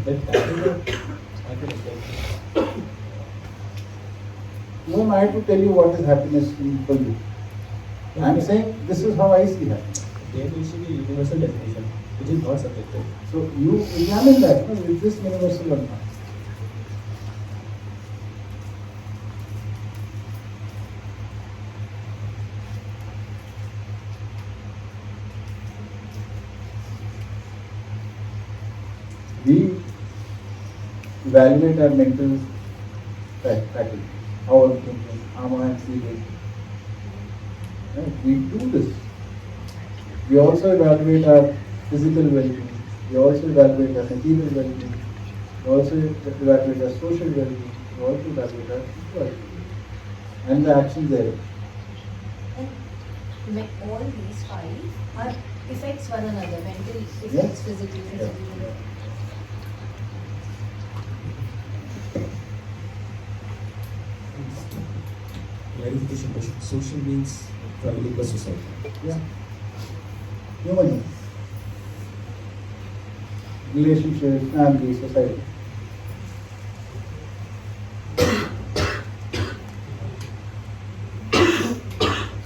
But that is a happiness. Who am I to tell you what is happiness for you? I am saying this is how I see happiness. There needs to be a universal definition, which is not subjective. So you examine that, no? Is this universal or not? We evaluate our mental faculty, how I'm thinking, how I'm feeling. Right? We do this. We also evaluate our physical well-being. We also evaluate our material well-being. We also evaluate our social well-being. We also evaluate our well-being. And the actions there. And all these five are affects one another. Mental affects Yes. physical, Yeah. physical. Clarification question. Social means family plus society. Yeah. Human. Relationships, family, society.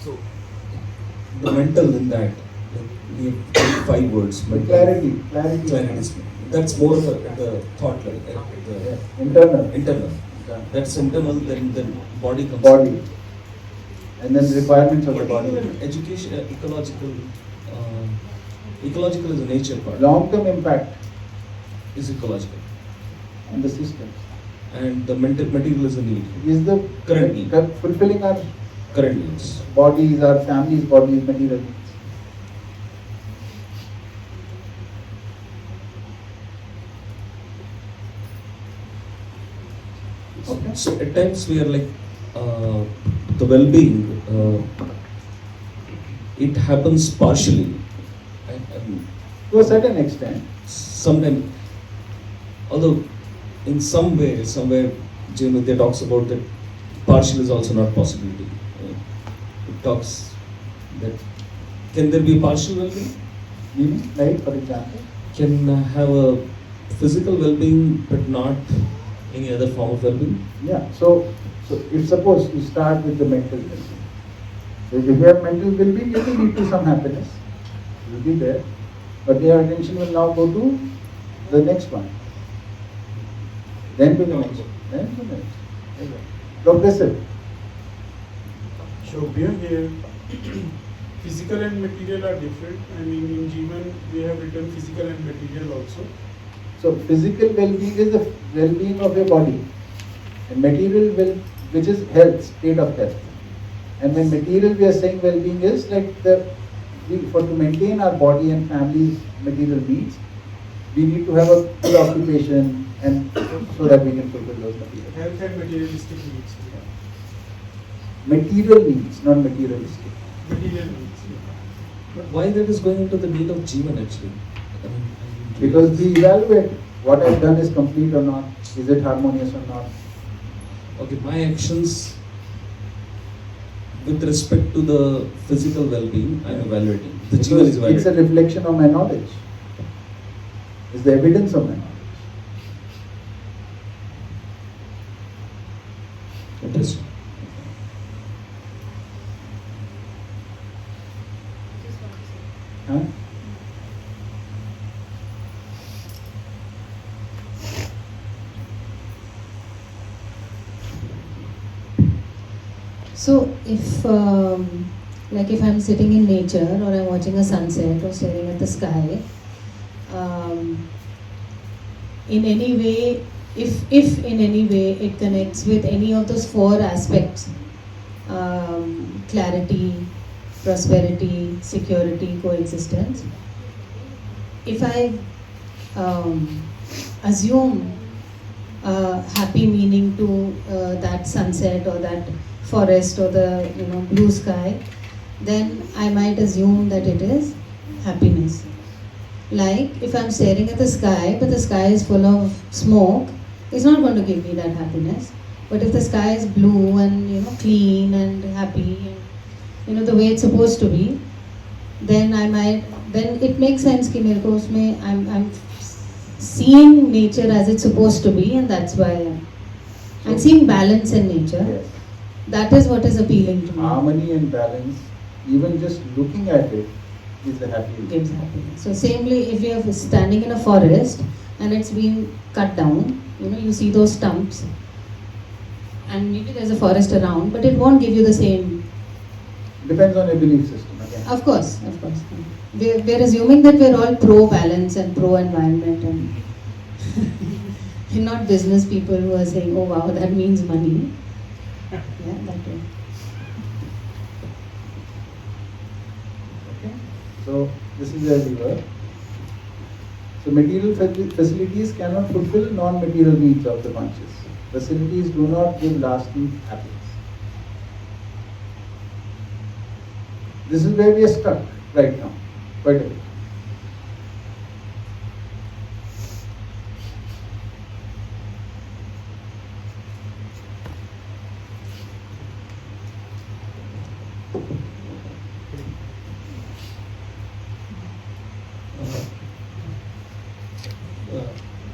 So the mental in that, like, we have 5 words. Mental, Clarity. That's more of the thought level. Internal. Internal. That's internal. Then body comes. Body. And then the requirements of the But body. even education, ecological is the nature part. Long-term impact Is ecological, on the system. and the material is a need. Is the Current need. fulfilling our Current needs. bodies, our families' bodies, material needs. Okay. So at times we are like the well-being. It happens partially. To a certain extent. Sometimes, although in some way, somewhere, Jeevan Vidya talks about that partial is also not possibility. It talks that can there be a partial well-being? Meaning, like for example, Can have a physical well-being but not any other form of well-being? yeah. So if suppose you start with the mental well-being. So if you have mental well-being, it will lead to some happiness. It will be there. But your attention will now go to the next one. Then to the next one. Then to the next. Progressive. Shobhya here. Physical and material are different. I mean, in Jeevan, we have written physical and material also. So physical well-being is the well-being of your body, and material which is health, state of health. And when material we are saying well-being is like for to maintain our body and family's material needs, we need to have a good occupation, and so that we can fulfill those material. Health and materialistic needs. Material needs, not materialistic. Material needs. But why that is going into the need of Jeevan actually? Because we evaluate what I've done is complete or not, is it harmonious or not. Okay, my actions with respect to the physical well-being, I'm evaluating. The Jeevan is evaluating. It's a reflection of my knowledge. It's the evidence of my knowledge. Interesting. Huh? So if if I'm sitting in nature or I'm watching a sunset or staring at the sky, in any way, if in any way it connects with any of those four aspects, clarity, prosperity, security, coexistence, if I assume happy meaning to that sunset or that forest or the blue sky, then I might assume that it is happiness. Like if I'm staring at the sky but the sky is full of smoke, it's not going to give me that happiness. But if the sky is blue and clean and happy and the way it's supposed to be, then it makes sense कि मेरे को उसमें I'm seeing nature as it's supposed to be, and that's why I'm seeing balance in nature. Yes. That is what is appealing to me. Harmony and balance, even just looking at it, is a happiness. Gives happiness. So samely, if you are standing in a forest and it's been cut down, you see those stumps, and maybe there's a forest around, but it won't give you the same. Depends on your belief system again. Of course. We're assuming that we're all pro-balance and pro-environment and not business people who are saying, oh wow, that means money. Yeah, that way. Okay. So this is where we were. So material facilities cannot fulfill non-material needs of the conscious. Facilities do not give lasting happiness. This is where we are stuck right now, quite a bit.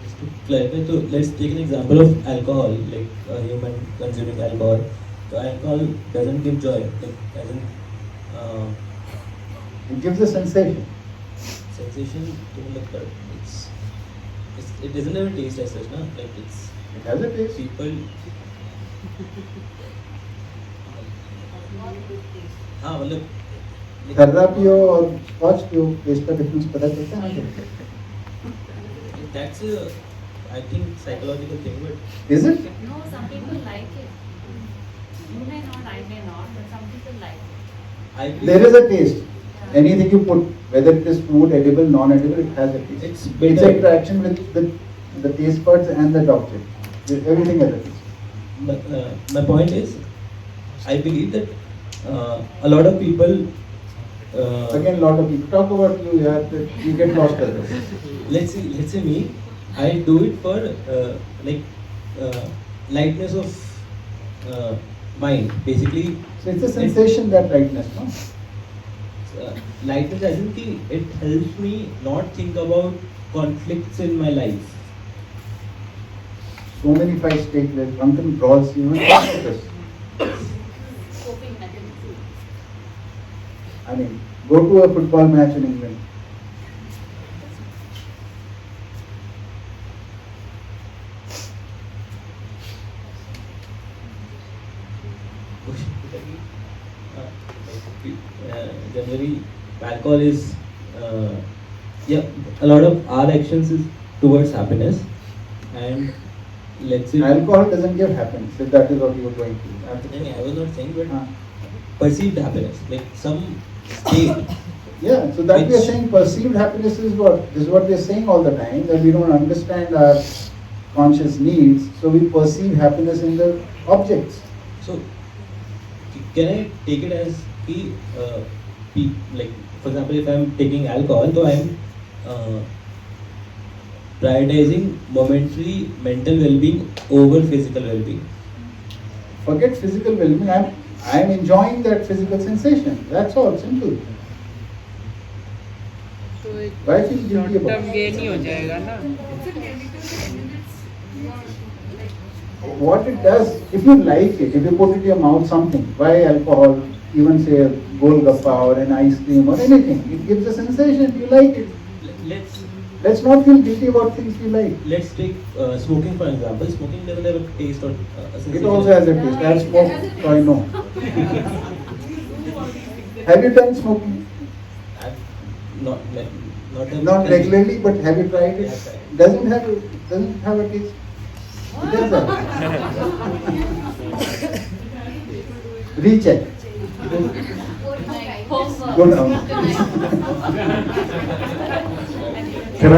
Just to clarify, so let's take an example of alcohol, like a human consuming alcohol. So alcohol doesn't give joy, like doesn't. It gives a sensation. Sensation to look at it doesn't have a taste as such, no? Like it has a taste. People. हाँ मतलब खर्रा पियो और scotch पियो, test का difference पता चलता है? That's a, I think, psychological thing, but is it? No, some people like it. You may not, I may not, but some people like it. There is a taste. Anything you put, whether it is food, edible, non-edible, it has a taste. It's interaction with the taste buds and the object. Everything has a taste. My point is, I believe that a lot of people. Again, lot of people talk about you. You get lost as well. Let's say me, I do it for lightness of mind, basically. So it's a sensation, that lightness, no? Lightness, I think it helps me not think about conflicts in my life. So many fights take place, drunken brawls, you know, this. I mean, go to a football match in England. generally alcohol is yeah, a lot of our actions is towards happiness, and let's say Alcohol doesn't give happiness, if that is what you were going to. I was not saying, but perceived happiness, like some state. Yeah, so that we are saying perceived happiness is what? This is what we are saying all the time, that we don't understand our conscious needs, so we perceive happiness in the objects. So, can I take it as like, for example, if I am taking alcohol, so I am prioritizing momentary mental well-being over physical well-being. Forget physical well-being, I am enjoying that physical sensation. That's all, simple. Why feel guilty about it? What it does, if you like it, if you put it in your mouth something, why alcohol, even say a golgappa or an ice cream or anything, it gives a sensation, you like it. Let's not feel guilty about things we like. Let's take smoking for example. Smoking doesn't have a taste or a sensation. It also has a taste. I have smoked, so I know. Have you done smoking? Not regularly, but have you tried it? Doesn't have a taste. It does have. Recheck. Go now. Can I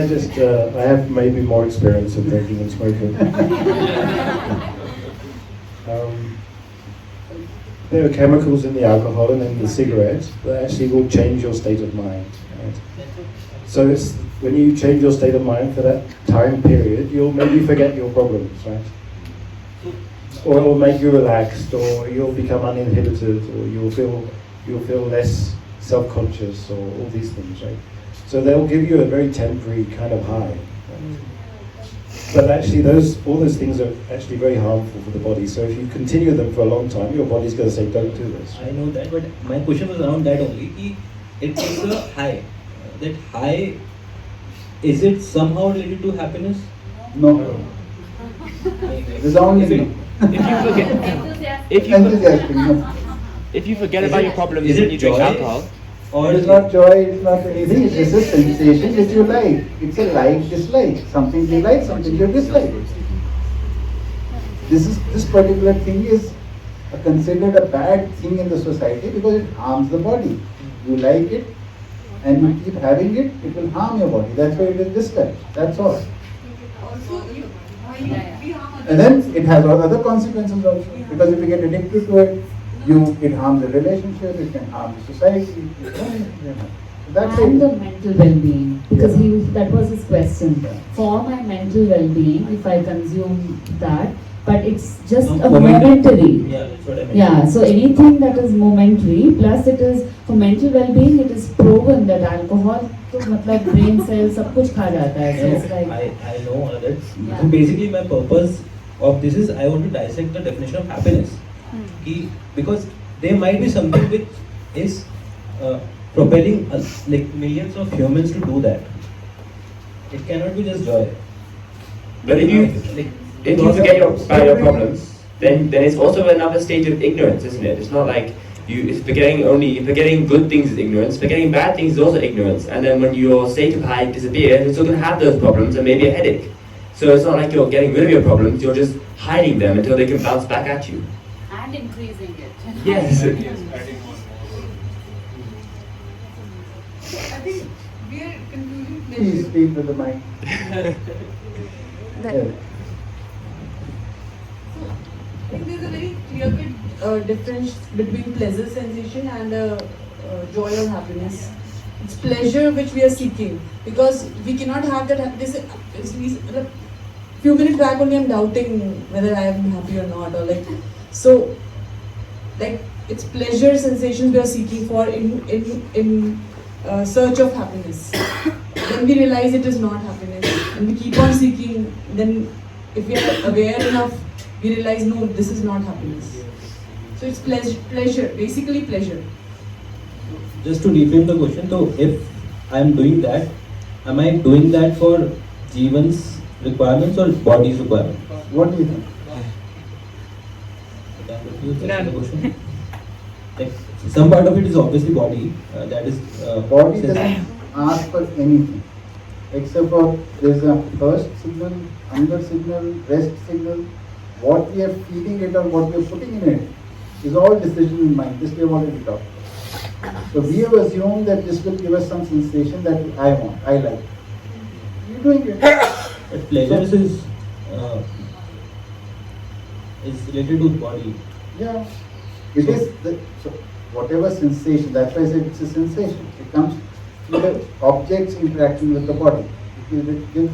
just, I have maybe more experience of drinking and smoking. There are chemicals in the alcohol and in the cigarettes that actually will change your state of mind. Right? So it's, when you change your state of mind for that time period, you'll maybe forget your problems, right? Or it will make you relaxed, or you'll become uninhibited, or you'll feel less self-conscious, or all these things, right? So they'll give you a very temporary kind of high. But actually all those things are actually very harmful for the body. So if you continue them for a long time, your body's going to say, don't do this. I know that, but my question was around that only. It takes a high. That high, is it somehow related to happiness? No. Resoundingly. If you forget about your problems and you drink alcohol, Or it's not joy, it's not anything, it's just a sensation that you like. It's a like-dislike. Something you like, something you dislike. This particular thing is considered a bad thing in the society because it harms the body. You like it and you keep having it, it will harm your body. That's why it is disliked. That's all. And then it has other consequences also. Because if you get addicted to it, it harms the relationship, it can harm the society. That's and the mental well-being, because that was his question. For my mental well-being, if I consume that, but it's just a momentary. Yeah, that's what I meant. Yeah, so anything that is momentary, plus it is for mental well-being, it is proven that alcohol, मतलब brain cells, सब कुछ खा जाता है. So it's like I know all of that. So basically, my purpose of this is I want to dissect the definition of happiness. Because there might be something which is propelling us, like millions of humans to do that. It cannot be just joy. But if you forget about your problems, then it's also another state of ignorance, isn't it? It's not like it's forgetting good things is ignorance, forgetting bad things is also ignorance. And then when your state of high disappears, you're still going to have those problems and maybe a headache. So it's not like you're getting rid of your problems, you're just hiding them until they can bounce back at you. And increasing it. Yes. I think we are concluding pleasure. Please speak to the mic. I think there's a very clear-cut difference between pleasure sensation and joy or happiness. It's pleasure which we are seeking, because we cannot have that. A few minutes back only I'm doubting whether I am happy or not, or so. It's pleasure sensations we are seeking for in search of happiness. Then we realize it is not happiness, and we keep on seeking. Then, if we are aware enough, we realize no, this is not happiness. So it's pleasure, basically pleasure. Just to reframe the question, so if I am doing that, am I doing that for Jeevan's requirements or body's requirements? What do you think? like some part of it is obviously body. That is Body doesn't ask for anything except for there's a thirst signal, hunger signal, rest signal. What we are feeding it or what we are putting in it is all decision in mind. This we have already talked about. So we have assumed that this will give us some sensation that I want, I like. You're doing it. But pleasure is related to body. Yeah. It is so whatever sensation, that's why I said it's a sensation. It comes through the objects interacting with the body. It gives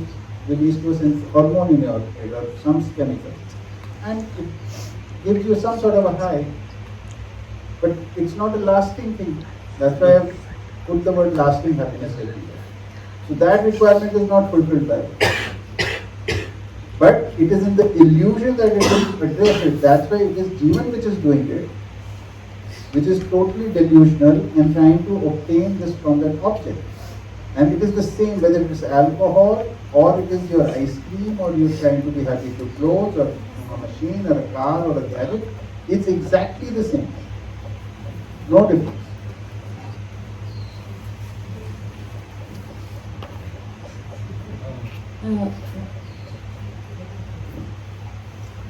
release to a hormone in your head or some chemical. And it gives you some sort of a high. But it's not a lasting thing. That's why I've put the word lasting happiness everywhere. So that requirement is not fulfilled by it. But it is in the illusion that it will address it. That's why it is Jeevan which is doing it, which is totally delusional and trying to obtain this from that object. And it is the same whether it is alcohol or it is your ice cream or you're trying to be happy to clothes or a machine or a car or a gadget. It's exactly the same. No difference.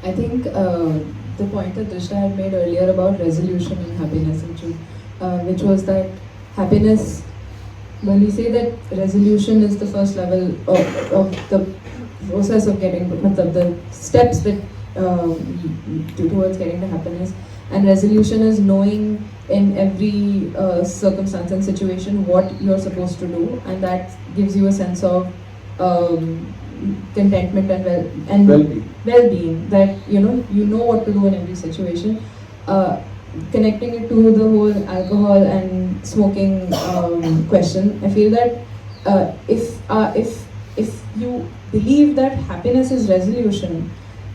I think the point that Drishta had made earlier about resolution and happiness, which was that happiness, when we say that resolution is the first level of the process of getting, the steps that towards getting to happiness, and resolution is knowing in every circumstance and situation what you're supposed to do, and that gives you a sense of contentment and well-being, that you know what to do in every situation. Connecting it to the whole alcohol and smoking question, I feel that if you believe that happiness is resolution,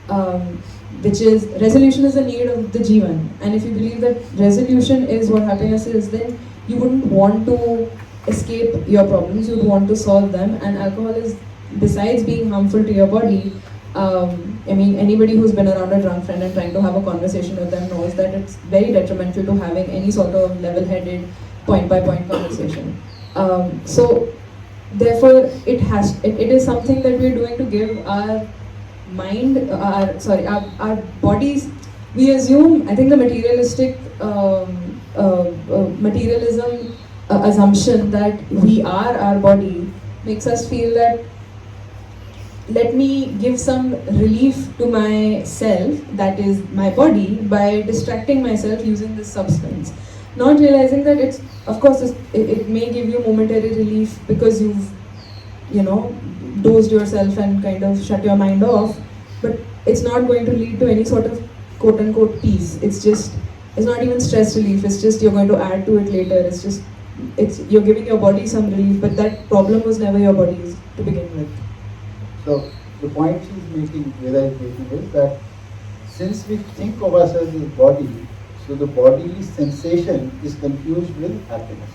resolution is a need of the Jeevan, and if you believe that resolution is what happiness is, then you wouldn't want to escape your problems, you would want to solve them. And alcohol is, besides being harmful to your body, I mean, anybody who's been around a drunk friend and trying to have a conversation with them knows that it's very detrimental to having any sort of level-headed, point-by-point conversation. So, therefore, it is something that we're doing to give our mind, our bodies. We assume, I think the materialistic materialism assumption that we are our body makes us feel that let me give some relief to myself, that is my body, by distracting myself using this substance. Not realizing that it's, of course, it may give you momentary relief because you've, dosed yourself and kind of shut your mind off, but it's not going to lead to any sort of quote-unquote peace. It's not even stress relief, it's just you're going to add to it later. You're giving your body some relief, but that problem was never your body's to begin with. So the point she's making, Veda is making, is that since we think of ourselves as body, so the bodily sensation is confused with happiness.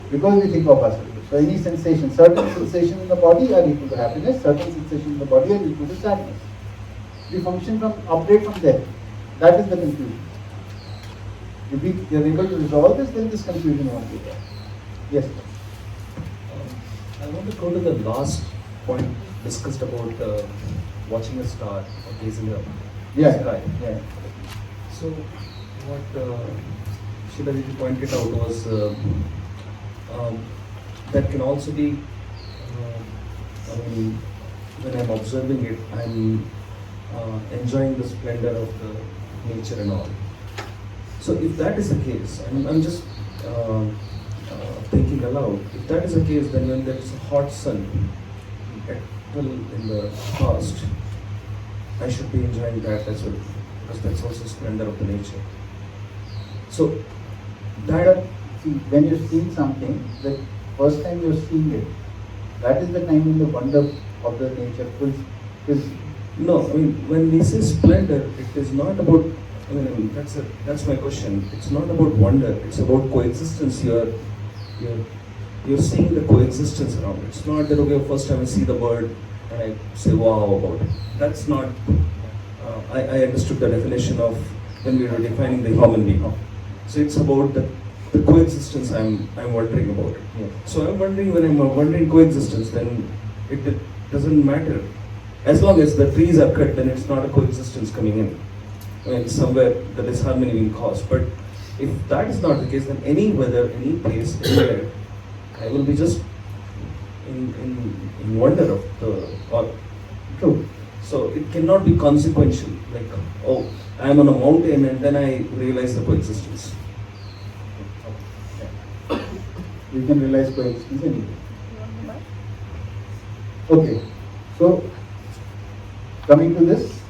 Because we think of ourselves. So any sensation, certain sensations in the body are equal to happiness, certain sensations in the body are equal to sadness. We operate from there. That is the confusion. If we are able to resolve this, then this confusion won't be there. Yes. I want to go to the last point discussed about watching a star or gazing up. Yeah. Sky. Yeah. So what Shilajiji pointed out was that can also be, when I'm observing it, I'm enjoying the splendor of the nature and all. So if that is the case, I'm just thinking aloud, if that is the case, then when there is a hot sun in the past, I should be enjoying that as well, because that's also splendor of the nature. So that, when you're seeing something, the first time you're seeing it, that is the time when the wonder of the nature fills. No, when we say splendor, it is not about, that's my question. It's not about wonder, it's about coexistence. You're seeing the coexistence around. It's not that, okay, first time I see the bird and I say wow about it. That's not, I understood the definition of when we were defining the human being. So it's about the coexistence I'm wondering about. Yeah. So I'm wondering, when I'm wondering coexistence, then it doesn't matter. As long as the trees are cut, then it's not a coexistence coming in. I mean, somewhere the disharmony will cause. But if that is not the case, then any weather, any place, anywhere, I will be just in wonder of the or True. So it cannot be consequential. Like, oh, I am on a mountain and then I realize the coexistence. You can realize coexistence anyway. Okay, so coming to this,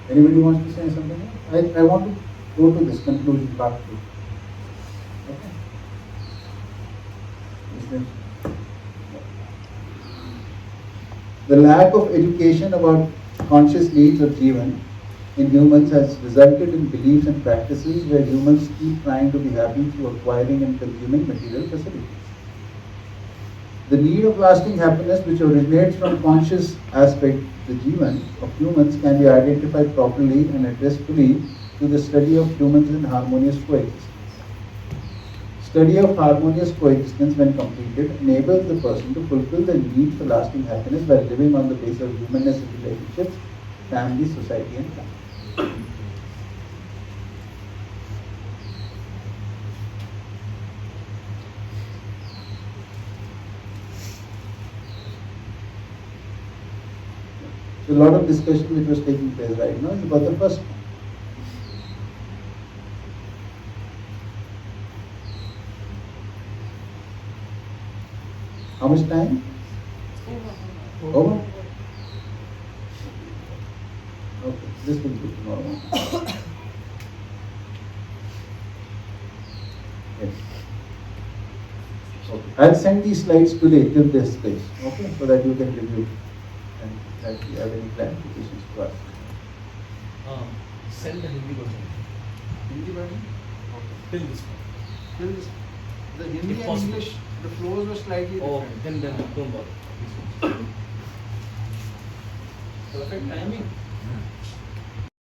anybody wants to say something? I want to go to this conclusion part 2. Okay. Is there- The lack of education about conscious needs of Jeevan in humans has resulted in beliefs and practices where humans keep trying to be happy through acquiring and consuming material facilities. The need of lasting happiness, which originates from conscious aspect, the Jeevan of humans, can be identified properly and addressed fully through the study of humans in harmonious coexistence. Study of harmonious coexistence, when completed, enables the person to fulfill the need for lasting happiness by living on the basis of humanness in relationships, family, society, and family. So a lot of discussion which was taking place right now is about the first one. How much time? Over? Okay, this will be tomorrow. Yes. Okay. I'll send these slides today till this place, okay, so that you can review and if you have any clarifications to ask. Send the Hindi version. Hindi version? Okay. Till this one. Till this, the Hindi If and possible. English, the flows were slightly Oh, different. then don't bother. Perfect timing.